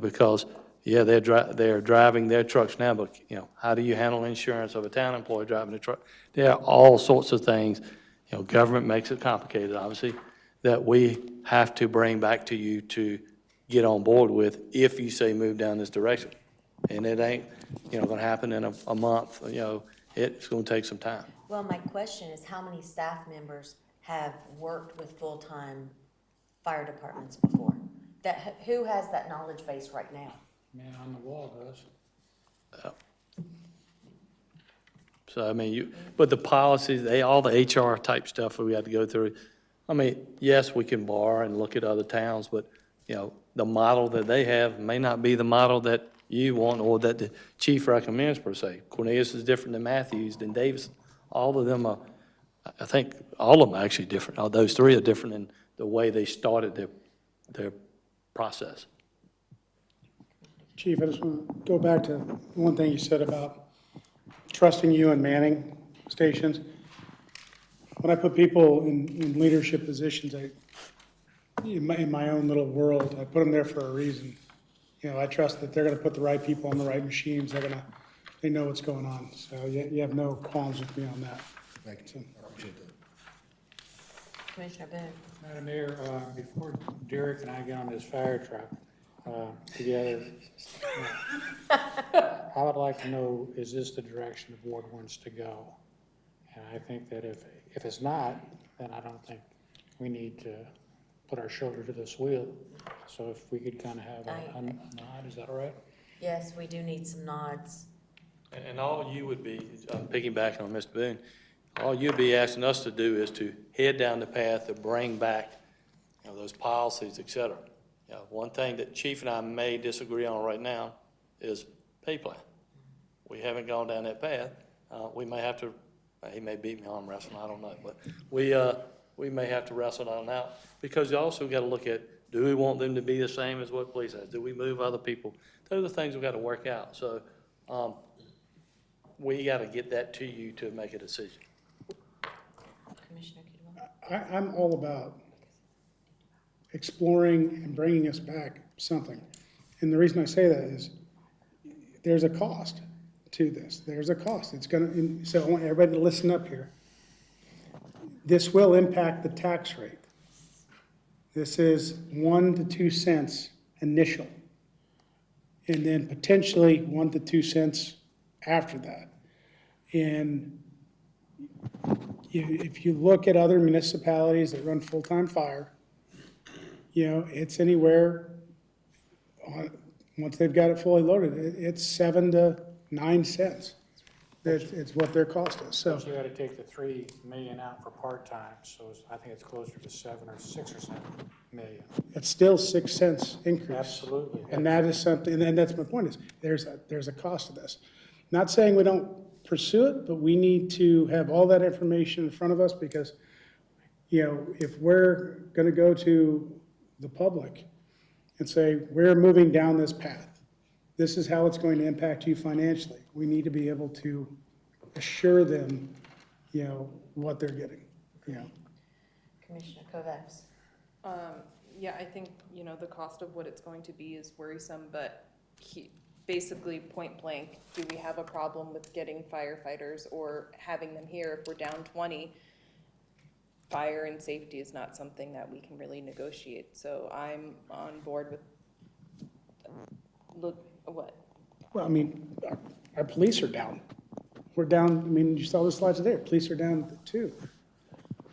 because, yeah, they're driving their trucks now, but, how do you handle insurance of a town employee driving a truck? There are all sorts of things, government makes it complicated, obviously, that we have to bring back to you to get on board with if you say move down this direction. And it ain't, going to happen in a month, it's going to take some time. Well, my question is, how many staff members have worked with full-time fire departments before? Who has that knowledge base right now? Man on the wall does. So, I mean, but the policies, all the HR type stuff that we had to go through, I mean, yes, we can borrow and look at other towns, but, the model that they have may not be the model that you want or that the chief recommends per se. Cornelius is different than Matthews, than Davis. All of them are, I think, all of them are actually different. Those three are different in the way they started their process. Chief, I just want to go back to one thing you said about trusting you and manning stations. When I put people in leadership positions, in my own little world, I put them there for a reason. I trust that they're going to put the right people on the right machines. They know what's going on. So you have no qualms with me on that. Thank you. I appreciate that. Commissioner Boone? Madam Mayor, before Derek and I get on this fire truck together, I would like to know, is this the direction the board wants to go? And I think that if it's not, then I don't think we need to put our shoulder to this wheel. So if we could kind of have a nod, is that all right? Yes, we do need some nods. And all you would be, piggybacking on Mr. Boone, all you'd be asking us to do is to head down the path to bring back, those policies, et cetera. One thing that Chief and I may disagree on right now is pay plan. We haven't gone down that path. We may have to, he may beat me arm wrestling, I don't know, but we may have to wrestle on out, because you also got to look at, do we want them to be the same as what police has? Do we move other people? Those are the things we've got to work out. So we got to get that to you to make a decision. Commissioner Kidwell? I'm all about exploring and bringing us back something. And the reason I say that is there's a cost to this. There's a cost. It's going to, so I want everybody to listen up here. This will impact the tax rate. This is 1 to 2 cents initial, and then potentially 1 to 2 cents after that. And if you look at other municipalities that run full-time fire, it's anywhere, once they've got it fully loaded, it's 7 to 9 cents. It's what their cost is, so. So we got to take the 3 million out for part-time, so I think it's closer to 6 or 7 million. It's still 6 cents increase. Absolutely. And that is something, and that's my point is, there's a cost to this. Not saying we don't pursue it, but we need to have all that information in front of us, because, if we're gonna go to the public and say, we're moving down this path, this is how it's going to impact you financially, we need to be able to assure them, what they're getting, Commissioner Kovacs? Yeah, I think, the cost of what it's going to be is worrisome, but basically point blank, do we have a problem with getting firefighters or having them here if we're down 20? Fire and safety is not something that we can really negotiate, so I'm on board with Look, what? Well, I mean, our police are down. We're down, I mean, you saw the slides there, police are down too. I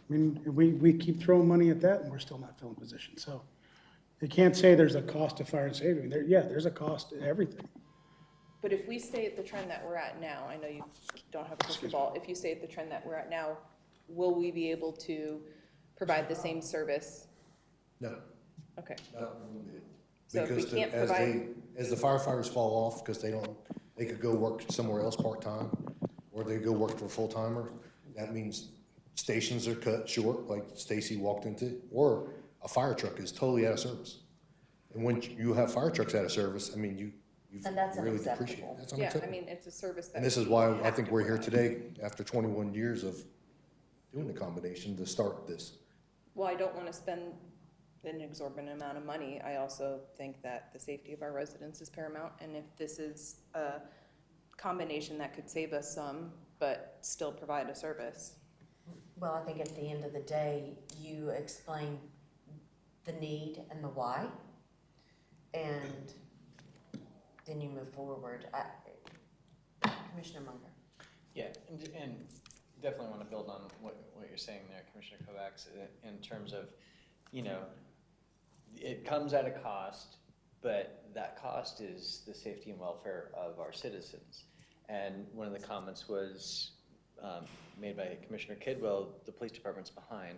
mean, we keep throwing money at that and we're still not filling positions, so. You can't say there's a cost to fire and safety. There's a cost to everything. But if we stay at the trend that we're at now, I know you don't have a crystal ball, if you stay at the trend that we're at now, will we be able to provide the same service? No. Okay. No. So if we Because can't as provide, as the firefighters fall off, because they could go work somewhere else part-time, or they go work for a full-timer, that means stations are cut short, like Stacy walked into, or a fire truck is totally out of service. And when you have fire trucks out of service, I mean, you've And that's really unacceptable. depreciated. That's yeah, I unacceptable. mean, it's a service that. And this is why I think we're here today, after 21 years of doing the combination, to start this. Well, I don't want to spend an exorbitant amount of money. I also think that the safety of our residents is paramount, and if this is a combination that could save us some, but still provide a service. Well, I think at the end of the day, you explain the need and the why, and then you move forward. Commissioner Munger. Yeah, and definitely want to build on what you're saying there, Commissioner Kovacs, in terms of, you know, it comes at a cost, but that cost is the safety and welfare of our citizens. And one of the comments was made by Commissioner Kidwell, the police department's behind.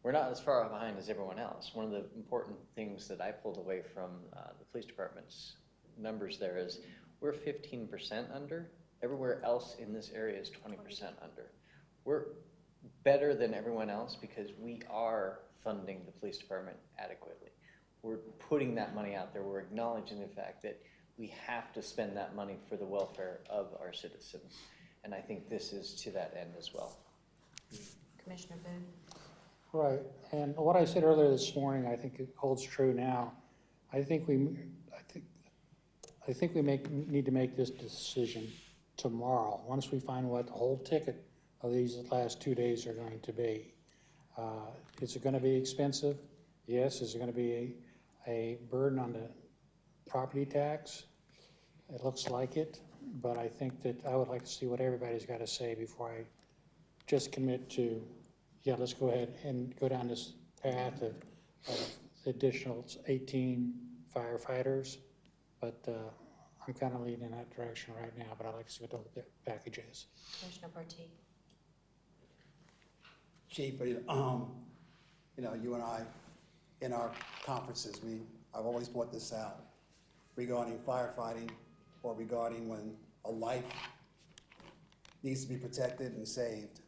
We're not as far behind as everyone else. One of the important things that I pulled away from the police department's numbers there is we're 15% under. Everywhere else in this area is 20% under. We're better than everyone else because we are funding the police department adequately. We're putting that money out there. We're acknowledging the fact that we have to spend that money for the welfare of our citizens. And I think this is to that end as well. Commissioner Boone. Right, and what I said earlier this morning, I think it holds true now. I think we need to make this decision tomorrow, once we find what the whole ticket of these last 2 days are going to be. Is it gonna be expensive? Yes. Is it gonna be a burden on the property tax? It looks like it, but I think that I would like to see what everybody's gotta say before I just commit to, yeah, let's go ahead and go down this path of additional 18 firefighters. But I'm kind of leaning in that direction right now, but I'd like to see what the package is. Commissioner Barty. Chief, you know, you and I, in our conferences, I've always brought this out regarding firefighting or regarding when a life needs to be protected and saved.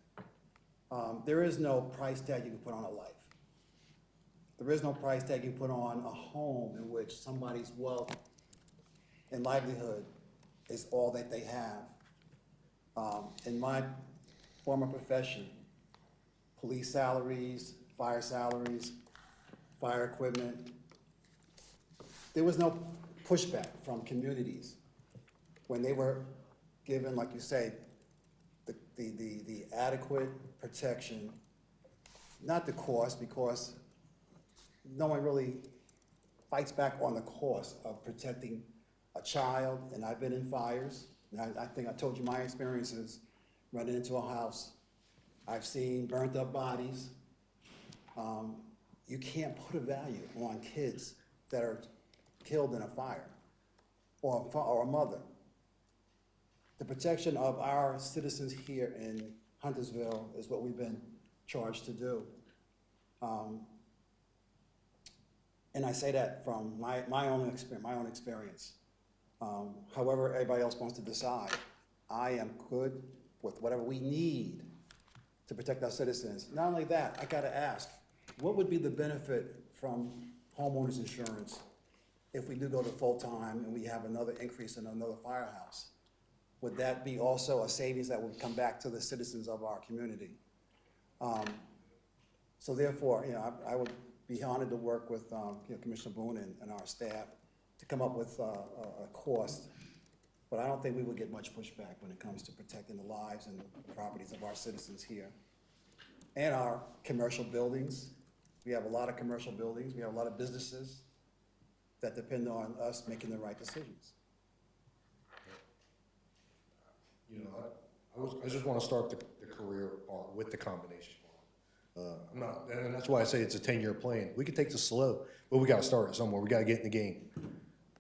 There is no price tag you can put on a life. There is no price tag you can put on a home in which somebody's wealth and livelihood is all that they have. In my former profession, police salaries, fire equipment, there was no pushback from communities when they were given, like you say, the adequate protection, not the cost, because no one really fights back on the cost of protecting a child, and I've been in fires, and I think I told you my experiences running into a house. I've seen burnt up bodies. You can't put a value on kids that are killed in a fire or a mother. The protection of our citizens here in Huntersville is what we've been charged to do. And I say that from my own experience. However everybody else wants to decide, I am good with whatever we need to protect our citizens. Not only that, I gotta ask, what would be the benefit from homeowners insurance if we do go to full-time and we have another increase in another firehouse? Would that be also a savings that would come back to the citizens of our community? So therefore, you know, I would be honored to work with you know, Commissioner Boone and our staff to come up with a cost. But I don't think we would get much pushback when it comes to protecting the lives and the properties of our citizens here. And our commercial buildings. We have a lot of commercial buildings. We have a lot of businesses that depend on us making the right decisions. You know, I just want to start the career part with the combination. I'm not, and that's why I say it's a 10-year plan. We could take this slow, but we got to start it somewhere. We got to get in the game.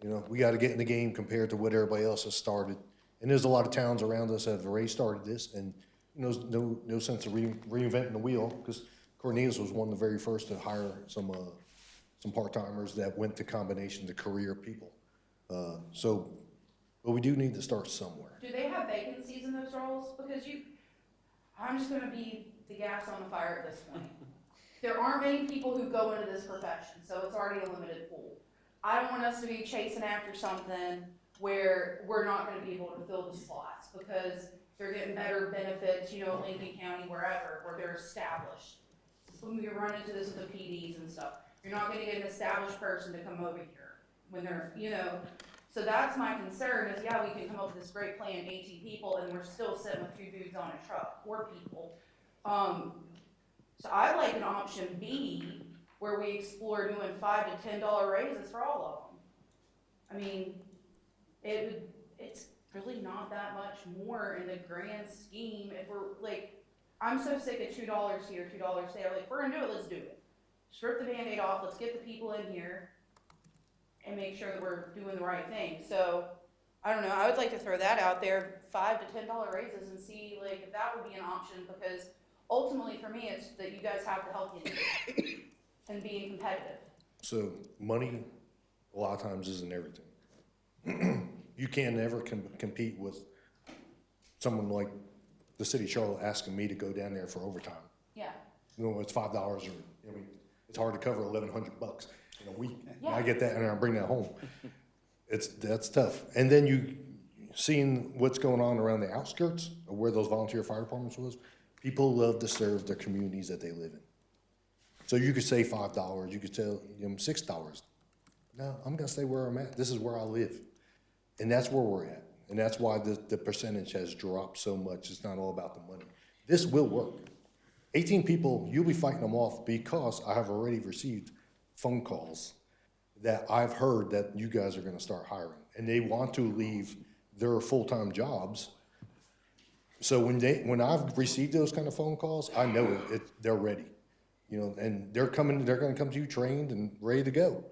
You know, we got to get in the game compared to what everybody else has started. And there's a lot of towns around us that have already started this, and you know, no sense of reinventing the wheel, because Cornelius was one of the very first to hire some part-timers that went to combination to career people. But we do need to start somewhere. Do they have vacancies in those roles? Because I'm just gonna be the gas on the fire at this point. There aren't many people who go into this profession, so it's already a limited pool. I don't want us to be chasing after something where we're not gonna be able to fill the slots, because they're getting better benefits, you know, Lincoln County, wherever, where they're established. When we run into this with the PDs and stuff, you're not gonna get an established person to come over here when they're, you know. So that's my concern is, yeah, we can come up with this great plan, 18 people, and we're still sitting with 2 dudes on a truck, 4 people. So I like an option B where we explore doing $5 to $10 raises for all of them. I mean, it's really not that much more in the grand scheme if we're like, I'm so sick of $2 here, $2 there. Like, if we're gonna do it, let's do it. Strip the Band-Aid off, let's get the people in here and make sure that we're doing the right thing. So, I don't know, I would like to throw that out there, $5 to $10 raises, and see like if that would be an option, because ultimately for me, it's that you guys have to help you and being competitive. So money, a lot of times, isn't everything. You can never compete with someone like the city of Charlotte asking me to go down there for overtime. Yeah. You know, it's $5 or, I mean, it's hard to cover $1,100 in a week. Yeah. I get that and I bring that home. That's tough. And then you seeing what's going on around the outskirts of where those volunteer fire departments was, people love to serve the communities that they live in. So you could say $5, you could tell them $6. No, I'm gonna stay where I'm at. This is where I live. And that's where we're at. And that's why the percentage has dropped so much. It's not all about the money. This will work. 18 people, you'll be fighting them off because I have already received phone calls that I've heard that you guys are gonna start hiring. And they want to leave their full-time jobs. So when I've received those kind of phone calls, I know they're ready. You know, and they're gonna come to you trained and ready to go.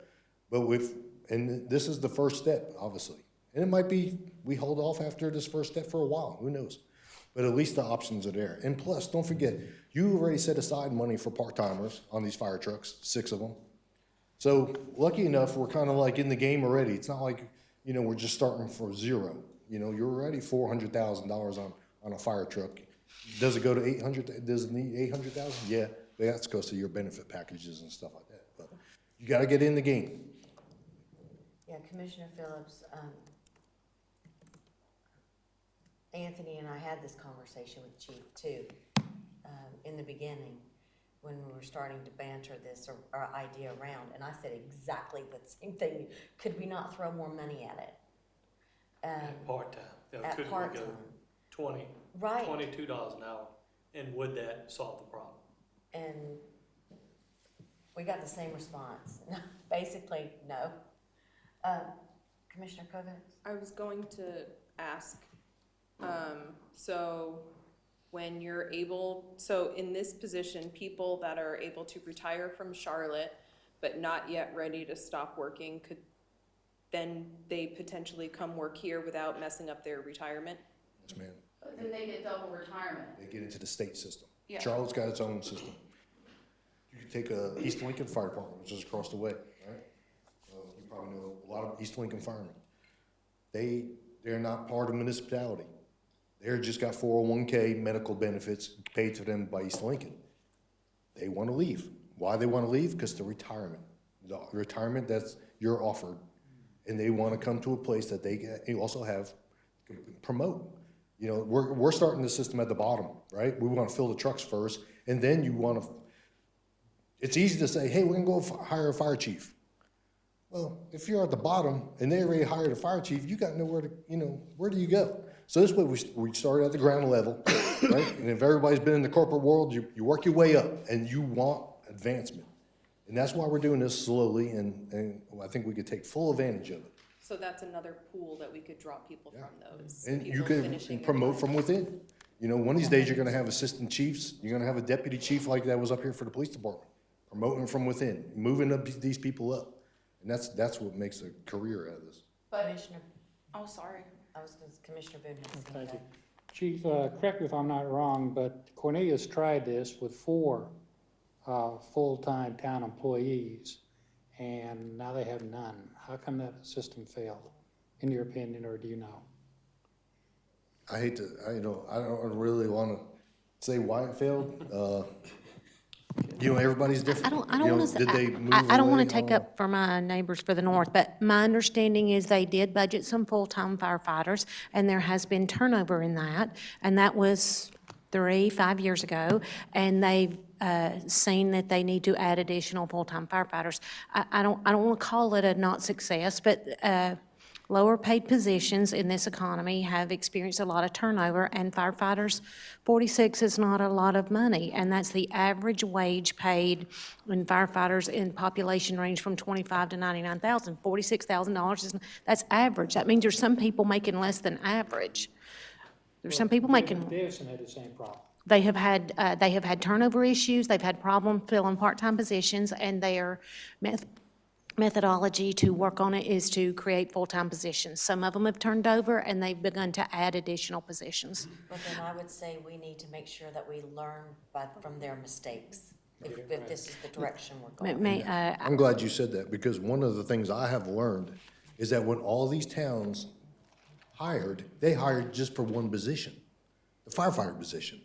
But and this is the first step, obviously. And it might be, we hold off after this first step for a while, who knows? But at least the options are there. And plus, don't forget, you already set aside money for part-timers on these fire trucks, 6 of them. So lucky enough, we're kind of like in the game already. It's not like, you know, we're just starting from zero. You know, you're already $400,000 on a fire truck. Does it go to 800? Does it need 800,000? Yeah, but that's because of your benefit packages and stuff like that. But you got to get in the game. Yeah, Commissioner Phillips, Anthony and I had this conversation with Chief too, in the beginning, when we were starting to banter this or idea around, and I said exactly the same thing. Could we not throw more money at it? At part-time. You know, At could we part-time. go Right. $22 an hour, and would that solve the problem? And we got the same response. Basically, no. Commissioner Kovacs? I was going to ask, so when you're able, so in this position, people that are able to retire from Charlotte but not yet ready to stop working, could then they potentially come work here without messing up their retirement? Yes, ma'am. But then they get double retirement. They get into the state system. Yeah. Charlotte's got its own system. You can take East Lincoln Fire Department, which is across the way, right? You probably know a lot of East Lincoln firemen. They're not part of municipality. They're just got 401k medical benefits paid to them by East Lincoln. They want to leave. Why they want to leave? Because the retirement that's you're offered, and they want to come to a place that they also have promote. You know, we're starting the system at the bottom, right? We want to fill the trucks first, and then you want to. It's easy to say, hey, we're gonna go hire a fire chief. Well, if you're at the bottom and they already hired a fire chief, you got nowhere to, you know, where do you go? So this way we started at the ground level, right? And if everybody's been in the corporate world, you work your way up and you want advancement. And that's why we're doing this slowly, and I think we could take full advantage of it. So that's another pool that we could draw people from those. And you people can finishing their promote life. from within. You know, one of these days, you're gonna have assistant chiefs, you're gonna have a deputy chief like that was up here for the police department. Promoting from within, moving up these people up. And that's what makes a career out of this. But, Commissioner, oh, sorry. I was, Commissioner Boone has something. Thank you. Chief, correct me if I'm not wrong, but Cornelius tried this with 4 full-time town employees, and now they have none. How come that system failed, in your opinion, or do you know? I don't really wanna say why it failed. You know, everybody's different. I don't You know, want to, did they move I don't want away? to take up for my neighbors for the north, but my understanding is they did budget some full-time firefighters, and there has been turnover in that, and that was 3-5 years ago, and they've seen that they need to add additional full-time firefighters. I don't want to call it a not success, but lower paid positions in this economy have experienced a lot of turnover, and firefighters, 46 is not a lot of money, and that's the average wage paid when firefighters in population range from 25 to 99,000. $46,000 that's average. That means there's some people making less than average. There's some people making. Davidson had the same problem. They have had turnover issues, they've had problem filling part-time positions, and their methodology to work on it is to create full-time positions. Some of them have turned over, and they've begun to add additional positions. Well, then I would say we need to make sure that we learn from their mistakes, if this is the direction we're going. I'm glad you said that, because one of the things I have learned is that when all these towns hired, they hired just for one position, the firefighter position.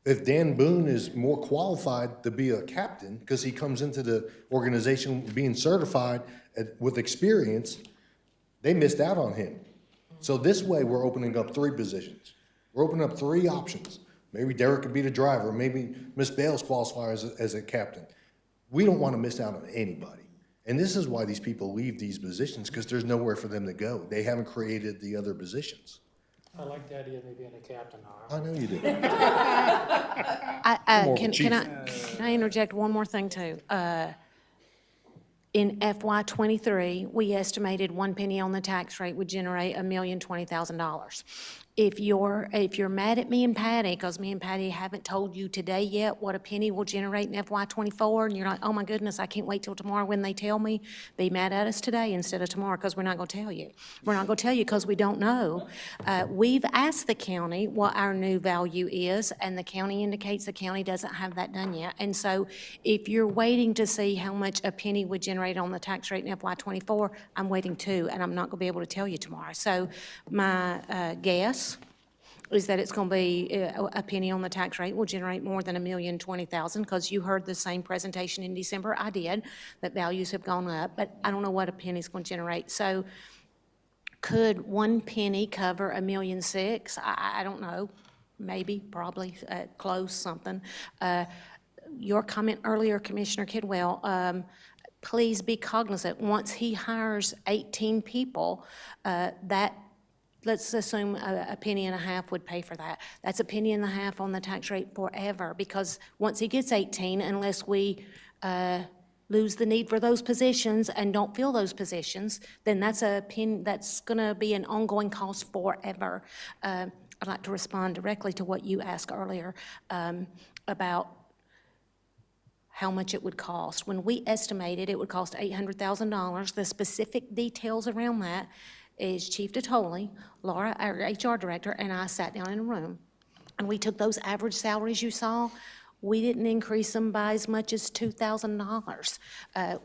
If Dan Boone is more qualified to be a captain, because he comes into the organization being certified with experience, they missed out on him. So this way, we're opening up 3 positions. We're opening up 3 options. Maybe Derek could be the driver, maybe Miss Bales qualifies as a captain. We don't want to miss out on anybody. And this is why these people leave these positions, because there's nowhere for them to go. They haven't created the other positions. I like the idea of me being a captain now. I know you do. More of a Can chief. I interject one more thing too? In FY '23, we estimated 1 penny on the tax rate would generate $1,020,000. If you're mad at me and Patty, because me and Patty haven't told you today yet what a penny will generate in FY '24, and you're like, oh my goodness, I can't wait till tomorrow when they tell me, be mad at us today instead of tomorrow, because we're not going to tell you. We're not going to tell you because we don't know. We've asked the county what our new value is, and the county indicates the county doesn't have that done yet. And so if you're waiting to see how much a penny would generate on the tax rate in FY '24, I'm waiting too, and I'm not going to be able to tell you tomorrow. So my guess is that it's going to be a penny on the tax rate will generate more than $1,020,000, because you heard the same presentation in December I did, that values have gone up, but I don't know what a penny's going to generate. So could 1 penny cover $1.6 million? I don't know, maybe, probably, close, something. Your comment earlier, Commissioner Kidwell, please be cognizant, once he hires 18 people, let's assume a penny and a half would pay for that. That's a penny and a half on the tax rate forever, because once he gets 18, unless we lose the need for those positions and don't fill those positions, then that's going to be an ongoing cost forever. I'd like to respond directly to what you asked earlier about how much it would cost. When we estimated it would cost $800,000, the specific details around that is Chief DeToley, Laura, our HR director, and I sat down in a room, and we took those average salaries you saw. We didn't increase them by as much as $2,000.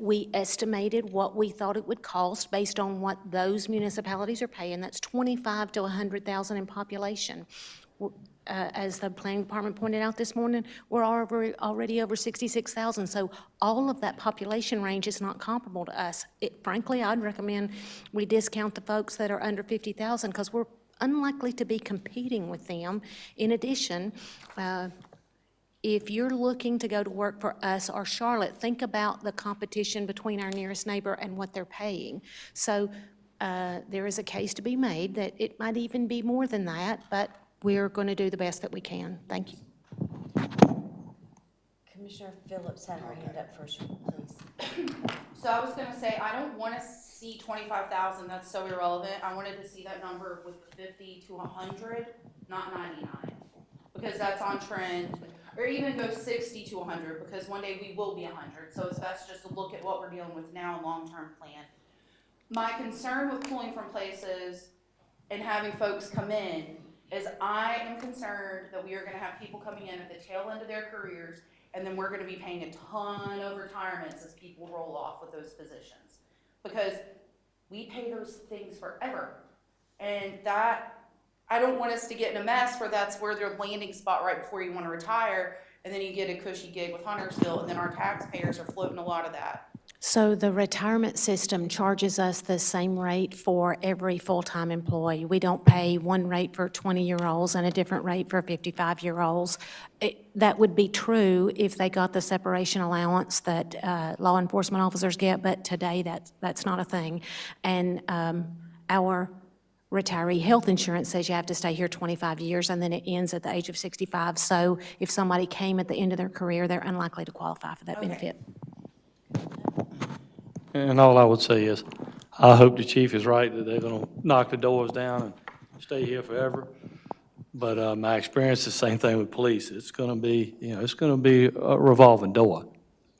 We estimated what we thought it would cost based on what those municipalities are paying. That's 25 to 100,000 in population. As the planning department pointed out this morning, we're already over 66,000. So all of that population range is not comparable to us. Frankly, I'd recommend we discount the folks that are under 50,000, because we're unlikely to be competing with them. In addition, if you're looking to go to work for us or Charlotte, think about the competition between our nearest neighbor and what they're paying. So there is a case to be made that it might even be more than that, but we're going to do the best that we can. Thank you. Commissioner Phillips had her hand up first, please. So I was gonna say, I don't wanna see 25,000, that's so irrelevant. I wanted to see that number with 50 to 100, not 99. Because that's on trend, or even go 60 to 100, because one day we will be 100. So it's best just to look at what we're dealing with now and long-term plan. My concern with pulling from places and having folks come in is I am concerned that we are gonna have people coming in at the tail end of their careers, and then we're gonna be paying a ton of retirements as people roll off with those positions. Because we pay those things forever. And that, I don't want us to get in a mess where that's where their landing spot right before you wanna retire, and then you get a cushy gig with Huntersville, and then our taxpayers are floating a lot of that. So the retirement system charges us the same rate for every full-time employee. We don't pay one rate for 20-year-olds and a different rate for 55-year-olds. That would be true if they got the separation allowance that law enforcement officers get, but today that's not a thing. And our retiree health insurance says you have to stay here 25 years, and then it ends at the age of 65. So if somebody came at the end of their career, they're unlikely to qualify for that Okay. benefit. And all I would say is, I hope the chief is right, that they're gonna knock the doors down and stay here forever. But my experience is the same thing with police. It's gonna be, it's gonna be a revolving door.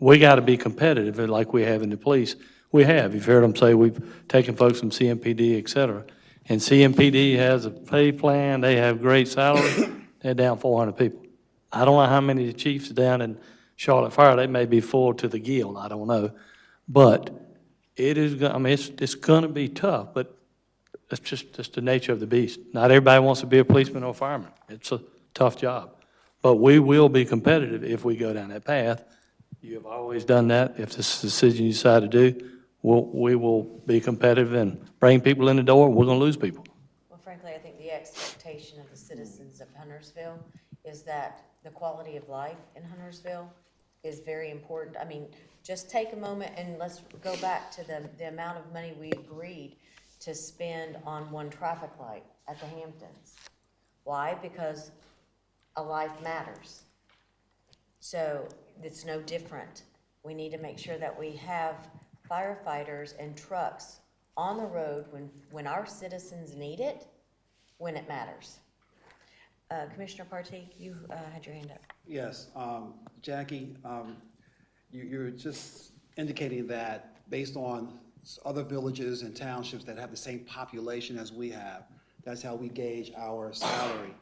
We gotta be competitive, like we have in the police. We have, you've heard them say we've taken folks from CMPD, et cetera. And CMPD has a pay plan, they have great salaries, they're down 400 people. I don't know how many of the chiefs down in Charlotte Fire, they may be full to the gill, I don't know. But it is, it's gonna be tough, but it's just the nature of the beast. Not everybody wants to be a policeman or a fireman. It's a tough job. But we will be competitive if we go down that path. You have always done that. If this is the decision you decide to do, we will be competitive and bring people in the door. We're gonna lose people. Well, frankly, I think the expectation of the citizens of Huntersville is that the quality of life in Huntersville is very important. I mean, just take a moment and let's go back to the amount of money we agreed to spend on one traffic light at the Hamptons. Why? Because a life matters. So it's no different. We need to make sure that we have firefighters and trucks on the road when our citizens need it, when it matters. Commissioner Partee, you had your hand up. Yes, Jackie, you're just indicating that based on other villages and townships that have the same population as we have, that's how we gauge our salary.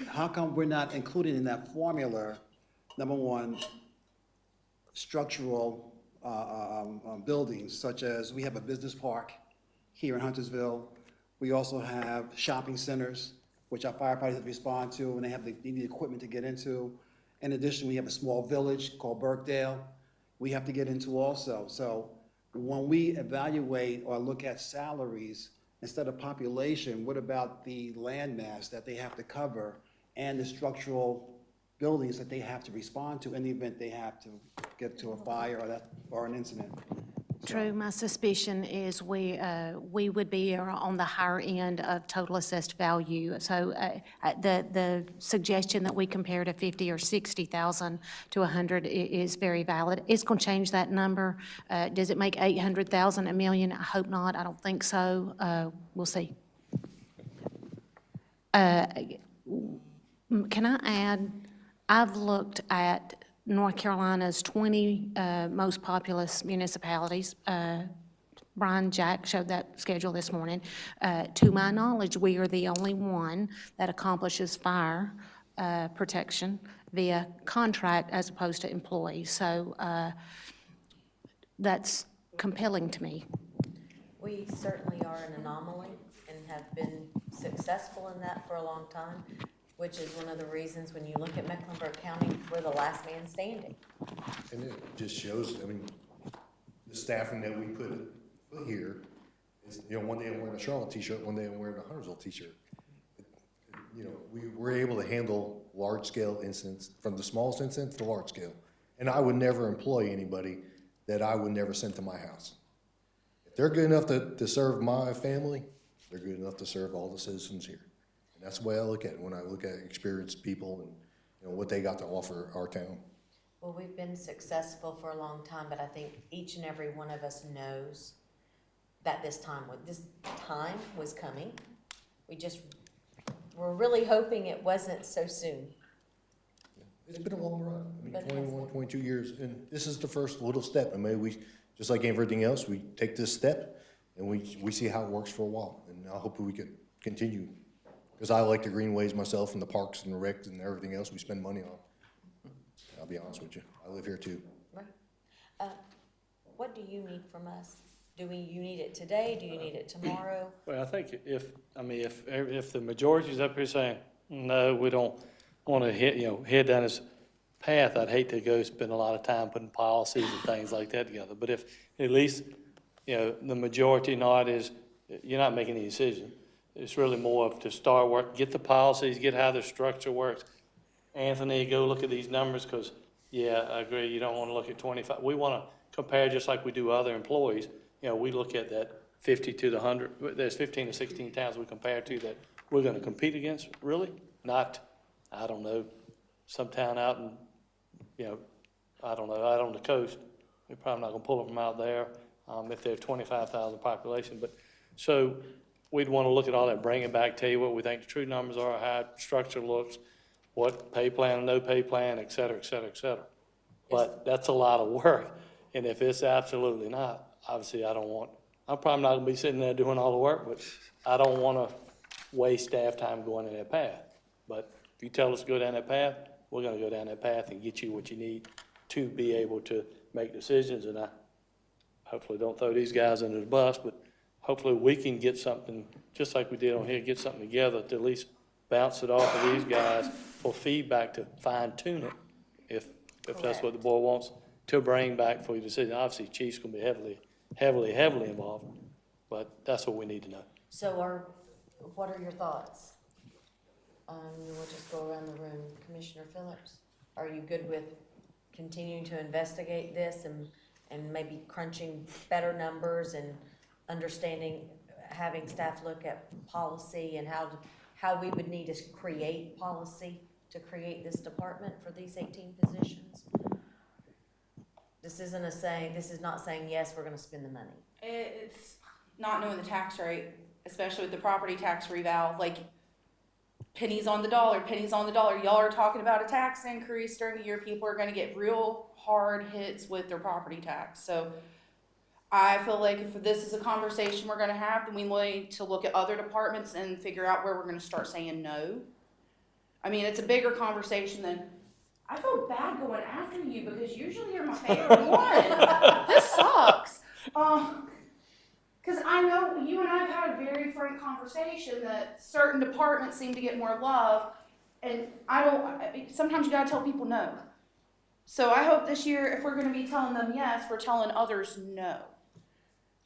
How come we're not included in that formula, number one, structural buildings, such as we have a business park here in Huntersville. We also have shopping centers, which our firefighters have to respond to, and they need the equipment to get into. In addition, we have a small village called Birkdale we have to get into also. So when we evaluate or look at salaries, instead of population, what about the land mass that they have to cover and the structural buildings that they have to respond to in the event they have to get to a fire or an incident? True. My suspicion is we would be on the higher end of total assessed value. So the suggestion that we compare to 50 or 60,000 to 100 is very valid. It's going to change that number. Does it make 800,000 a million? I hope not. I don't think so. We'll see. Can I add? I've looked at North Carolina's 20 most populous municipalities. Brian Jack showed that schedule this morning. To my knowledge, we are the only one that accomplishes fire protection via contract as opposed to employee. So that's compelling to me. We certainly are an anomaly and have been successful in that for a long time, which is one of the reasons when you look at Mecklenburg County, we're the last man standing. And it just shows, I mean, the staffing that we put here is, one day I'm wearing a Charlotte t-shirt, one day I'm wearing a Huntersville t-shirt. We're able to handle large-scale incidents, from the smallest incident to the large scale. And I would never employ anybody that I would never send to my house. If they're good enough to serve my family, they're good enough to serve all the citizens here. And that's the way I look at it when I look at experienced people and what they got to offer our town. Well, we've been successful for a long time, but I think each and every one of us knows that this time was coming. We're really hoping it wasn't so soon. It's been a long run. I mean, But it has 21, 22 years, and this is the first little step. And maybe we, just like everything else, we take this step and we see how it works for a while. And I hope we can continue, because I like the greenways myself and the parks and the rec and everything else we spend money on. I'll be honest with you. I live here too. Right. What do you need from us? You need it today? Do you need it tomorrow? Well, I think if the majority's up here saying, no, we don't want to head down this path, I'd hate to go spend a lot of time putting policies and things like that together. But if at least, the majority nod is, you're not making any decision. It's really more of to start work, get the policies, get how the structure works. Anthony, go look at these numbers, because, yeah, I agree, you don't want to look at 25. We want to compare just like we do other employees. We look at that 50 to the 100, there's 15 to 16 towns we compare to that we're going to compete against, really? Not, I don't know, some town out in, I don't know, out on the coast. We're probably not going to pull them from out there if they're 25,000 population. But so we'd want to look at all that, bring it back, tell you what we think the true numbers are, how structure looks, what pay plan, no pay plan, et cetera, et cetera, et cetera. But that's a lot of work. And if it's absolutely not, obviously I'm probably not gonna be sitting there doing all the work, but I don't wanna waste staff time going in that path. But if you tell us to go down that path, we're gonna go down that path and get you what you need to be able to make decisions. And I hopefully don't throw these guys under the bus, but hopefully we can get something, just like we did on here, get something together to at least bounce it off of these guys for feedback to fine tune it, if that's what the board wants to bring back for your decision. Obviously, Chief's gonna be heavily involved, but that's what we need to know. So what are your thoughts? We'll just go around the room. Commissioner Phillips, are you good with continuing to investigate this and maybe crunching better numbers and understanding, having staff look at policy and how we would need to create policy to create this department for these 18 positions? This is not saying, yes, we're gonna spend the money. It's not knowing the tax rate, especially with the property tax reval, like pennies on the dollar. Y'all are talking about a tax increase during the year. People are gonna get real hard hits with their property tax. So I feel like if this is a conversation we're gonna have, then we need to look at other departments and figure out where we're gonna start saying no. I mean, it's a bigger conversation than, I feel bad going after you because usually you're my favorite one. This sucks. Because I know you and I have had a very frank conversation that certain departments seem to get more love, and sometimes you gotta tell people no. So I hope this year, if we're gonna be telling them yes, we're telling others no.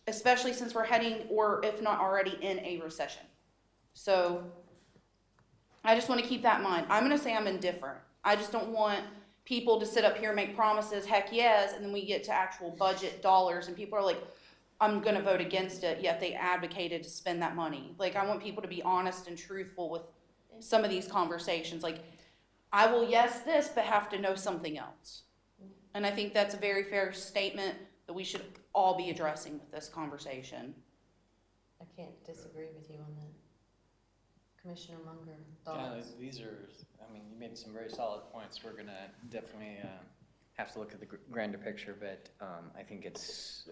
Especially since we're heading, or if not already, in a recession. So I just wanna keep that in mind. I'm gonna say I'm indifferent. I just don't want people to sit up here and make promises, heck yes, and then we get to actual budget dollars and people are like, I'm gonna vote against it, yet they advocated to spend that money. Like, I want people to be honest and truthful with some of these conversations. Like, I will yes this, but have to know something else. And I think that's a very fair statement that we should all be addressing with this conversation. I can't disagree with you on that. Commissioner Munger, Yeah, thoughts? these are, you made some very solid points. We're gonna definitely have to look at the grander picture, but I think it's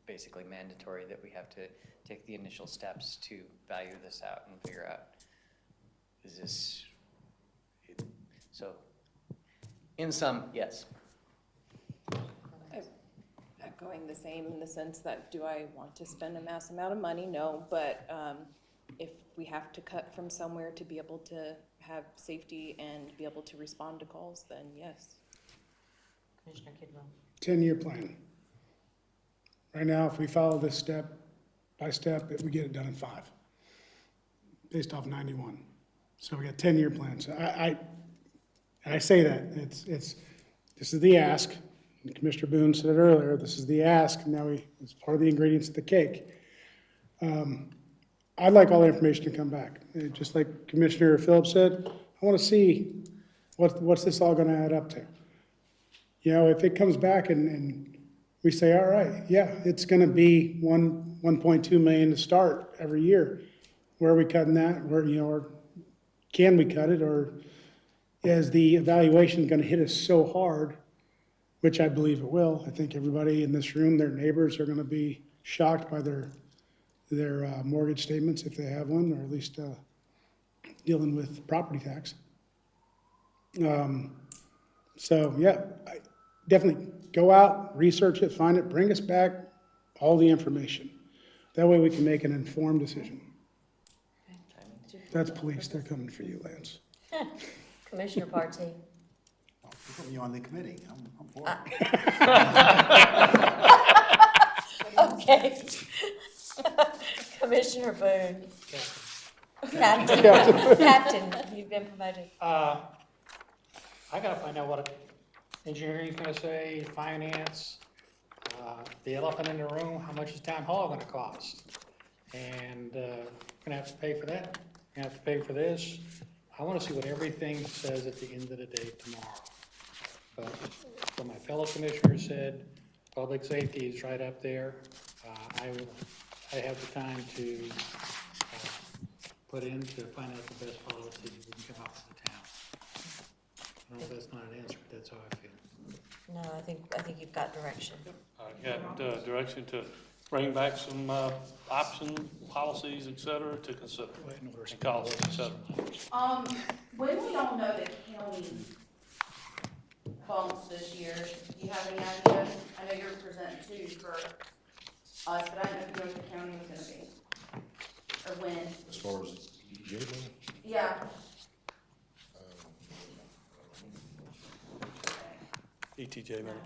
basically mandatory that we have to take the initial steps to value this out and figure out, is this, so, in sum, yes. Echoing the same in the sense that, do I want to spend a mass amount of money? No, but if we have to cut from somewhere to be able to have safety and be able to respond to calls, then yes. Commissioner Kidwell. 10-year plan. Right now, if we follow this step by step, we get it done in 5, based off 91. So we got 10-year plans. I say that, this is the ask. And Commissioner Boone said it earlier, this is the ask, now it's part of the ingredients of the cake. I'd like all the information to come back. Just like Commissioner Phillips said, I want to see what's this all going to add up to. You know, if it comes back and we say, all right, yeah, it's gonna be 1.2 million to start every year. Where are we cutting that? Where, you know, or can we cut it? Or is the evaluation gonna hit us so hard, which I believe it will. I think everybody in this room, their neighbors are gonna be shocked by their mortgage statements if they have one, or at least dealing with property tax. So, yeah, definitely go out, research it, find it, bring us back all the information. That way we can make an informed decision. That's police, they're coming for you, Lance. Commissioner Partee. You put me on the committee, I'm for it. Okay. Commissioner Boone. Captain, Captain, you've been promoted. I gotta find out what engineering's gonna say, finance, the elephant in the room, how much is town hall gonna cost? And, gonna have to pay for that, gonna have to pay for this. I wanna see what everything says at the end of the day tomorrow. But what my fellow commissioners said, public safety is right up there. I have the time to, put in to find out the best policies we can come up with the town. I don't know if that's not an answer, but that's how I feel. No, I think you've got direction. I got direction to bring back some option policies, et cetera, to consider, and costs, et cetera. When we all know the county bumps this year, do you have any idea? I know you're presenting too for us, but I didn't know if you knew what the county was gonna be. Or when. As far as your money? Yeah. ETJ money.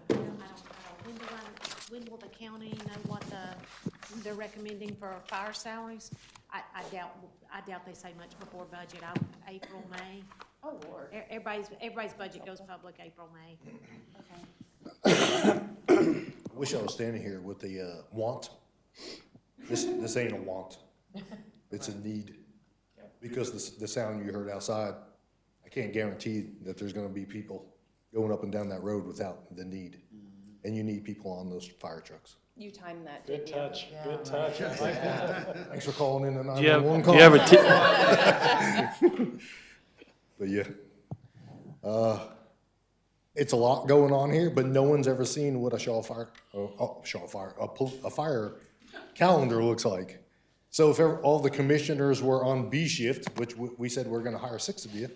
When will the county know what they're recommending for fire salaries? I doubt they say much before budget. April, May. Oh, Lord. Everybody's budget goes public April, May. Okay. Wish I was standing here with the want. This ain't a want. It's a need. Because the sound you heard outside, I can't guarantee that there's gonna be people going up and down that road without the need. And you need people on those fire trucks. You timed that, Good didn't you? touch, good touch. I like that. Thanks for calling in the Do you have, 911 do call. you have a But yeah, it's a lot going on here, but no one's ever seen what a fire calendar looks like. So if all the commissioners were on B shift, which we said we're gonna hire 6 of you,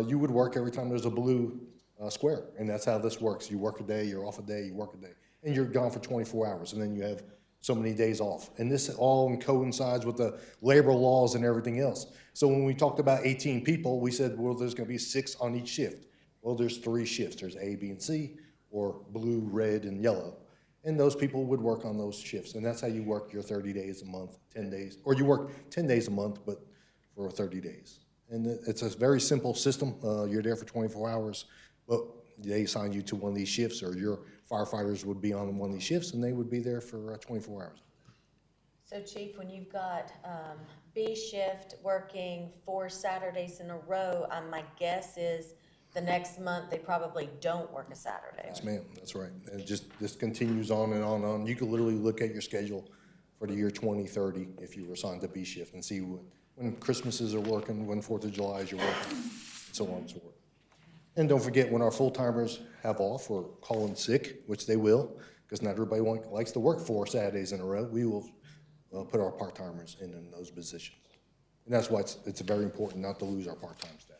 you would work every time there's a blue square, and that's how this works. You work a day, you're off a day, you work a day, and you're gone for 24 hours, and then you have so many days off. And this all coincides with the labor laws and everything else. So when we talked about 18 people, we said, well, there's gonna be 6 on each shift. Well, there's 3 shifts. There's A, B, and C, or blue, red, and yellow. And those people would work on those shifts, and that's how you work your 30 days a month, 10 days, or you work 10 days a month, but for 30 days. And it's a very simple system. You're there for 24 hours, but they assign you to one of these shifts, or your firefighters would be on one of these shifts, and they would be there for 24 hours. So Chief, when you've got B shift working 4 Saturdays in a row, my guess is the next month they probably don't work a Saturday. Yes, ma'am, that's right. And this continues on and on and on. You could literally look at your schedule for the year 2030 if you were assigned to B shift and see when Christmases are working, when 4th of July is you're working, and so on and so forth. And don't forget, when our full-timers have off or call in sick, which they will, because not everybody likes to work 4 Saturdays in a row, we will put our part-timers in those positions. And that's why it's very important not to lose our part-time staff.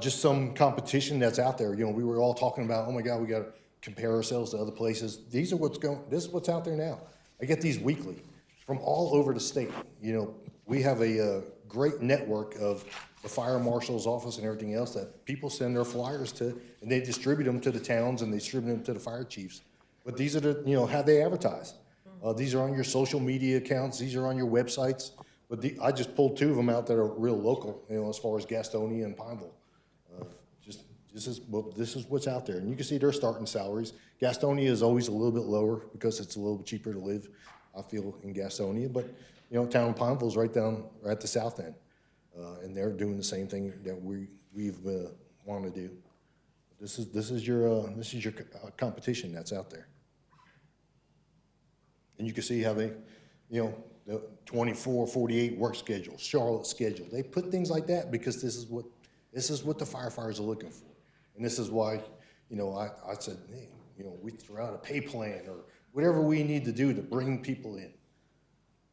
Just some competition that's out there. You know, we were all talking about, oh my God, we got to compare ourselves to other places. This is what's out there now. I get these weekly from all over the state. You know, we have a great network of the fire marshal's office and everything else that people send their flyers to, and they distribute them to the towns and they distribute them to the fire chiefs. But these are how they advertise. These are on your social media accounts. These are on your websites. But I just pulled 2 of them out that are real local, as far as Gastonia and Pineville. This is what's out there. And you can see their starting salaries. Gastonia is always a little bit lower because it's a little bit cheaper to live, I feel, in Gastonia. But, town of Pineville is right at the south end. And they're doing the same thing that we've want to do. This is your competition that's out there. And you can see how they, the 24, 48 work schedule, Charlotte schedule. They put things like that because this is what the firefighters are looking for. And this is why, I said, hey, we throw out a pay plan or whatever we need to do to bring people in.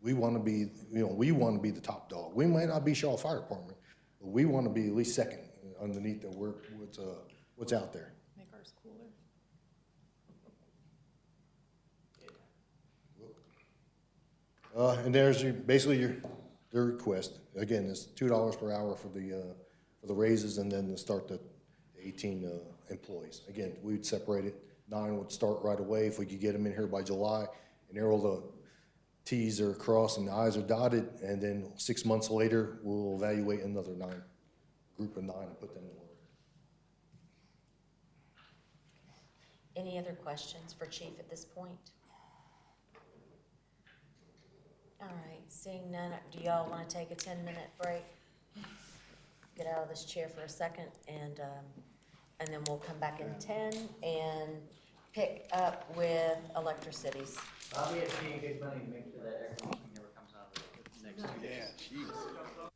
We want to be, the top dog. We might not be Charlotte Fire Department, but we want to be at least second underneath what's out there. Make ours cooler. And there's basically their request. Again, it's $2 per hour for the raises, and then to start the 18 employees. Again, we'd separate it. 9 would start right away if we could get them in here by July, and all the T's are crossed and the I's are dotted, and then 6 months later, we'll evaluate another 9, group of 9, and put them to work. Any other questions for Chief at this point? All right, seeing none, do y'all want to take a 10-minute break? Get out of this chair for a second, and then we'll come back in 10 and pick up with electricities. I'll be paying good money to make sure that air conditioning never comes on for the next 2 days.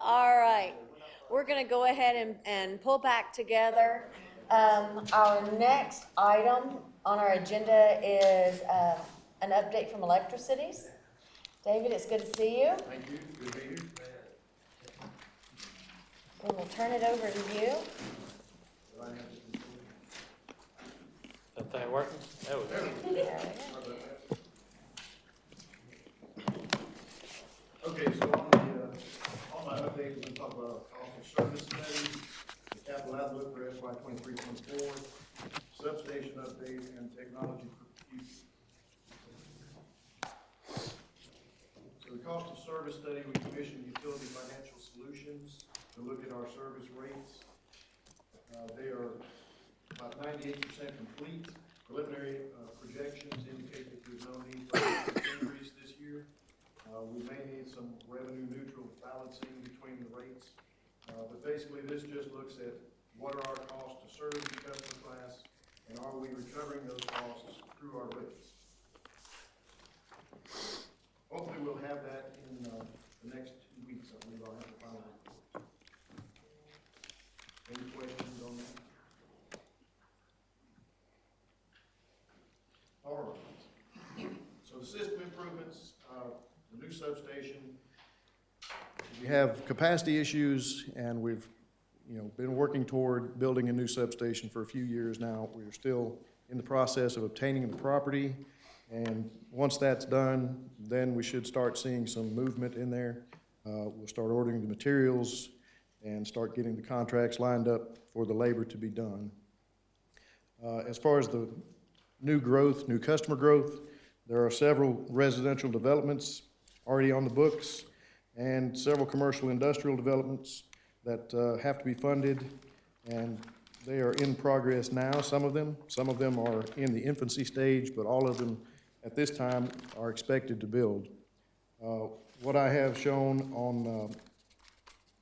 All right, we're gonna go ahead and pull back together. Our next item on our agenda is, an update from Electricities. David, it's good to see you. Thank you, good to be here. And we'll turn it over to you. That thing working? There we go. There we go. Okay, so on my update, we're gonna talk about cost of service study, the capital outlook for FY 23-24, substation update, and technology for the future. So the cost of service study, we commissioned Utility Financial Solutions to look at our service rates. They are about 98% complete. Preliminary projections indicate that there's no need for an increase this year. We may need some revenue neutral balancing between the rates. But basically, this just looks at what are our costs to serve the customer class, and are we recovering those costs through our rates? Hopefully, we'll have that in the next 2 weeks. I believe I'll have the final report. Any questions on that? All right. So the system improvements, the new substation. We have capacity issues, and we've, been working toward building a new substation for a few years now. We're still in the process of obtaining the property, and once that's done, then we should start seeing some movement in there. We'll start ordering the materials and start getting the contracts lined up for the labor to be done. As far as the new growth, new customer growth, there are several residential developments already on the books and several commercial industrial developments that have to be funded, and they are in progress now, some of them. Some of them are in the infancy stage, but all of them at this time are expected to build. What I have shown on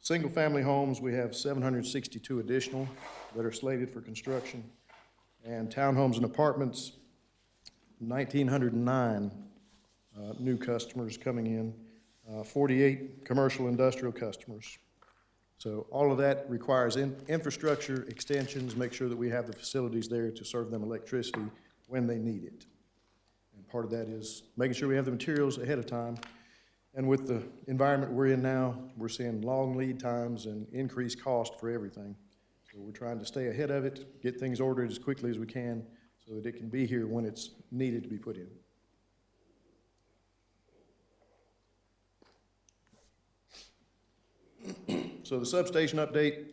single-family homes, we have 762 additional that are slated for construction, and townhomes and apartments, 1,909 new customers coming in, 48 commercial industrial customers. So all of that requires infrastructure extensions, make sure that we have the facilities there to serve them electricity when they need it. And part of that is making sure we have the materials ahead of time. And with the environment we're in now, we're seeing long lead times and increased cost for everything. So we're trying to stay ahead of it, get things ordered as quickly as we can so that it can be here when it's needed to be put in. So the substation update,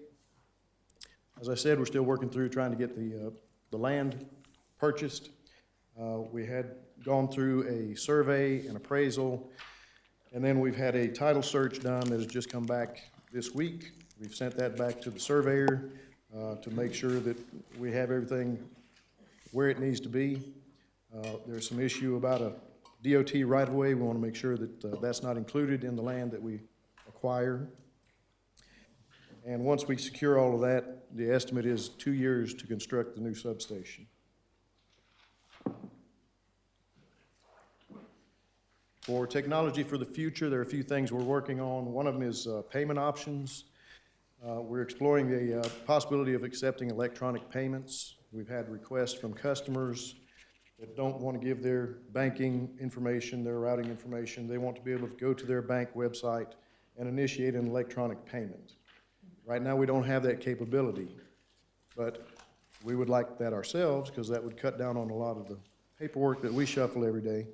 as I said, we're still working through trying to get the land purchased. We had gone through a survey and appraisal, and then we've had a title search done that has just come back this week. We've sent that back to the surveyor to make sure that we have everything where it needs to be. There's some issue about a DOT right-of-way. We want to make sure that that's not included in the land that we acquire. And once we secure all of that, the estimate is 2 years to construct the new substation. For technology for the future, there are a few things we're working on. One of them is payment options. We're exploring the possibility of accepting electronic payments. We've had requests from customers that don't want to give their banking information, their routing information. They want to be able to go to their bank website and initiate an electronic payment. Right now, we don't have that capability, but we would like that ourselves because that would cut down on a lot of the paperwork that we shuffle every day.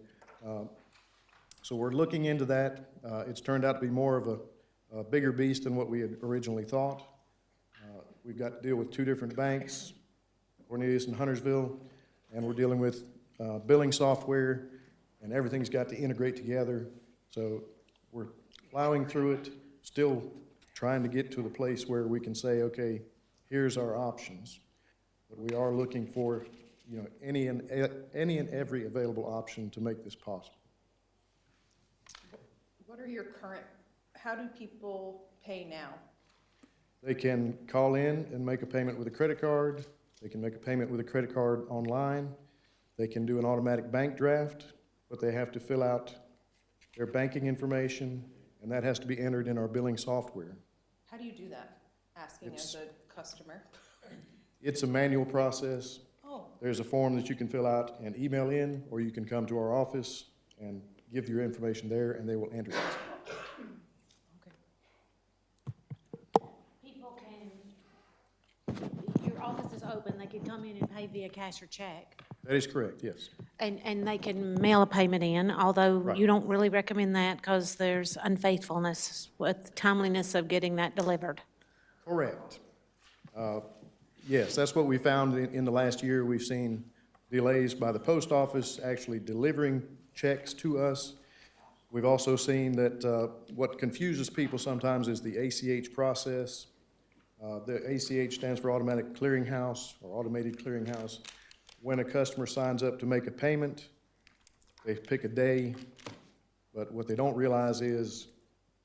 So we're looking into that. It's turned out to be more of a bigger beast than what we had originally thought. We've got to deal with two different banks, Cornelius and Huntersville, and we're dealing with billing software, and everything's got to integrate together. So we're plowing through it, still trying to get to the place where we can say, okay, here's our options. But we are looking for, any and every available option to make this possible. What are your how do people pay now? They can call in and make a payment with a credit card. They can make a payment with a credit card online. They can do an automatic bank draft, but they have to fill out their banking information and that has to be entered in our billing software. How do you do that? Asking as a customer? It's a manual process. Oh. There's a form that you can fill out and email in, or you can come to our office and give your information there, and they will enter it. People can, your office is open, they can come in and pay via cash or check. That is correct, yes. And they can mail a payment in, although Right. you don't really recommend that because there's unfaithfulness with timeliness of getting that delivered. Correct. Yes, that's what we found in the last year. We've seen delays by the post office actually delivering checks to us. We've also seen that what confuses people sometimes is the ACH process. The ACH stands for Automatic Clearinghouse or Automated Clearinghouse. When a customer signs up to make a payment, they pick a day, but what they don't realize is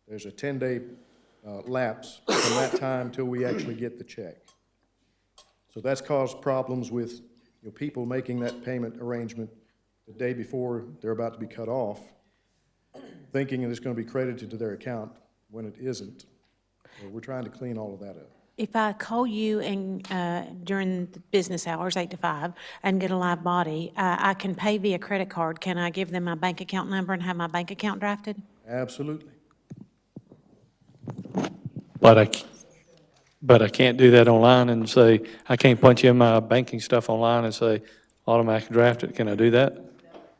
there's a 10-day lapse from that time till we actually get the check. So that's caused problems with people making that payment arrangement the day before they're about to be cut off, thinking that it's going to be credited to their account when it isn't. So we're trying to clean all of that up. If I call you during the business hours, 8 to 5, and get a live body, I can pay via credit card. Can I give them my bank account number and have my bank account drafted? Absolutely. But I can't do that online and say, I can't punch in my banking stuff online and say, automatic draft it. Can I do that?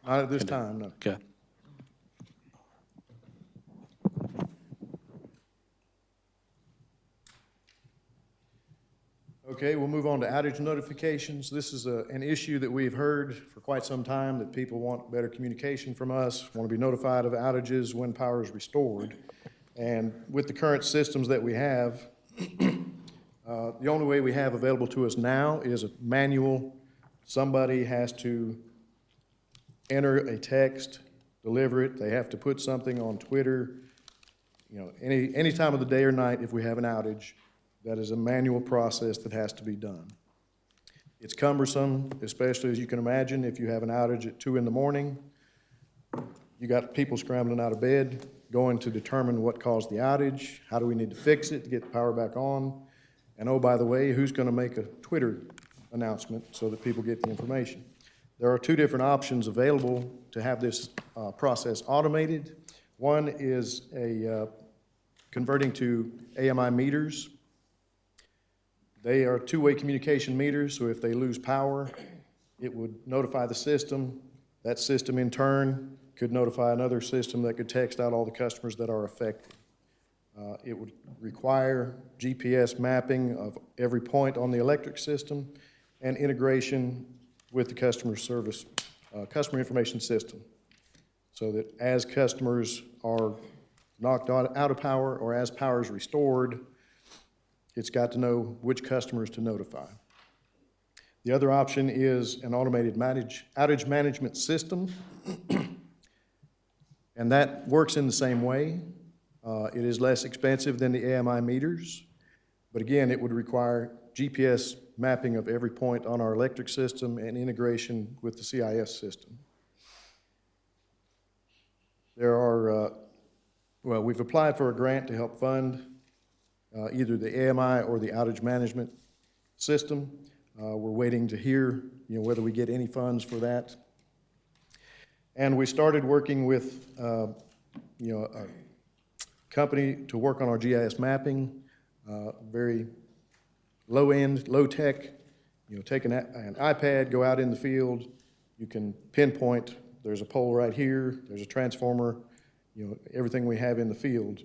Not at this time, no. Okay. Okay, we'll move on to outage notifications. This is an issue that we've heard for quite some time, that people want better communication from us, want to be notified of outages when power is restored. And with the current systems that we have, the only way we have available to us now is a manual. Somebody has to enter a text, deliver it. They have to put something on Twitter. Any time of the day or night, if we have an outage, that is a manual process that has to be done. It's cumbersome, especially as you can imagine, if you have an outage at 2 in the morning, you got people scrambling out of bed, going to determine what caused the outage, how do we need to fix it to get the power back on, and oh, by the way, who's going to make a Twitter announcement so that people get the information. There are 2 different options available to have this process automated. One is converting to AMI meters. They are two-way communication meters, so if they lose power, it would notify the system. That system in turn could notify another system that could text out all the customers that are affected. It would require GPS mapping of every point on the electric system and integration with the customer information system, so that as customers are knocked out of power or as power is restored, it's got to know which customers to notify. The other option is an automated outage management system, and that works in the same way. It is less expensive than the AMI meters, but again, it would require GPS mapping of every point on our electric system and integration with the CIS system. We've applied for a grant to help fund either the AMI or the outage management system. We're waiting to hear, whether we get any funds for that. And we started working with, a company to work on our GIS mapping, very low-end, low-tech. Take an iPad, go out in the field, you can pinpoint, there's a pole right here, there's a transformer, everything we have in the field,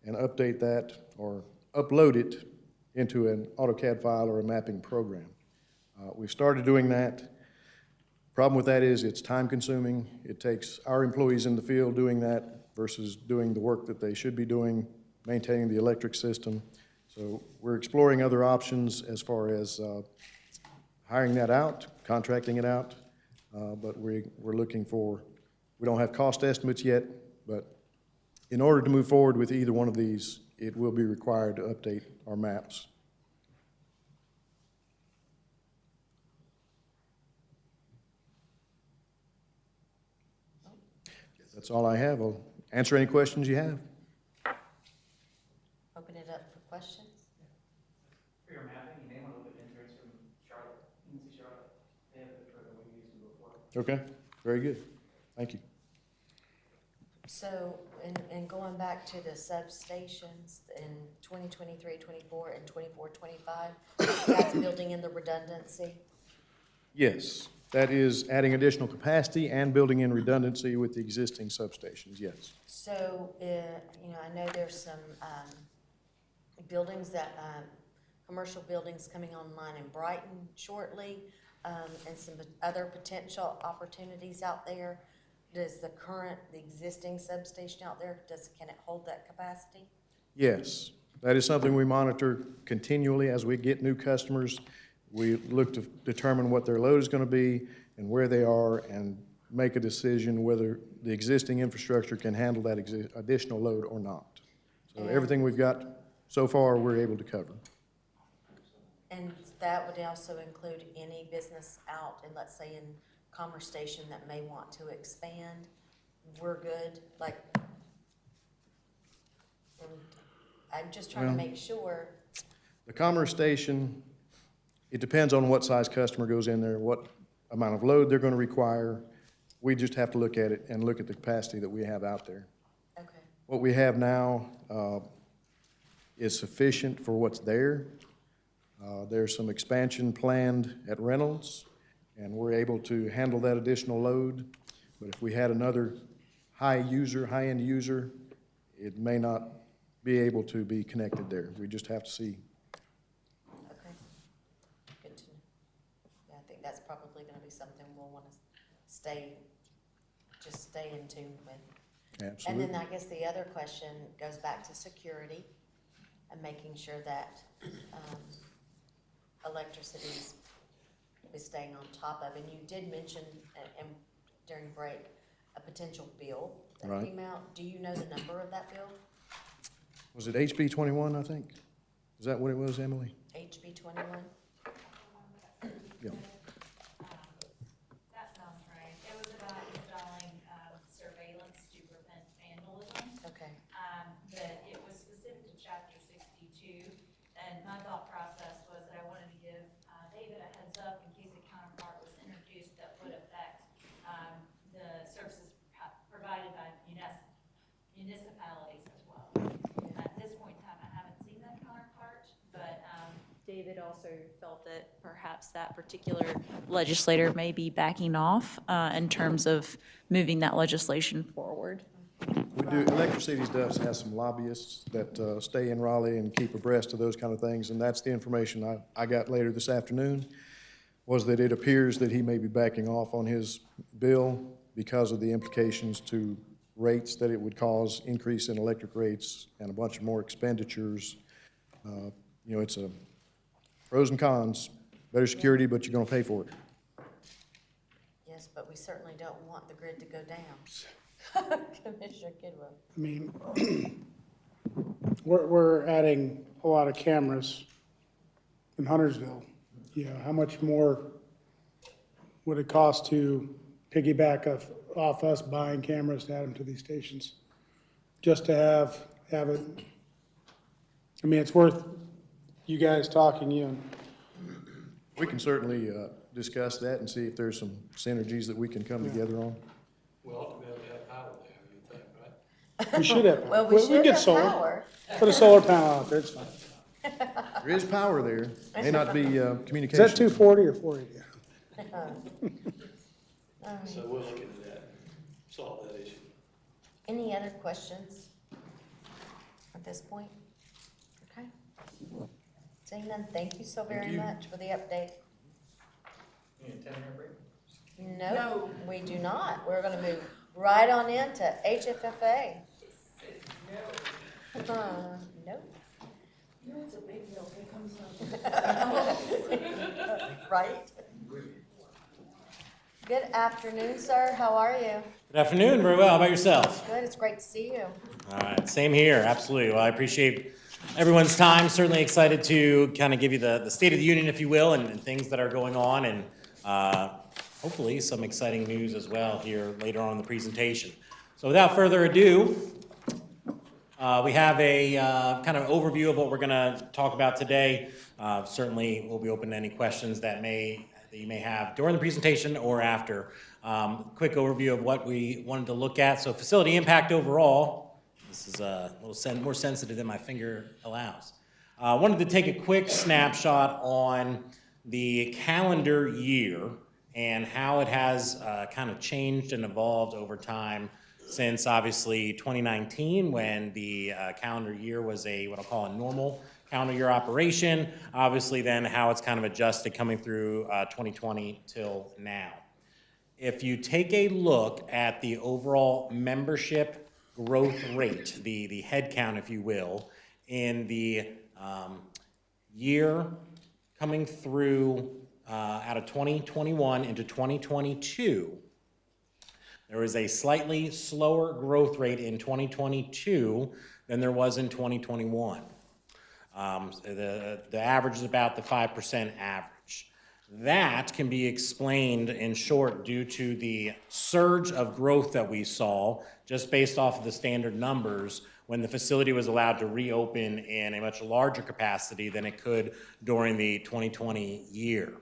and update that or upload it into an AutoCAD file or a mapping program. We've started doing that. Problem with that is it's time-consuming. It takes our employees in the field doing that versus doing the work that they should be doing, maintaining the electric system. So we're exploring other options as far as hiring that out, contracting it out, but we're looking for, we don't have cost estimates yet, but in order to move forward with either one of these, it will be required to update our maps. That's all I have. I'll answer any questions you have. questions? For your mapping, you may want to look at interns from Charlotte, UNC Charlotte. They have a program we've used them before. Okay, very good. Thank you. So, and going back to the substations in 2023, 24, and 24, 25, that's building in the redundancy. Yes, that is adding additional capacity and building in redundancy with the existing substations, yes. So, you know, I know there's some buildings that, commercial buildings coming online in Brighton shortly, and some other potential opportunities out there. Does the existing substation out there, can it hold that capacity? Yes, that is something we monitor continually as we get new customers. We look to determine what their load is going to be and where they are and make a decision whether the existing infrastructure can handle that additional load or not. So everything we've got so far, we're able to cover. And that would also include any business out in, let's say, in Commerce Station that may want to expand. We're good, like, and I'm just trying to make sure. The Commerce Station, it depends on what size customer goes in there, what amount of load they're going to require. We just have to look at it and look at the capacity that we have out there. Okay. What we have now is sufficient for what's there. There's some expansion planned at Reynolds, and we're able to handle that additional load. But if we had another high-end user, it may not be able to be connected there. We just have to see. Okay, good to know. Yeah, I think that's probably gonna be something we'll wanna stay in tune with. Absolutely. And then I guess the other question goes back to security and making sure that, electricity is staying on top of. And you did mention, and during break, a potential bill that Right. came out. Do you know the number of that bill? Was it HB 21, I think? Is that what it was, Emily? HB 21? Yeah. That sounds right. It was about installing surveillance to prevent vandalism. Okay. But it was specific to chapter 62, and my thought process was that I wanted to give David a heads up in case a counterpart was introduced that would affect the services provided by municipalities as well. At this point in time, I haven't seen that counterpart, but David also felt that perhaps that particular legislator may be backing off in terms of moving that legislation forward. We do, Electric Cities does have some lobbyists that stay in Raleigh and keep abreast of those kind of things, and that's the information I got later this afternoon, was that it appears that he may be backing off on his bill because of the implications to rates that it would cause, increase in electric rates, and a bunch of more expenditures. You know, it's a pros and cons, better security, but you're gonna pay for it. Yes, but we certainly don't want the grid to go down. Commissioner Kidwell. I mean, we're adding a lot of cameras in Huntersville. You know, how much more would it cost to piggyback off us buying cameras to add them to these stations? Just to have it, I mean, it's worth you guys talking, you know. We can certainly discuss that and see if there's some synergies that we can come together on. We ought to be able to have power there, you think, right? We should have. Well, we should get have solar. power. Put a solar panel out there, it's fine. There is power there, may not be Is communication. that 240 or 480? So we'll look into that, solve that issue. Any other questions at this point? Okay. Seeing none, thank you so very much for the update. You need a 10-minute break? No, we do not. We're gonna move right on into HFFA. No. You know, it's a big deal, it comes up. Right? Good afternoon, sir. How are you? Good afternoon, very well. How about yourself? Good, it's great to see you. All right, same here, absolutely. Well, I appreciate everyone's time. Certainly excited to kind of give you the State of the Union, if you will, and things that are going on, and hopefully some exciting news as well here later on in the presentation. So without further ado, We have a kind of overview of what we're going to talk about today. Certainly, we'll be open to any questions that you may have during the presentation or after. Quick overview of what we wanted to look at. So facility impact overall, this is a little more sensitive than my finger allows. Wanted to take a quick snapshot on the calendar year and how it has kind of changed and evolved over time since obviously 2019, when the calendar year was what I'll call a normal calendar year operation. Obviously then how it's kind of adjusted coming through 2020 till now. If you take a look at the overall membership growth rate, the head count, if you will, in the year coming through out of 2021 into 2022, there was a slightly slower growth rate in 2022 than there was in 2021. The average is about the 5% average. That can be explained in short due to the surge of growth that we saw just based off of the standard numbers when the facility was allowed to reopen in a much larger capacity than it could during the 2020 year.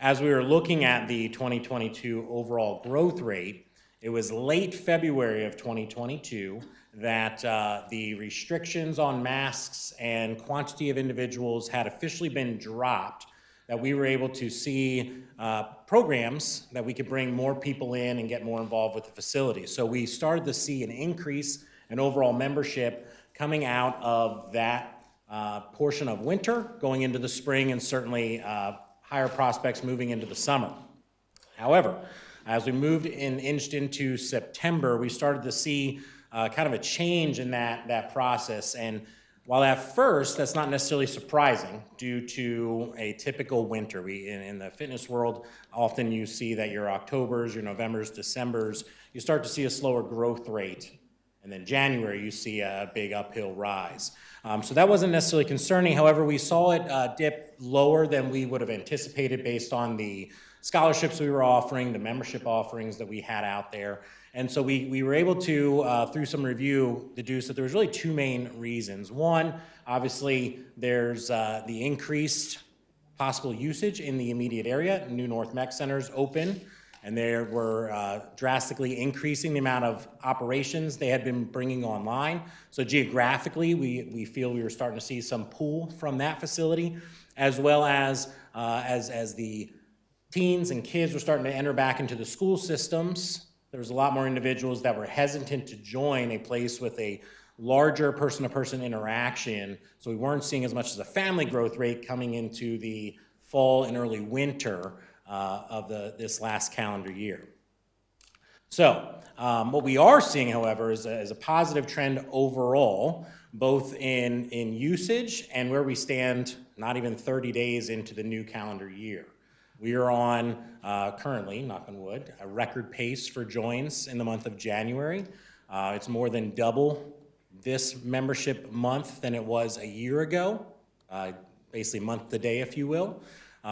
As we were looking at the 2022 overall growth rate, it was late February of 2022 that the restrictions on masks and quantity of individuals had officially been dropped, that we were able to see programs that we could bring more people in and get more involved with the facility. So we started to see an increase in overall membership coming out of that portion of winter, going into the spring, and certainly higher prospects moving into the summer. However, as we moved and inched into September, we started to see kind of a change in that process. And while at first that's not necessarily surprising due to a typical winter, in the fitness world, often you see that your Octobers, your Novembers, Decembers, you start to see a slower growth rate. And then January, you see a big uphill rise. So that wasn't necessarily concerning. However, we saw it dip lower than we would have anticipated based on the scholarships we were offering, the membership offerings that we had out there. And so we were able to, through some review, deduce that there was really two main reasons. One, obviously, there's the increased possible usage in the immediate area. New North Mech Center's open, and they were drastically increasing the amount of operations they had been bringing online. So geographically, we feel we were starting to see some pull from that facility, as well as the teens and kids were starting to enter back into the school systems. There was a lot more individuals that were hesitant to join a place with a larger person-to-person interaction, so we weren't seeing as much as a family growth rate coming into the fall and early winter of this last calendar year. So what we are seeing, however, is a positive trend overall, both in usage and where we stand not even 30 days into the new calendar year. We are on, currently, knock on wood, a record pace for joins in the month of January. It's more than double this membership month than it was a year ago, basically month to day, if you will.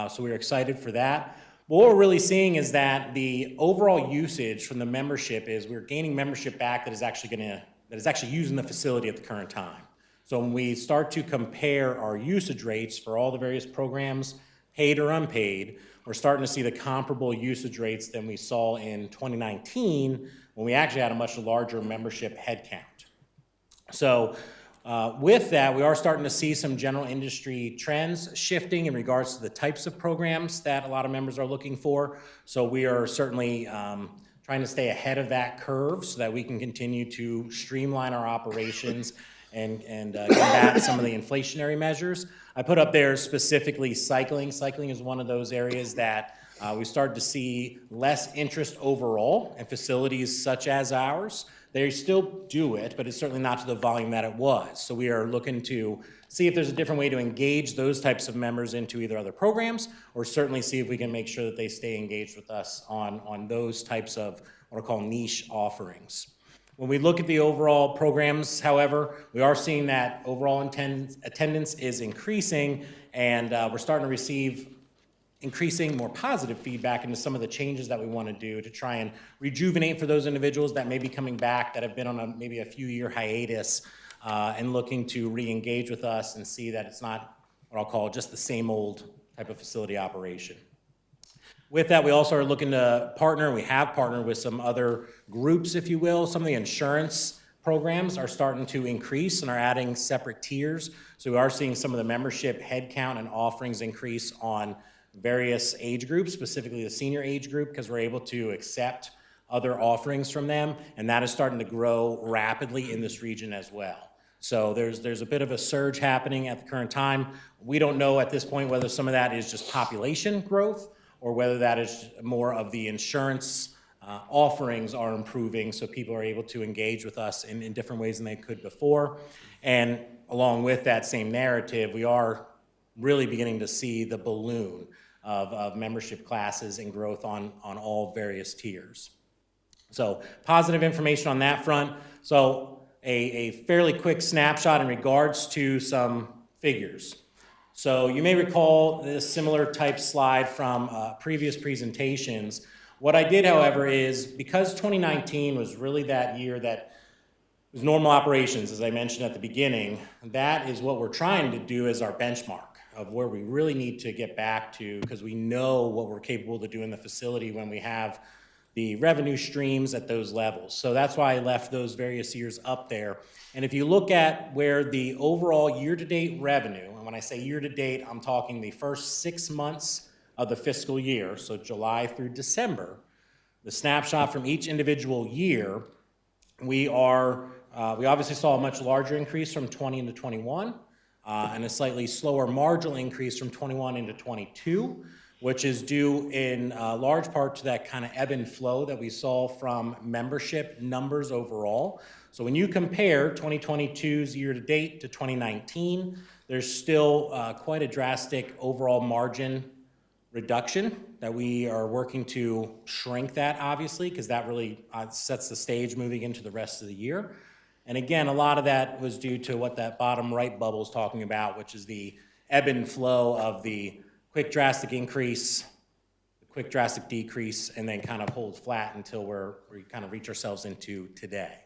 So we're excited for that. What we're really seeing is that the overall usage from the membership is we're gaining membership back that is actually using the facility at the current time. So when we start to compare our usage rates for all the various programs, paid or unpaid, we're starting to see the comparable usage rates than we saw in 2019 when we actually had a much larger membership headcount. So with that, we are starting to see some general industry trends shifting in regards to the types of programs that a lot of members are looking for. So we are certainly trying to stay ahead of that curve so that we can continue to streamline our operations and combat some of the inflationary measures. I put up there specifically cycling. Cycling is one of those areas that we started to see less interest overall in facilities such as ours. They still do it, but it's certainly not to the volume that it was. So we are looking to see if there's a different way to engage those types of members into either other programs, or certainly see if we can make sure that they stay engaged with us on those types of what are called niche offerings. When we look at the overall programs, however, we are seeing that overall attendance is increasing, and we're starting to receive increasing more positive feedback into some of the changes that we want to do to try and rejuvenate for those individuals that may be coming back that have been on maybe a few-year hiatus and looking to re-engage with us and see that it's not what I'll call just the same old type of facility operation. With that, we also are looking to partner, we have partnered with some other groups, if you will. Some of the insurance programs are starting to increase and are adding separate tiers. So we are seeing some of the membership headcount and offerings increase on various age groups, specifically the senior age group, because we're able to accept other offerings from them, and that is starting to grow rapidly in this region as well. So there's a bit of a surge happening at the current time. We don't know at this point whether some of that is just population growth or whether that is more of the insurance offerings are improving, so people are able to engage with us in different ways than they could before. And along with that same narrative, we are really beginning to see the balloon of membership classes and growth on all various tiers. So positive information on that front. So a fairly quick snapshot in regards to some figures. So you may recall this similar type slide from previous presentations. What I did, however, is because 2019 was really that year that was normal operations, as I mentioned at the beginning, that is what we're trying to do as our benchmark of where we really need to get back to, because we know what we're capable to do in the facility when we have the revenue streams at those levels. So that's why I left those various years up there. And if you look at where the overall year-to-date revenue, and when I say year-to-date, I'm talking the first 6 months of the fiscal year, so July through December, the snapshot from each individual year, we obviously saw a much larger increase from 20 into 21, and a slightly slower marginal increase from 21 into 22, which is due in large part to that kind of ebb and flow that we saw from membership numbers overall. So when you compare 2022's year-to-date to 2019, there's still quite a drastic overall margin reduction that we are working to shrink that, obviously, because that really sets the stage moving into the rest of the year. And again, a lot of that was due to what that bottom right bubble is talking about, which is the ebb and flow of the quick drastic increase, the quick drastic decrease, and then kind of hold flat until we kind of reach ourselves into today.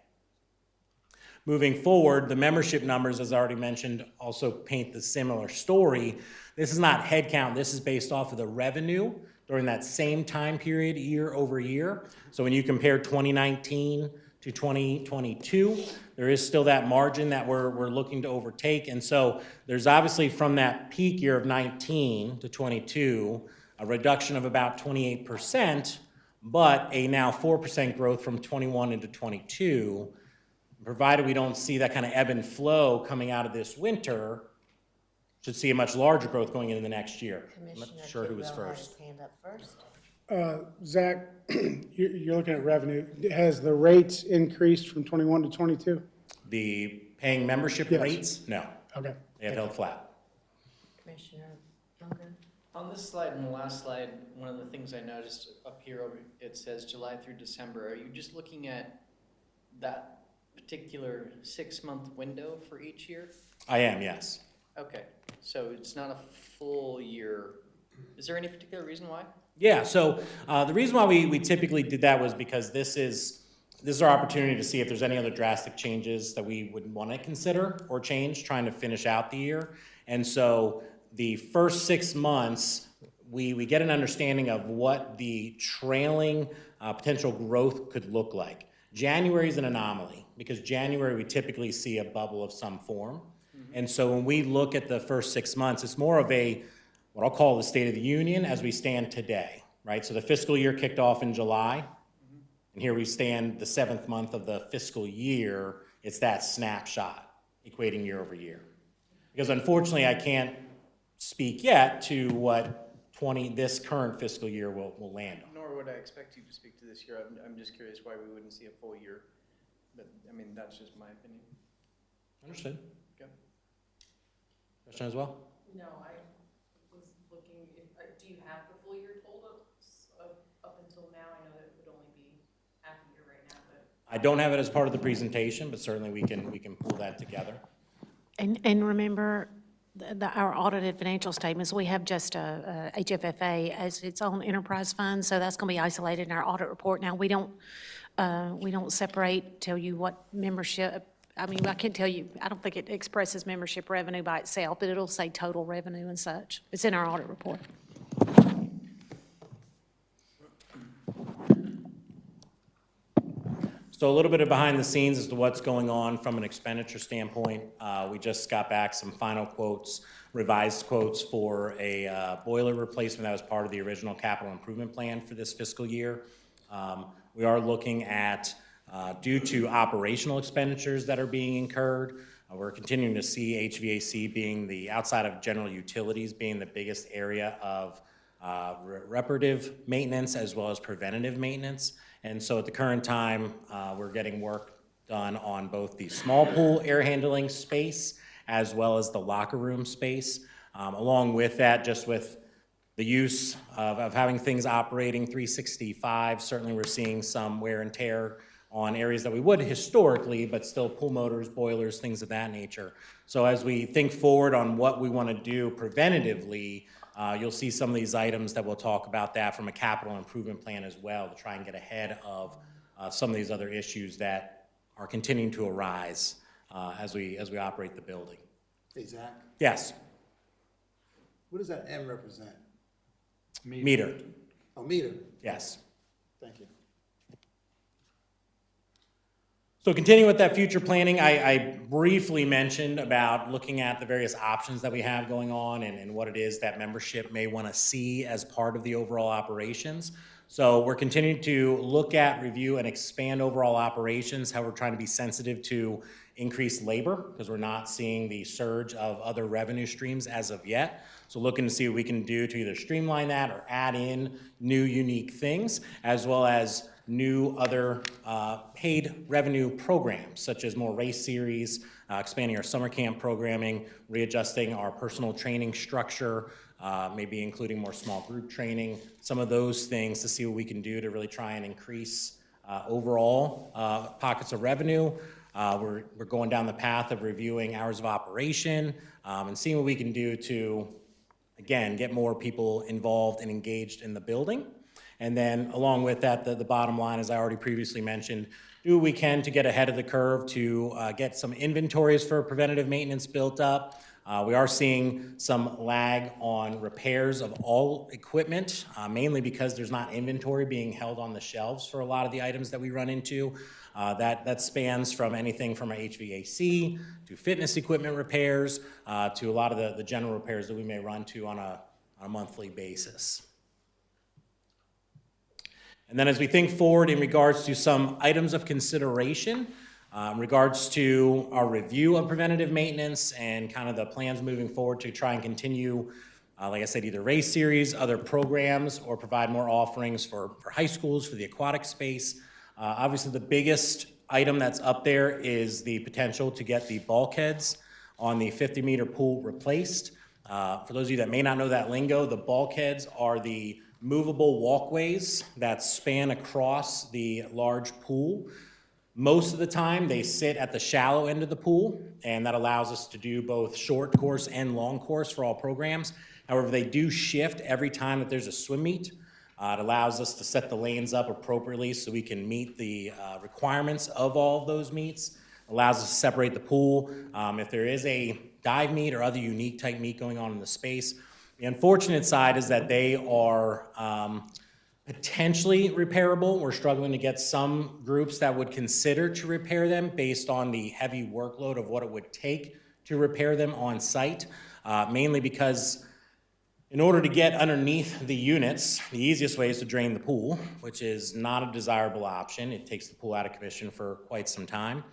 Moving forward, the membership numbers, as I already mentioned, also paint the similar story. This is not headcount. This is based off of the revenue during that same time period, year over year. So when you compare 2019 to 2022, there is still that margin that we're looking to overtake. And so there's obviously from that peak year of 19 to 22, a reduction of about 28%, but a now 4% growth from 21 into 22. Provided we don't see that kind of ebb and flow coming out of this winter, should see a much larger growth going into the next year. I'm not sure who was first. Hand up first. Zach, you're looking at revenue. Has the rates increased from 21 to 22? The paying membership Yes. rates? No. Okay. They have held flat. Commissioner Unger? On this slide and the last slide, one of the things I noticed up here, it says July through December. Are you just looking at that particular 6-month window for each year? I am, yes. Okay, so it's not a full year. Is there any particular reason why? Yeah, so the reason why we typically did that was because this is our opportunity to see if there's any other drastic changes that we would want to consider or change, trying to finish out the year. And so the first 6 months, we get an understanding of what the trailing potential growth could look like. January is an anomaly because January we typically see a bubble of some form. And so when we look at the first 6 months, it's more of what I'll call the State of the Union as we stand today, right? So the fiscal year kicked off in July, and here we stand the 7th month of the fiscal year. It's that snapshot equating year over year. Because unfortunately, I can't speak yet to what this current fiscal year will land on. Nor would I expect you to speak to this year. I'm just curious why we wouldn't see a full year. But, I mean, that's just my opinion. Understood. Okay. Question as well? No, I was looking, do you have the full year told up until now? I know that it would only be half a year right now, but. I don't have it as part of the presentation, but certainly we can pull that together. And remember, our audited financial statements, we have just a HFFA as its own enterprise fund, so that's going to be isolated in our audit report. Now, we don't separate, tell you what membership I mean, I can't tell you, I don't think it expresses membership revenue by itself, but it'll say total revenue and such. It's in our audit report. So a little bit of behind the scenes as to what's going on from an expenditure standpoint. We just got back some final quotes, revised quotes for a boiler replacement that was part of the original capital improvement plan for this fiscal year. We are looking at, due to operational expenditures that are being incurred, we're continuing to see HVAC being the, outside of general utilities, being the biggest area of reparative maintenance as well as preventative maintenance. And so at the current time, we're getting work done on both the small pool air handling space as well as the locker room space. Along with that, just with the use of having things operating 365, certainly we're seeing some wear and tear on areas that we would historically, but still pool motors, boilers, things of that nature. So as we think forward on what we want to do preventatively, you'll see some of these items that we'll talk about that from a capital improvement plan as well to try and get ahead of some of these other issues that are continuing to arise as we operate the building. Hey, Zach, Yes, what does that M represent? meter, Oh, meter. yes. Thank you. So continuing with that future planning, I briefly mentioned about looking at the various options that we have going on and what it is that membership may want to see as part of the overall operations. So we're continuing to look at, review, and expand overall operations, how we're trying to be sensitive to increased labor, because we're not seeing the surge of other revenue streams as of yet. So looking to see what we can do to either streamline that or add in new unique things, as well as new other paid revenue programs, such as more race series, expanding our summer camp programming, readjusting our personal training structure, maybe including more small group training, some of those things to see what we can do to really try and increase overall pockets of revenue. We're going down the path of reviewing hours of operation and seeing what we can do to, again, get more people involved and engaged in the building. And then along with that, the bottom line, as I already previously mentioned, do what we can to get ahead of the curve to get some inventories for preventative maintenance built up. We are seeing some lag on repairs of all equipment, mainly because there's not inventory being held on the shelves for a lot of the items that we run into. That spans from anything from our HVAC to fitness equipment repairs to a lot of the general repairs that we may run to on a monthly basis. And then as we think forward in regards to some items of consideration, in regards to our review of preventative maintenance and kind of the plans moving forward to try and continue, like I said, either race series, other programs, or provide more offerings for high schools, for the aquatic space. Obviously, the biggest item that's up there is the potential to get the bulkheads on the 50-meter pool replaced. For those of you that may not know that lingo, the bulkheads are the movable walkways that span across the large pool. Most of the time, they sit at the shallow end of the pool, and that allows us to do both short course and long course for all programs. However, they do shift every time that there's a swim meet. It allows us to set the lanes up appropriately so we can meet the requirements of all of those meets. Allows us to separate the pool. If there is a dive meet or other unique type meet going on in the space. The unfortunate side is that they are potentially repairable. We're struggling to get some groups that would consider to repair them based on the heavy workload of what it would take to repair them on site, mainly because in order to get underneath the units, the easiest way is to drain the pool, which is not a desirable option. It takes the pool out of commission for quite some time.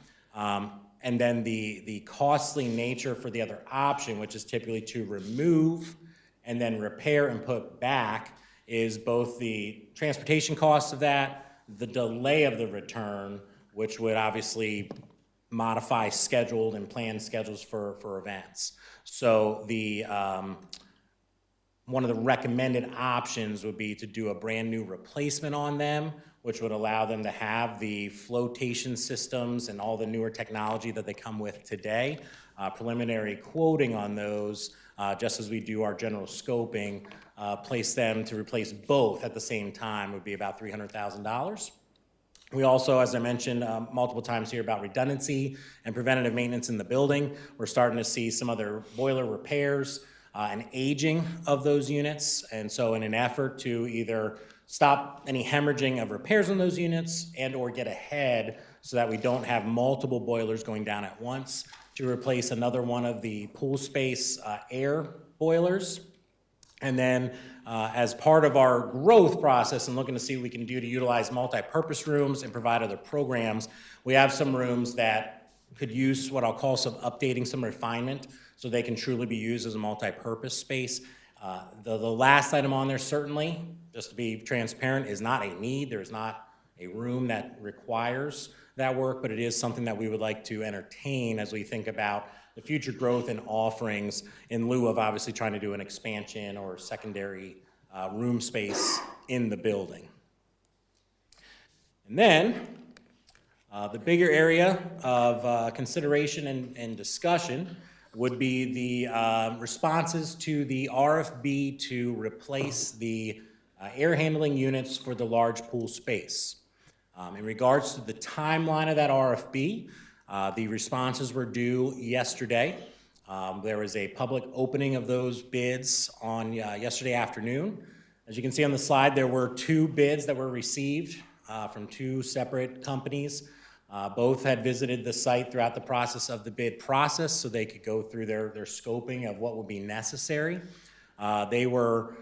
And then the costly nature for the other option, which is typically to remove and then repair and put back, is both the transportation costs of that, the delay of the return, which would obviously modify scheduled and planned schedules for events. So one of the recommended options would be to do a brand new replacement on them, which would allow them to have the flotation systems and all the newer technology that they come with today. Preliminary quoting on those, just as we do our general scoping, place them to replace both at the same time would be about $300,000. We also, as I mentioned multiple times here about redundancy and preventative maintenance in the building, we're starting to see some other boiler repairs and aging of those units. And so in an effort to either stop any hemorrhaging of repairs on those units and or get ahead so that we don't have multiple boilers going down at once, to replace another one of the pool space air boilers. And then as part of our growth process and looking to see what we can do to utilize multi-purpose rooms and provide other programs, we have some rooms that could use what I'll call some updating, some refinement, so they can truly be used as a multi-purpose space. The last item on there, certainly, just to be transparent, is not a need. There is not a room that requires that work, but it is something that we would like to entertain as we think about the future growth and offerings in lieu of obviously trying to do an expansion or secondary room space in the building. And then the bigger area of consideration and discussion would be the responses to the RFB to replace the air handling units for the large pool space. In regards to the timeline of that RFB, the responses were due yesterday. There was a public opening of those bids on yesterday afternoon. As you can see on the slide, there were 2 bids that were received from 2 separate companies. Both had visited the site throughout the process of the bid process so they could go through their scoping of what would be necessary. They were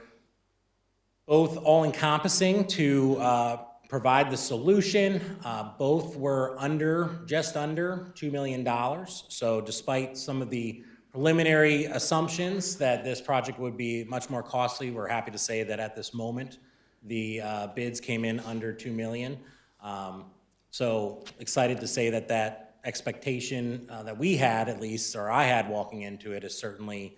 both all-encompassing to provide the solution. Both were just under $2 million. So despite some of the preliminary assumptions that this project would be much more costly, we're happy to say that at this moment, the bids came in under $2 million. So excited to say that that expectation that we had, at least, or I had walking into it, is certainly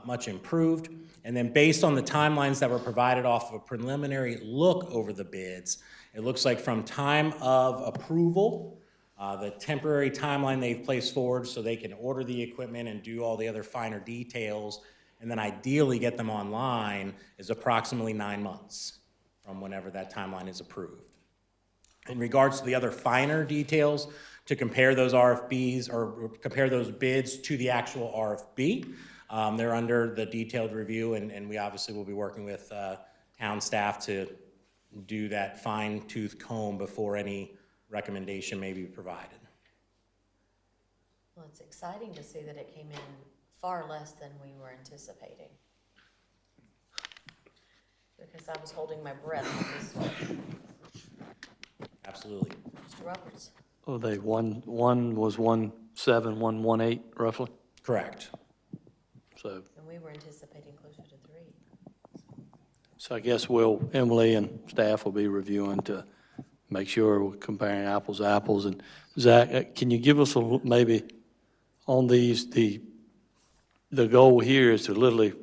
much improved. And then based on the timelines that were provided off of a preliminary look over the bids, it looks like from time of approval, the temporary timeline they've placed forward so they can order the equipment and do all the other finer details, and then ideally get them online, is approximately 9 months from whenever that timeline is approved. In regards to the other finer details, to compare those RFBs or compare those bids to the actual RFB, they're under the detailed review, and we obviously will be working with town staff to do that fine-tooth comb before any recommendation may be provided. Well, it's exciting to see that it came in far less than we were anticipating. Because I was holding my breath on this one. Absolutely. Mr. Roberts? Oh, one was 1.7, 1.18 roughly? Correct. So. And we were anticipating closer to 3. So I guess Emily and staff will be reviewing to make sure we're comparing apples to apples. And Zach, can you give us maybe on these, the goal here is to literally,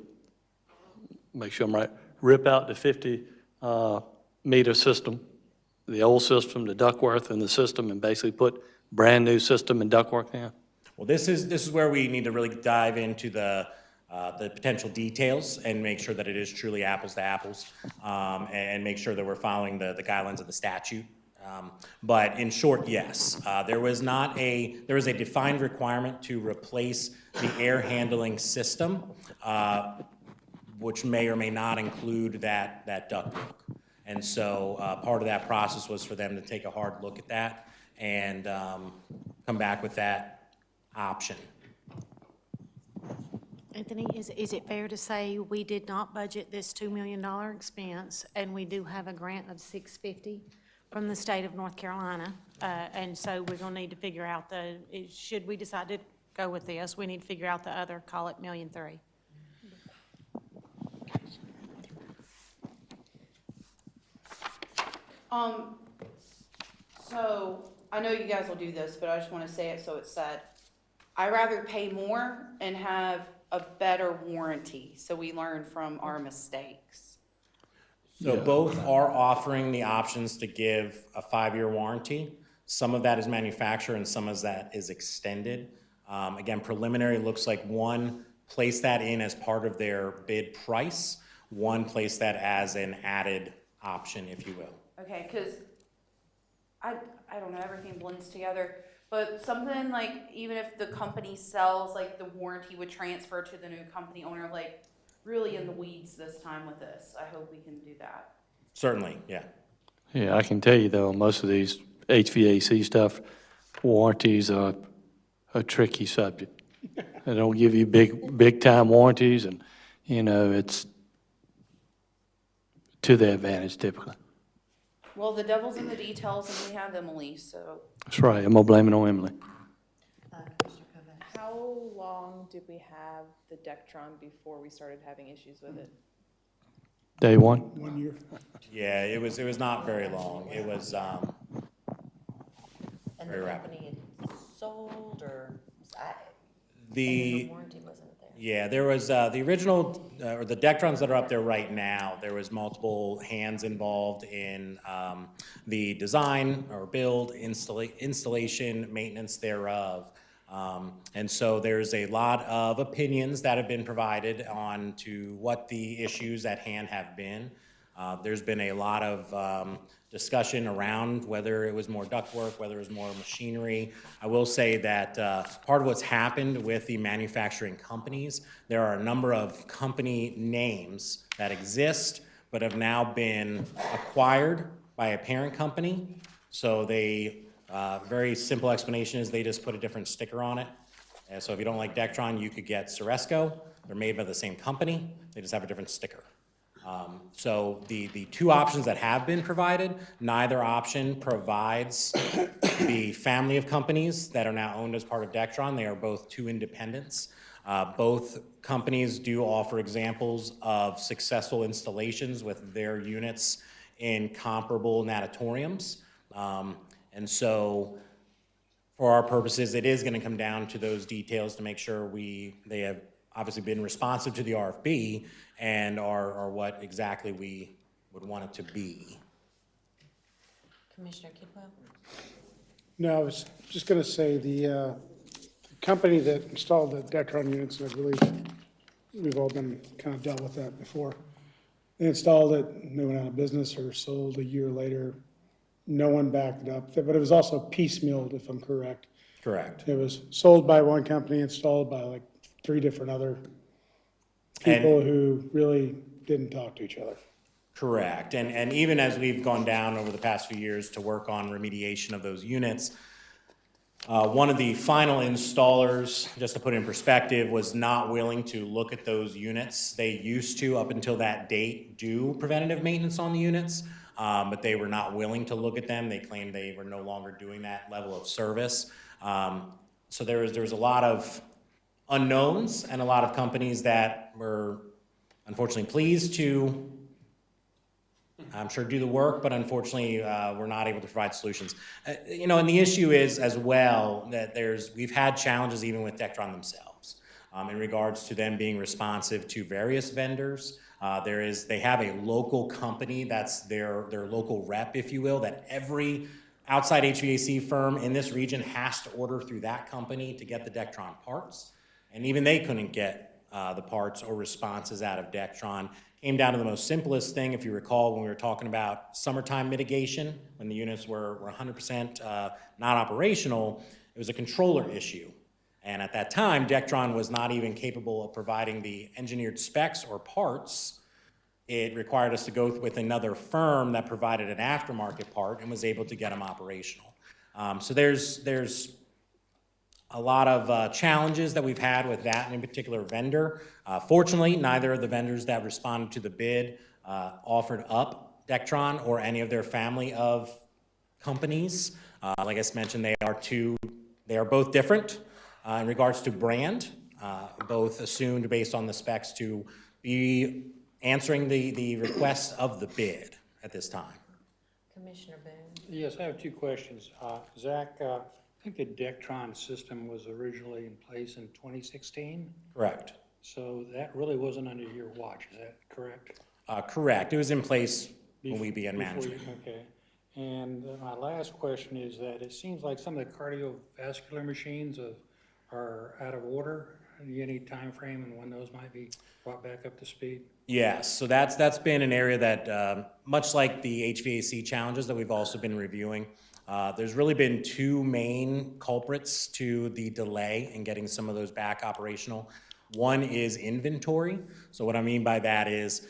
make sure I'm right, rip out the 50 meter system, the old system, the ductwork in the system, and basically put brand new system and ductwork in? Well, this is where we need to really dive into the potential details and make sure that it is truly apples to apples, and make sure that we're following the guidelines of the statute. But in short, yes, there was a defined requirement to replace the air handling system, which may or may not include that ductwork. And so part of that process was for them to take a hard look at that and come back with that option. Anthony, is it fair to say we did not budget this $2 million expense, and we do have a grant of $650 from the state of North Carolina? And so we're gonna need to figure out should we decide to go with this, we need to figure out the other, call it $1.3 million. So I know you guys will do this, but I just want to say it so it's said. I rather pay more and have a better warranty, so we learn from our mistakes. So both are offering the options to give a 5-year warranty. Some of that is manufacturer and some of that is extended. Again, preliminary looks like one placed that in as part of their bid price. One placed that as an added option, if you will. Okay, because I don't know, everything blends together. But something like, even if the company sells, like the warranty would transfer to the new company owner, like really in the weeds this time with this. I hope we can do that. Certainly, yeah. Yeah, I can tell you though, most of these HVAC stuff, warranties are a tricky subject. They don't give you big time warranties, and, you know, it's to their advantage typically. Well, the devil's in the details, and we have Emily, so. That's right, I'm gonna blame it on Emily. How long did we have the Dectron before we started having issues with it? Day one? 1 year. Yeah, it was not very long. It was, And very the rapid. company had sold, or, and The, the warranty wasn't there. yeah, there was, the original, or the Dectrons that are up there right now, there was multiple hands involved in the design or build, installation, maintenance thereof. And so there's a lot of opinions that have been provided on to what the issues at hand have been. There's been a lot of discussion around whether it was more ductwork, whether it was more machinery. I will say that part of what's happened with the manufacturing companies, there are a number of company names that exist but have now been acquired by a parent company. So they, very simple explanation is they just put a different sticker on it. And so if you don't like Dectron, you could get Ceresco. They're made by the same company, they just have a different sticker. So the two options that have been provided, neither option provides the family of companies that are now owned as part of Dectron. They are both two independents. Both companies do offer examples of successful installations with their units in comparable natatoriums. And so for our purposes, it is going to come down to those details to make sure they have obviously been responsive to the RFB and are what exactly we would want it to be. Commissioner Kidwell? No, I was just going to say the company that installed the Dectron units, I believe we've all been kind of dealt with that before. They installed it, they went out of business or sold a year later. No one backed it up, but it was also piecemealed, if I'm correct. Correct. It was sold by one company, installed by like 3 different other people who really didn't talk to each other. Correct. And even as we've gone down over the past few years to work on remediation of those units, one of the final installers, just to put it in perspective, was not willing to look at those units. They used to, up until that date, do preventative maintenance on the units, but they were not willing to look at them. They claimed they were no longer doing that level of service. So there was a lot of unknowns and a lot of companies that were unfortunately pleased to, I'm sure, do the work, but unfortunately we're not able to provide solutions. You know, and the issue is as well that we've had challenges even with Dectron themselves in regards to them being responsive to various vendors. They have a local company that's their local rep, if you will, that every outside HVAC firm in this region has to order through that company to get the Dectron parts. And even they couldn't get the parts or responses out of Dectron. Came down to the most simplest thing, if you recall, when we were talking about summertime mitigation, when the units were 100% not operational, it was a controller issue. And at that time, Dectron was not even capable of providing the engineered specs or parts. It required us to go with another firm that provided an aftermarket part and was able to get them operational. So there's a lot of challenges that we've had with that in particular vendor. Fortunately, neither of the vendors that responded to the bid offered up Dectron or any of their family of companies. Like I mentioned, they are both different in regards to brand, both assumed based on the specs to be answering the requests of the bid at this time. Commissioner Boone? Yes, I have 2 questions. Zach, I think the Dectron system was originally in place in 2016. Correct. So that really wasn't under your watch, is that correct? Correct. It was in place when we began management. Okay. And my last question is that it seems like some of the cardiovascular machines are out of order. Any time frame and when those might be brought back up to speed? Yes, so that's been an area that, much like the HVAC challenges that we've also been reviewing, there's really been two main culprits to the delay in getting some of those back operational. One is inventory. So what I mean by that is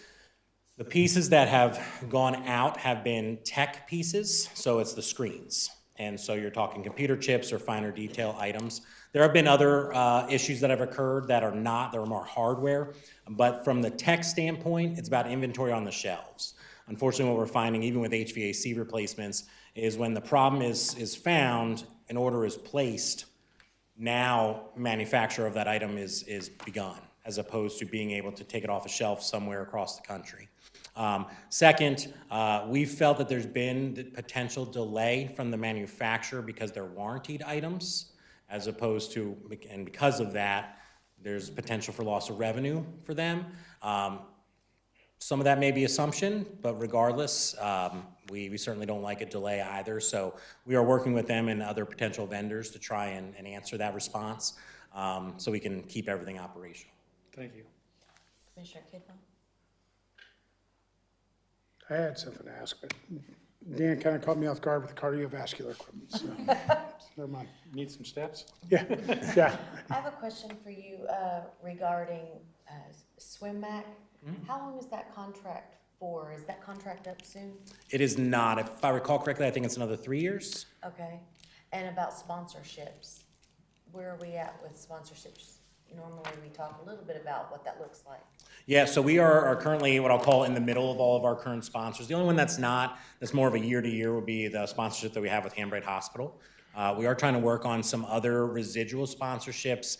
the pieces that have gone out have been tech pieces, so it's the screens. And so you're talking computer chips or finer detail items. There have been other issues that have occurred that are more hardware. But from the tech standpoint, it's about inventory on the shelves. Unfortunately, what we're finding, even with HVAC replacements, is when the problem is found, an order is placed, now manufacture of that item is begun, as opposed to being able to take it off a shelf somewhere across the country. Second, we felt that there's been the potential delay from the manufacturer because they're warranted items, as opposed to, and because of that, there's potential for loss of revenue for them. Some of that may be assumption, but regardless, we certainly don't like a delay either. So we are working with them and other potential vendors to try and answer that response, so we can keep everything operational. Thank you. Commissioner Kidwell? I had something to ask, but Dan kind of caught me off guard with the cardiovascular equipment, so never mind. Need some steps? Yeah, yeah. I have a question for you regarding SwimMac. How long is that contract for? Is that contract up soon? It is not. If I recall correctly, I think it's another 3 years. Okay. And about sponsorships, where are we at with sponsorships? Normally, we talk a little bit about what that looks like. Yeah, so we are currently what I'll call in the middle of all of our current sponsors. The only one that's more of a year-to-year would be the sponsorship that we have with Hambright Hospital. We are trying to work on some other residual sponsorships.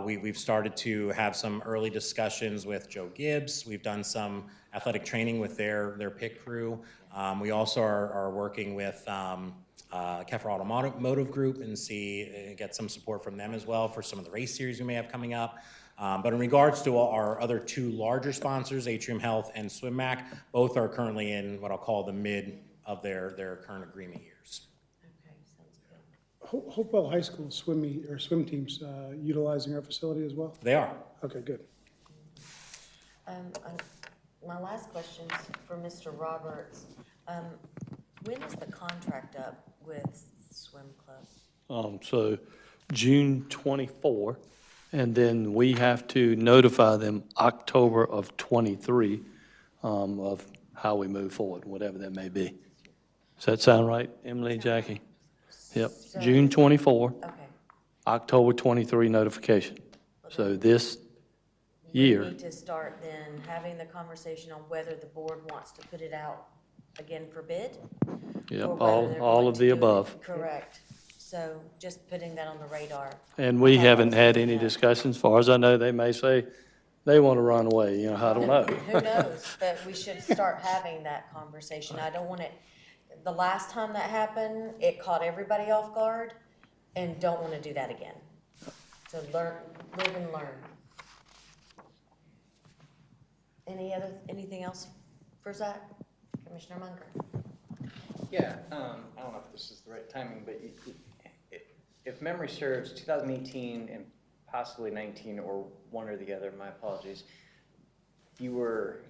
We've started to have some early discussions with Joe Gibbs. We've done some athletic training with their pit crew. We also are working with Keffer Automotive Group and get some support from them as well for some of the race series we may have coming up. But in regards to our other two larger sponsors, Atrium Health and SwimMac, both are currently in what I'll call the mid of their current agreement years. Okay, sounds good. Hopewell High School swim teams utilizing our facility as well? They are. Okay, good. My last question's for Mr. Roberts. When is the contract up with Swim Club? So June 24, and then we have to notify them October of 23 of how we move forward, whatever that may be. Does that sound right, Emily, Jackie? Yep, So- June 24, Okay. October 23 notification. So this year. We need to start then having the conversation on whether the board wants to put it out again for bid? Yep, or whether they're all going of to the do it. above. Correct. So just putting that on the radar. And we haven't had any Yeah. discussions. As far as I know, they may say they want to run away, I don't know. Who knows? But we should start having that conversation. I don't want it, the last time that happened, it caught everybody off guard, and don't want to do that again. So live and learn. Anything else for Zach? Commissioner Munger? Yeah, I don't know if this is the right timing, but if memory serves, 2018 and possibly 19, or one or the other, my apologies, you were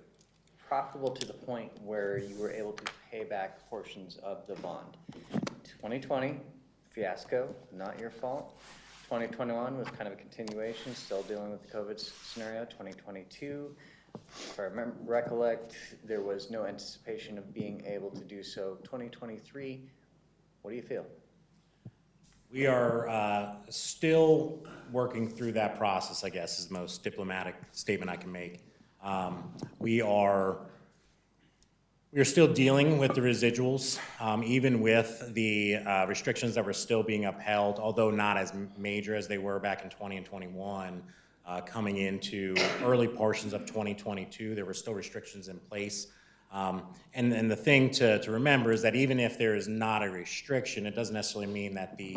profitable to the point where you were able to pay back portions of the bond. 2020, fiasco, not your fault. 2021 was kind of a continuation, still dealing with the COVID scenario. 2022, if I recollect, there was no anticipation of being able to do so. 2023, what do you feel? We are still working through that process, I guess, is the most diplomatic statement I can make. We are still dealing with the residuals, even with the restrictions that were still being upheld, although not as major as they were back in 20 and 21. Coming into early portions of 2022, there were still restrictions in place. And the thing to remember is that even if there is not a restriction, it doesn't necessarily mean that the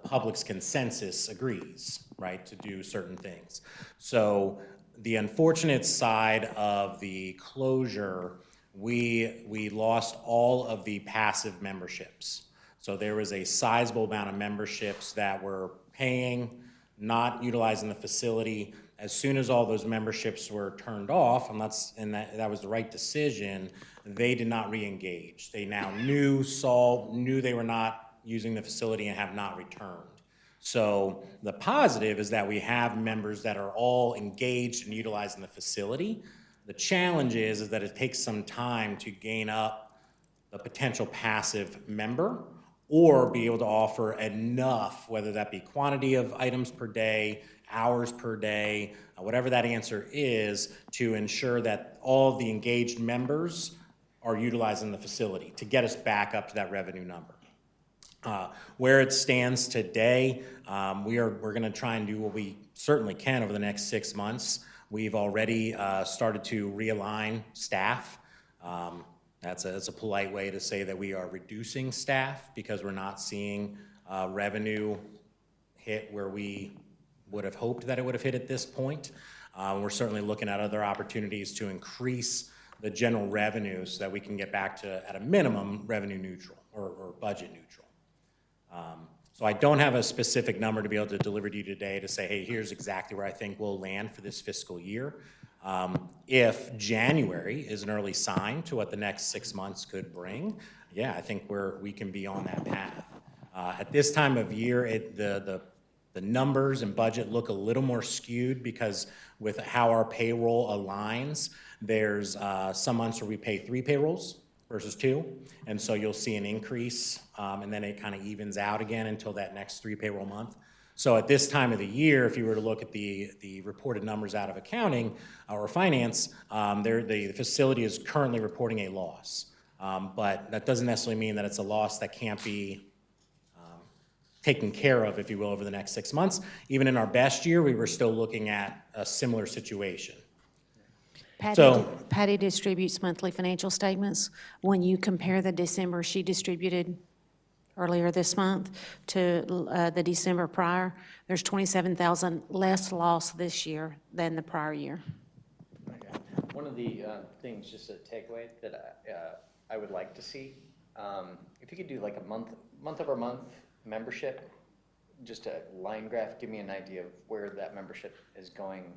public's consensus agrees, right, to do certain things. So the unfortunate side of the closure, we lost all of the passive memberships. So there was a sizable amount of memberships that were paying not utilizing the facility. As soon as all those memberships were turned off, and that was the right decision, they did not re-engage. They now knew they were not using the facility and have not returned. So the positive is that we have members that are all engaged in utilizing the facility. The challenge is that it takes some time to gain up the potential passive member or be able to offer enough, whether that be quantity of items per day, hours per day, whatever that answer is, to ensure that all of the engaged members are utilizing the facility to get us back up to that revenue number. Where it stands today, we're going to try and do what we certainly can over the next 6 months. We've already started to realign staff. That's a polite way to say that we are reducing staff because we're not seeing revenue hit where we would have hoped that it would have hit at this point. We're certainly looking at other opportunities to increase the general revenue so that we can get back to, at a minimum, revenue neutral or budget neutral. So I don't have a specific number to be able to deliver to you today to say, hey, here's exactly where I think we'll land for this fiscal year. If January is an early sign to what the next 6 months could bring, yeah, I think we can be on that path. At this time of year, the numbers and budget look a little more skewed because with how our payroll aligns, there's some months where we pay 3 payrolls versus 2, and so you'll see an increase, and then it kind of evens out again until that next 3 payroll month. So at this time of the year, if you were to look at the reported numbers out of accounting or finance, the facility is currently reporting a loss. But that doesn't necessarily mean that it's a loss that can't be taken care of, if you will, over the next 6 months. Even in our best year, we were still looking at a similar situation. Patty distributes monthly financial statements. When you compare the December she distributed earlier this month to the December prior, there's $27,000 less loss this year than the prior year. Okay. One of the things, just a takeaway that I would like to see, if you could do like a month over month membership, just a line graph, give me an idea of where that membership is going.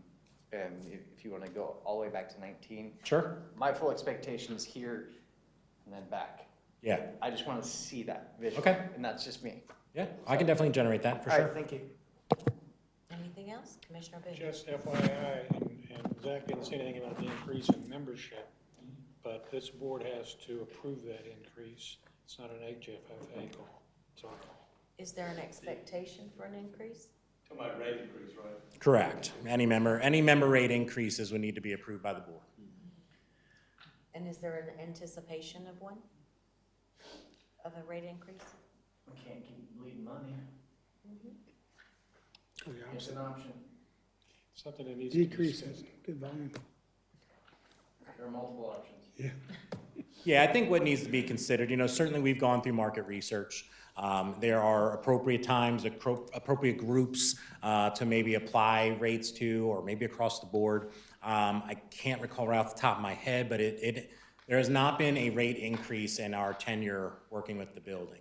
If you want to go all the way back to 19. Sure. My full expectation is here and then back. Yeah. I just want to see that visually. Okay. And that's just me. Yeah, I can definitely generate that for All sure. right, thank you. Anything else? Commissioner Booth? Just FYI, and Zach didn't say anything about the increase in membership, but this board has to approve that increase. It's not an HFFA call. So Is there an expectation for an increase? Talking about rate increase, right? Correct. Any member rate increases would need to be approved by the board. And is there an anticipation of one? Of a rate increase? We can't keep bleeding money. It's an option. something that needs to be Decreases, good volume. There are multiple options. Yeah. Yeah, I think what needs to be considered, certainly we've gone through market research. There are appropriate times, appropriate groups to maybe apply rates to, or maybe across the board. I can't recall right off the top of my head, but there has not been a rate increase in our tenure working with the building.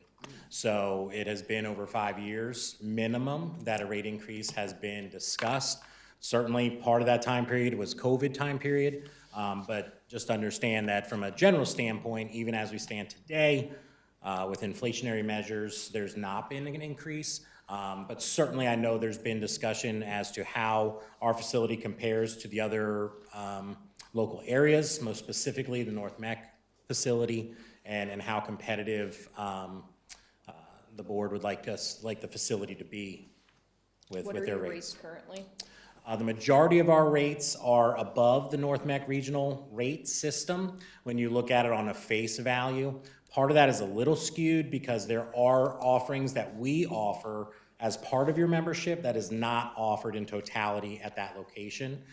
So it has been over 5 years minimum that a rate increase has been discussed. Certainly part of that time period was COVID time period, but just understand that from a general standpoint, even as we stand today, with inflationary measures, there's not been an increase. But certainly I know there's been discussion as to how our facility compares to the other local areas, most specifically the North Mech facility, and how competitive the board would like the facility to be with What are their your rates. rates currently? The majority of our rates are above the North Mech regional rate system when you look at it on a face value. Part of that is a little skewed because there are offerings that we offer as part of your membership that is not offered in totality at that location.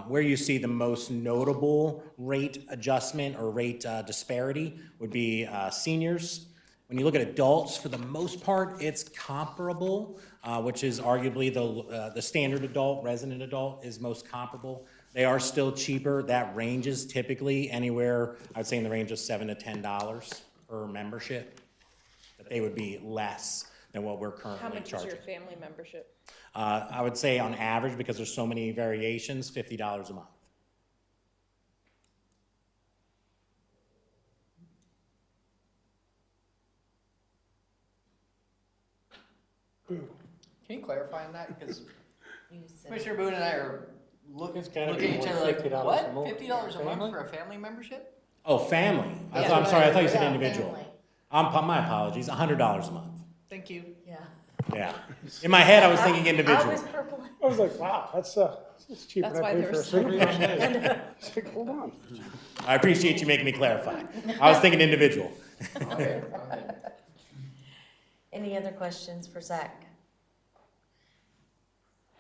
Where you see the most notable rate adjustment or rate disparity would be seniors. When you look at adults, for the most part, it's comparable, which is arguably the standard adult, resident adult is most comparable. They are still cheaper. That ranges typically anywhere, I'd say in the range of $7 to $10 per membership. But they would be less. than what we're How currently much is charging. your family membership? I would say on average, because there's so many variations, $50 a month. Can you clarify on that? Because You said- Commissioner Boone and I are looking It's gotta looking be at each more other like, $50 what? more. $50 a Family? month for a family membership? Oh, family. Yeah. I'm sorry, I thought you said Yeah, individual. family. My apologies, $100 a month. Thank you. Yeah. Yeah. In my head, I was thinking I individual. was purple. I was like, wow, that's cheaper That's than I why paid they for were a so cigarette. It's like, hold on. I appreciate you making me clarify. I was thinking individual. Okay. Any other questions for Zach?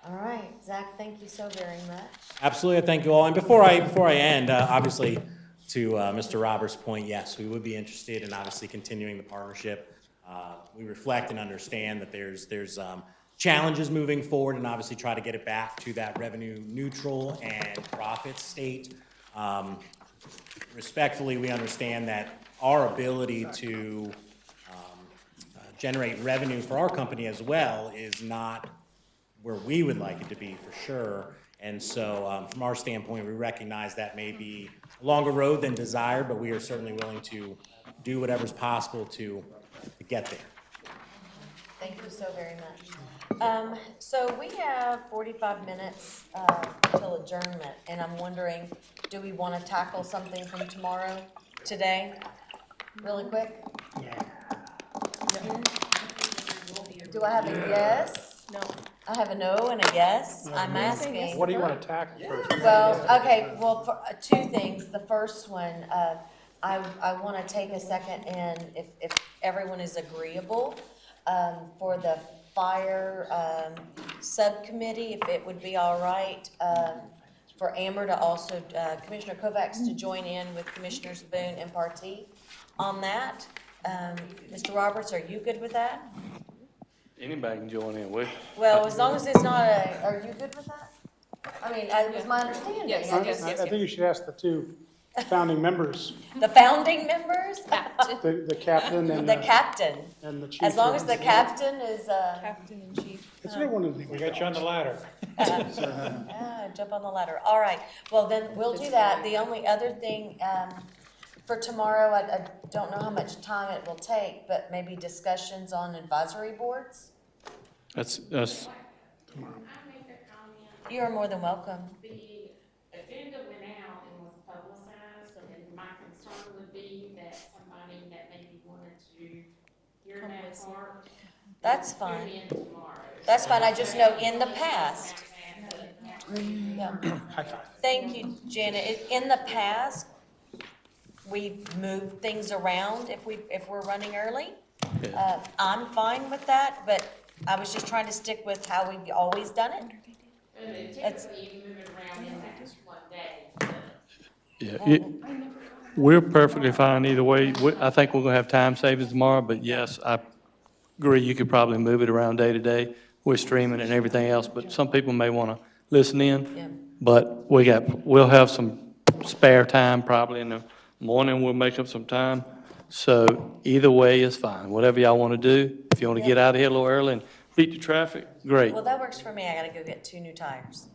All right, Zach, thank you so very much. Absolutely, thank you all. And before I end, obviously, to Mr. Roberts' point, yes, we would be interested in obviously continuing the partnership. We reflect and understand that there's challenges moving forward, and obviously try to get it back to that revenue neutral and profit state. Respectfully, we understand that our ability to generate revenue for our company as well is not where we would like it to be, for sure. And so, from our standpoint, we recognize that may be a longer road than desired, but we are certainly willing to do whatever's possible to get there. Thank you so very much. So we have 45 minutes until adjournment, and I'm wondering, do we want to tackle something from tomorrow, today, really quick? Do I have a yes? No. I have a no and a yes. I'm asking. What do you want to tackle first? Well, okay, well, for, two things. The first one, I want to take a second and if everyone is agreeable, for the fire, subcommittee, if it would be all right, for Amber to also, Commissioner Kovacs to join in with Commissioners Boone and Partee on that. Mr. Roberts, are you good with that? Anybody can join in with. Well, as long as it's not a, are you good with that? I mean, that was my understanding. Yes, I I just- I think you should ask the two founding members, The founding members? the captain and The captain. and the chief. As long as the captain is, Captain and chief. It's not one of the. We got you on the ladder. jump on the ladder. All right, well, then we'll do that. The only other thing, for tomorrow, I don't know how much time it will take, but maybe discussions on advisory boards? That's, You are more than welcome. The agenda went out and was publicized, and my concern would be that somebody that maybe wanted to hear that part. That's tune fine. in tomorrow. That's fine, I just know in the past. Yeah. Thank you, Janet. In the past, we've moved things around if we're running early. I'm fine with that, but I was just trying to stick with how we've always done it. And then That's- typically you move it around in that one day. yeah, we're perfectly fine either way. I think we're gonna have time savings tomorrow, but yes, I agree, you could probably move it around day to day. We're streaming and everything else, but some people may wanna listen Yeah. in. But we'll have some spare time probably in the morning, we'll make up some time. So either way is fine, whatever y'all wanna do. If you wanna get out of here a little early and beat the traffic, great. Well, that works for me. I gotta go get 2 new tires.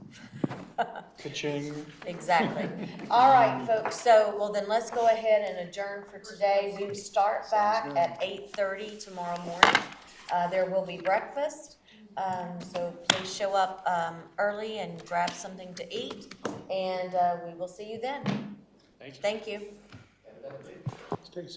Ka-ching. Exactly. All right, folks, so, well, then let's go ahead and adjourn for today. We start back at 8:30 tomorrow morning. There will be breakfast, so please show up early and grab something to eat, and we will see you then. Thank you. Stacy.